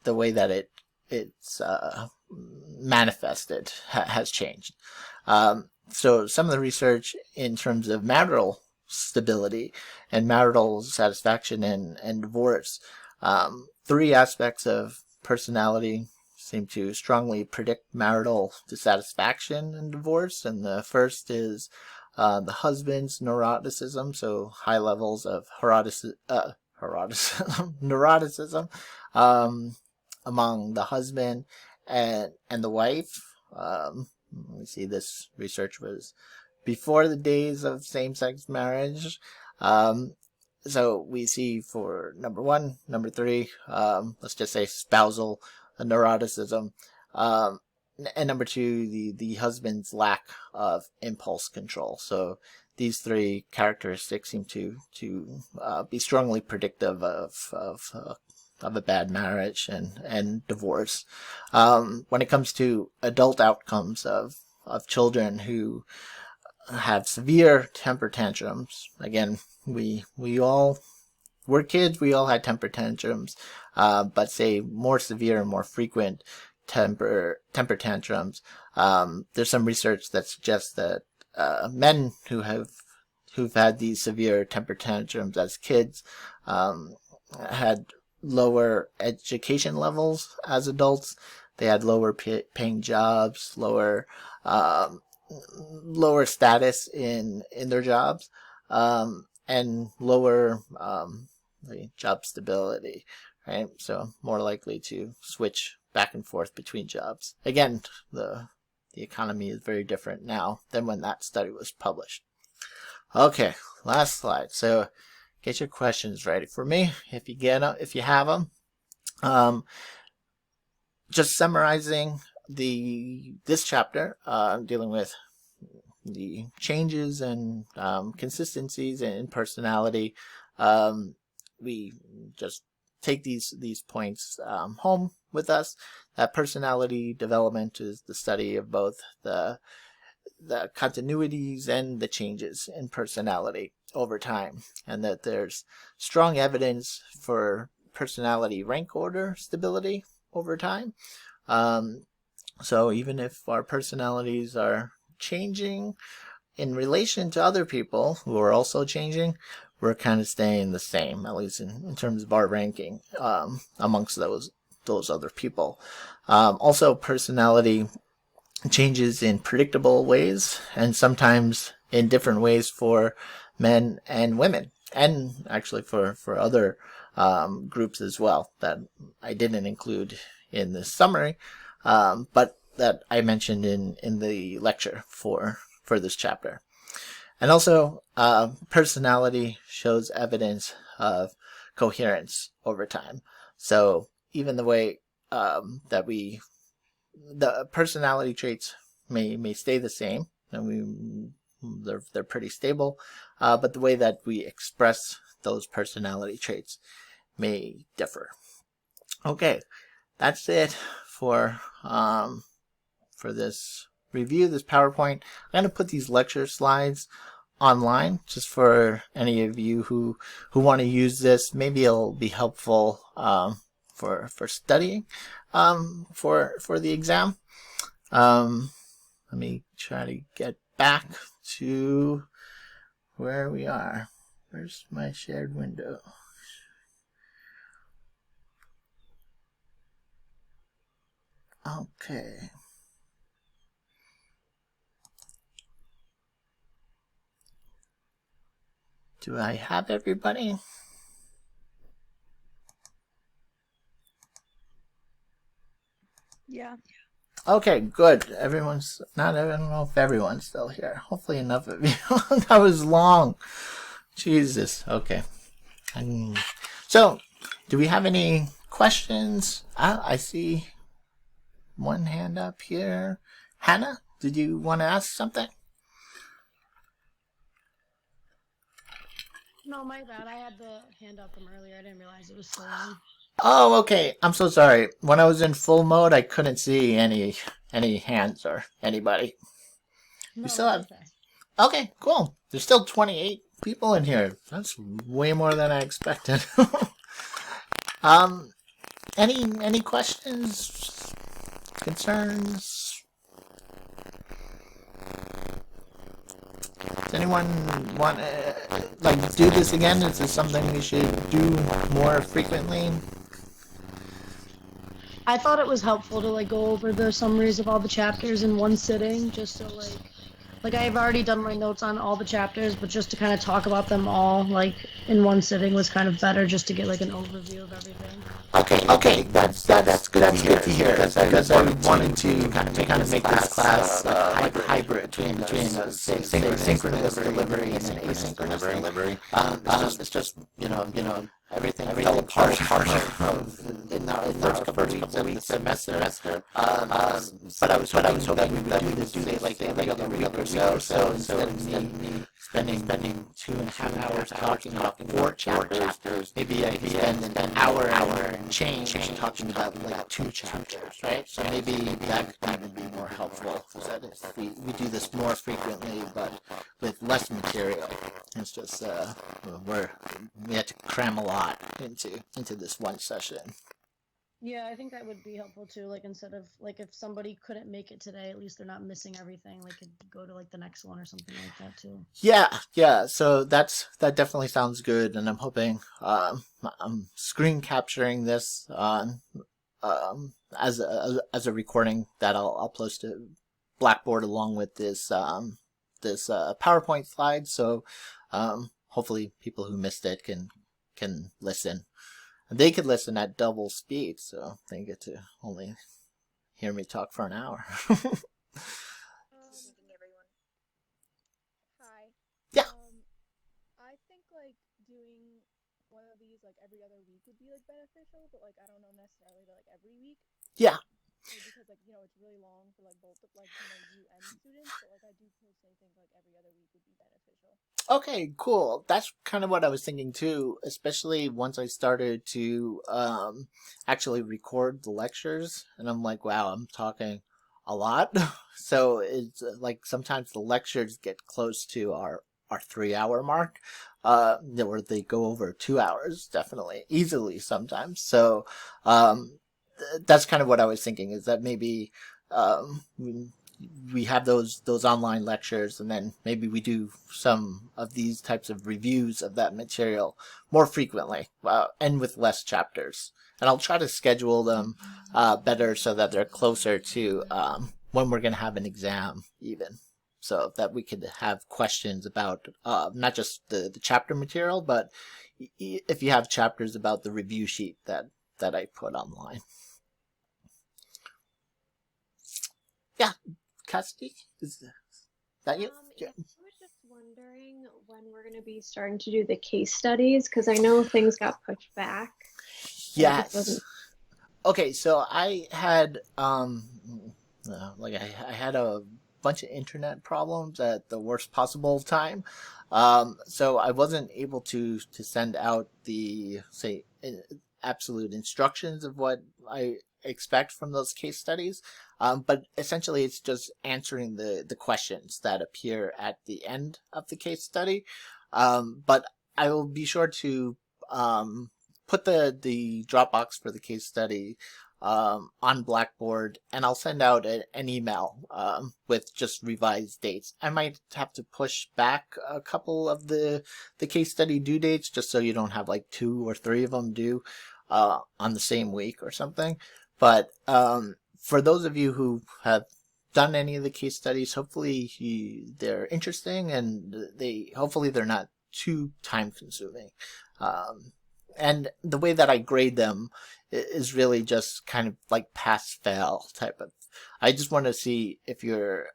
The way that it's manifested has changed. So some of the research in terms of marital stability and marital satisfaction and divorce, 3 aspects of personality seem to strongly predict marital dissatisfaction and divorce. And the first is the husband's neuroticism, so high levels of neuroticism among the husband and the wife. We see this research was before the days of same-sex marriage. So we see for number 1, number 3, let's just say spousal neuroticism, and number 2, the husband's lack of impulse control. So these 3 characteristics seem to be strongly predictive of a bad marriage and divorce. When it comes to adult outcomes of children who have severe temper tantrums, again, we all were kids, we all had temper tantrums, but say more severe and more frequent temper tantrums. There's some research that suggests that men who've had these severe temper tantrums as kids had lower education levels as adults. They had lower paying jobs, lower status in their jobs, and lower job stability, right? So more likely to switch back and forth between jobs. Again, the economy is very different now than when that study was published. Okay, last slide. So get your questions ready for me if you have them. Just summarizing this chapter dealing with the changes and consistencies in personality. We just take these points home with us. That personality development is the study of both the continuities and the changes in personality over time, and that there's strong evidence for personality rank order stability over time. So even if our personalities are changing in relation to other people who are also changing, we're kind of staying the same, at least in terms of our ranking amongst those other people. Also, personality changes in predictable ways, and sometimes in different ways for men and women, and actually for other groups as well that I didn't include in this summary, but that I mentioned in the lecture for this chapter. And also, personality shows evidence of coherence over time. So even the way that the personality traits may stay the same, and they're pretty stable, but the way that we express those personality traits may differ. Okay, that's it for this review, this PowerPoint. I'm going to put these lecture slides online just for any of you who want to use this. Maybe it'll be helpful for studying for the exam. Let me try to get back to where we are. Where's my shared window? Okay. Do I have everybody? Yeah. Okay, good. I don't know if everyone's still here. Hopefully enough of you. That was long. Jesus. Okay. So, do we have any questions? I see one hand up here. Hannah, did you want to ask something? No, my bad. I had the hand up from earlier. I didn't realize it was so long. Oh, okay. I'm so sorry. When I was in full mode, I couldn't see any hands or anybody. No, You still have... okay. Okay, cool. There's still 28 people in here. That's way more than I expected. Any questions, concerns? Does anyone want to do this again? Is this something we should do more frequently? I thought it was helpful to go over the summaries of all the chapters in one sitting, just so I've already done my notes on all the chapters, but just to kind of talk about them all in one sitting was kind of better, just to get an overview of everything. Okay, that's good to hear. Because I wanted to kind of make this class hybrid between synchronous delivery and asynchronous delivery. It's just everything fell apart in the first couple of weeks of the semester. But I was hoping that we would do this every other week or so. Instead of me spending 2.5 hours talking about 4 chapters, maybe I spend an hour and change talking about 2 chapters, right? So maybe that could even be more helpful. That is, we do this more frequently, but with less material. It's just we had to cram a lot into this one session. Yeah, I think that would be helpful too. Instead of if somebody couldn't make it today, at least they're not missing everything. They could go to the next one or something like that too. Yeah. So that definitely sounds good, and I'm hoping I'm screen capturing this as a recording that I'll post to Blackboard along with this PowerPoint slide. So hopefully people who missed it can listen. They could listen at double speed, so they get to only hear me talk for an hour. Everyone. Hi. Yeah. I think doing one of these every other week would be beneficial, but I don't know necessarily that every week. Yeah. Maybe because like it's really long for like both of like you and students, but like I do personally think like every other week would be beneficial. Okay, cool. That's kind of what I was thinking too, especially once I started to actually record the lectures, and I'm like, wow, I'm talking a lot. So it's like sometimes the lectures get close to our 3 hour mark, where they go over 2 hours, definitely, easily sometimes. So that's kind of what I was thinking, is that maybe we have those online lectures, and then maybe we do some of these types of reviews of that material more frequently, and with less chapters. And I'll try to schedule them better so that they're closer to when we're going to have an exam, even, so that we could have questions about not just the chapter material, but if you have chapters, about the review sheet that I put online. Yeah. Cassidy, is that you? Yeah, I was just wondering when we're going to be starting to do the case studies, because I know things got pushed back. Yes. Okay, so I had I had a bunch of internet problems at the worst possible time. So I wasn't able to send out the absolute instructions of what I expect from those case studies. But essentially it's just answering the questions that appear at the end of the case study. But I will be sure to put the Dropbox for the case study on Blackboard, and I'll send out an email with just revised dates. I might have to push back a couple of the case study due dates, just so you don't have like 2 or 3 of them due on the same week or something. But for those of you who have done any of the case studies, hopefully they're interesting, and hopefully they're not too time consuming. And the way that I grade them is really just kind of like pass fail type of. I just want to see if you're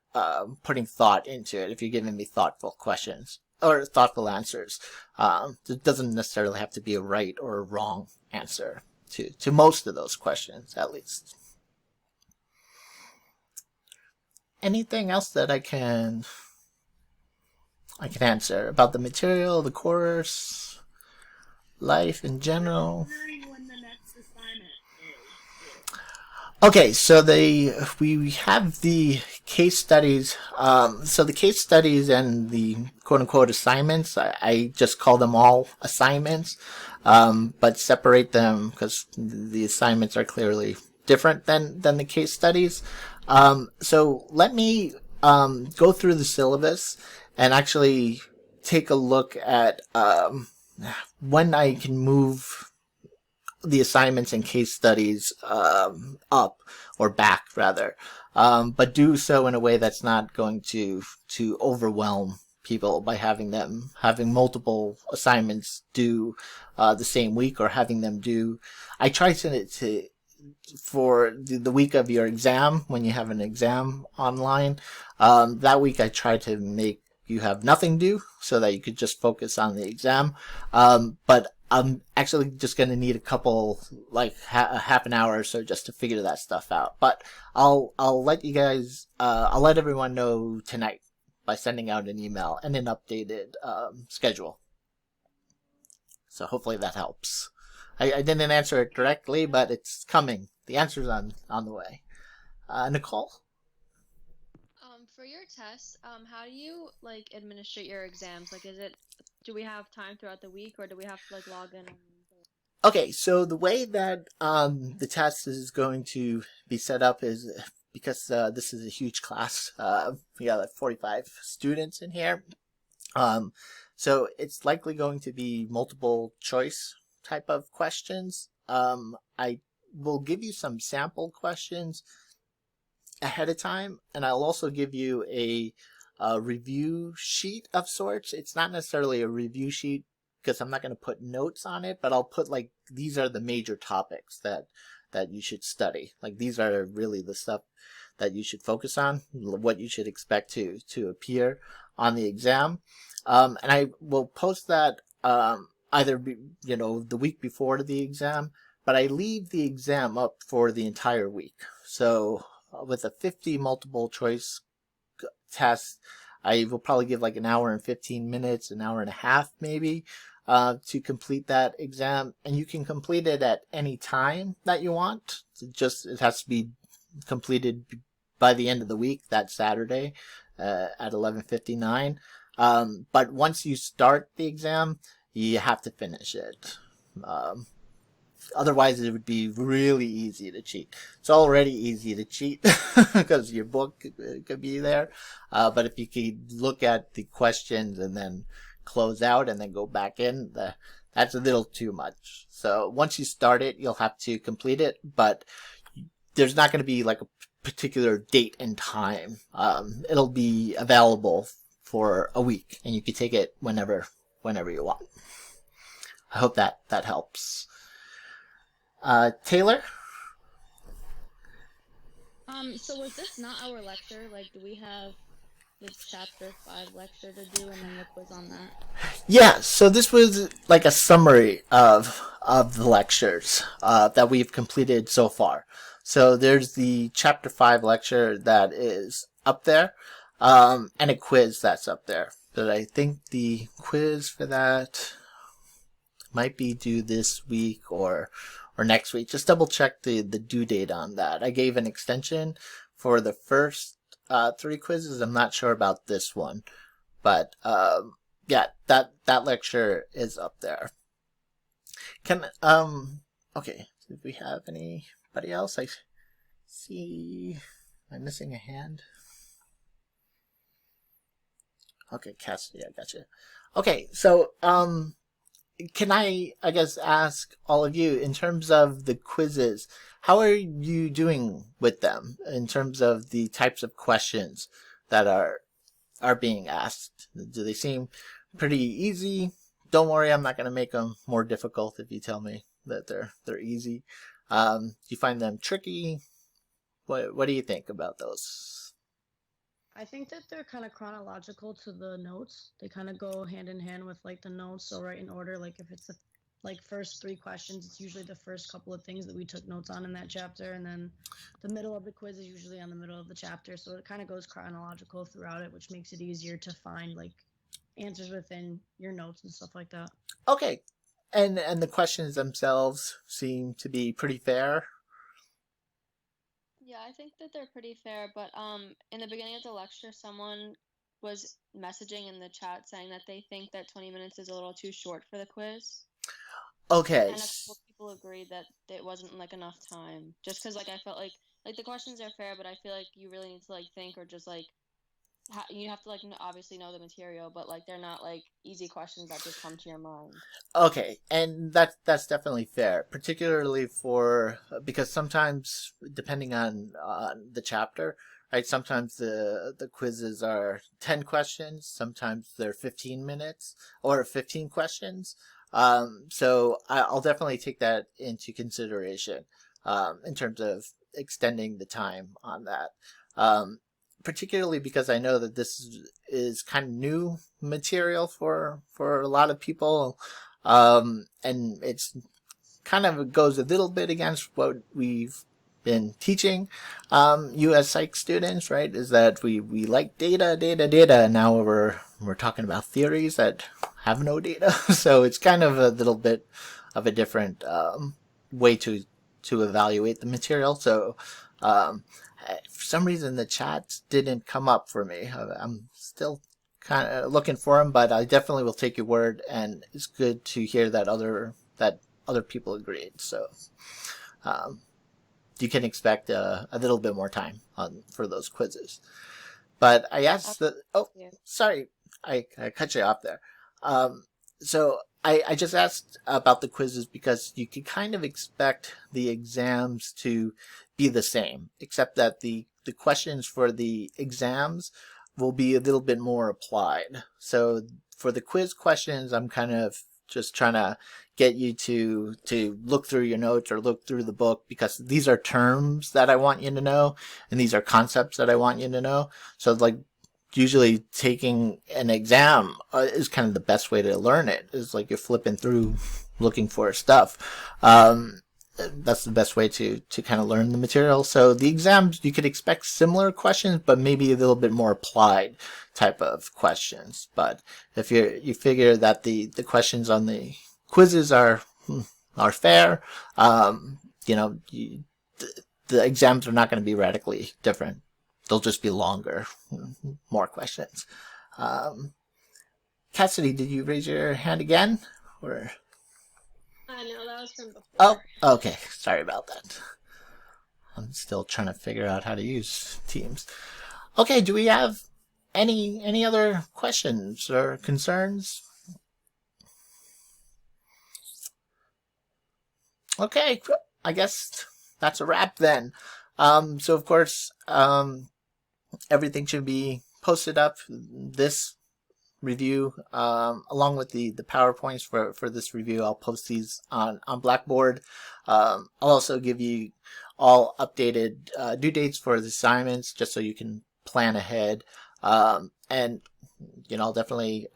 putting thought into it, if you're giving me thoughtful questions or thoughtful answers. It doesn't necessarily have to be a right or a wrong answer to most of those questions, at least. Anything else that I can answer about the material, the course, life in general? Okay, so we have the case studies. So the case studies and the quote unquote assignments, I just call them all assignments, but separate them because the assignments are clearly different than the case studies. So let me go through the syllabus and actually take a look at when I can move the assignments and case studies up or back, rather, but do so in a way that's not going to overwhelm people by having multiple assignments due the same week, or having them due. I try to for the week of your exam, when you have an exam online, that week I try to make you have nothing due so that you could just focus on the exam. But I'm actually just going to need a couple, like half an hour or so, just to figure that stuff out. But I'll let you guys, I'll let everyone know tonight by sending out an email and an updated schedule. So hopefully that helps. I didn't answer it directly, but it's coming. The answer's on the way. Nicole? For your tests, how do you like administrate your exams? Like, do we have time throughout the week, or do we have to like log in? Okay, so the way that the test is going to be set up is, because this is a huge class. We got like 45 students in here. So it's likely going to be multiple choice type of questions. I will give you some sample questions ahead of time, and I'll also give you a review sheet of sorts. It's not necessarily a review sheet because I'm not going to put notes on it, but I'll put like, these are the major topics that you should study. Like, these are really the stuff that you should focus on, what you should expect to appear on the exam. And I will post that either the week before the exam, but I leave the exam up for the entire week. So with a 50 multiple choice test, I will probably give like an hour and 15 minutes, an hour and a half maybe, to complete that exam. And you can complete it at any time that you want. It has to be completed by the end of the week, that Saturday, at 11:59. But once you start the exam, you have to finish it. Otherwise, it would be really easy to cheat. It's already easy to cheat because your book could be there. But if you could look at the questions and then close out and then go back in, that's a little too much. So once you start it, you'll have to complete it, but there's not going to be like a particular date and time. It'll be available for a week, and you can take it whenever you want. I hope that helps. Taylor? So was this not our lecture? Like, do we have the chapter 5 lecture to do and then the quiz on that? Yeah, so this was like a summary of the lectures that we've completed so far. So there's the chapter 5 lecture that is up there, and a quiz that's up there. But I think the quiz for that might be due this week or next week. Just double check the due date on that. I gave an extension for the first 3 quizzes. I'm not sure about this one, but yeah, that lecture is up there. Okay, do we have anybody else? I see. Am I missing a hand? Okay, Cassidy, I gotcha. Okay, so can I guess, ask all of you, in terms of the quizzes, how are you doing with them in terms of the types of questions that are being asked? Do they seem pretty easy? Don't worry, I'm not going to make them more difficult if you tell me that they're easy. Do you find them tricky? What do you think about those? I think that they're kind of chronological to the notes. They kind of go hand in hand with like the notes, so right in order. Like if it's the first 3 questions, it's usually the first couple of things that we took notes on in that chapter, and then the middle of the quiz is usually on the middle of the chapter. So it kind of goes chronological throughout it, which makes it easier to find like answers within your notes and stuff like that. Okay, and the questions themselves seem to be pretty fair. Yeah, I think that they're pretty fair, but in the beginning of the lecture, someone was messaging in the chat saying that they think that 20 minutes is a little too short for the quiz. Okay. And a couple people agreed that it wasn't like enough time. Just because like I felt like the questions are fair, but I feel like you really need to like think, or just like you have to like obviously know the material, but like they're not like easy questions that just come to your mind. Okay, and that's definitely fair, particularly because sometimes, depending on the chapter, right? Sometimes the quizzes are 10 questions, sometimes they're 15 minutes or 15 questions. So I'll definitely take that into consideration in terms of extending the time on that. Particularly because I know that this is kind of new material for a lot of people, and it's kind of goes a little bit against what we've been teaching you as psych students, right? Is that we like data, and now we're talking about theories that have no data. So it's kind of a little bit of a different way to evaluate the material. So for some reason the chats didn't come up for me. I'm still kind of looking for them, but I definitely will take your word, and it's good to hear that other people agreed. So you can expect a little bit more time for those quizzes. But I asked sorry, I cut you off there. So I just asked about the quizzes because you could kind of expect the exams to be the same, except that the questions for the exams will be a little bit more applied. So for the quiz questions, I'm kind of just trying to get you to look through your notes or look through the book, because these are terms that I want you to know, and these are concepts that I want you to know. So like usually taking an exam is kind of the best way to learn it. Is like you're flipping through looking for stuff. that's the best way to kind of learn the material. So the exams, you could expect similar questions, but maybe a little bit more applied type of questions. But if you figure that the questions on the quizzes are fair, the exams are not going to be radically different. They'll just be longer, more questions. Cassidy, did you raise your hand again? Or No, that was from before. oh, okay. Sorry about that. I'm still trying to figure out how to use Teams. Okay, do we have any other questions or concerns? Okay, I guess that's a wrap then. So of course, everything should be posted up. This review, along with the PowerPoints for this review, I'll post these on Blackboard. I'll also give you all updated due dates for the assignments, just so you can plan ahead. And I'll definitely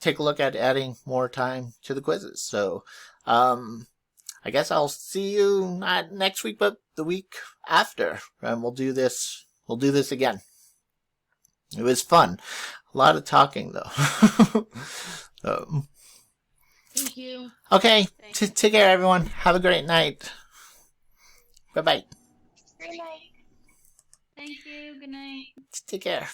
take a look at adding more time to the quizzes. So I guess I'll see you not next week, but the week after, and we'll do this again. It was fun. A lot of talking, though. Thank you. Okay, take care, everyone. Have a great night. Bye-bye. Good night. Thank you. Good night. Take care.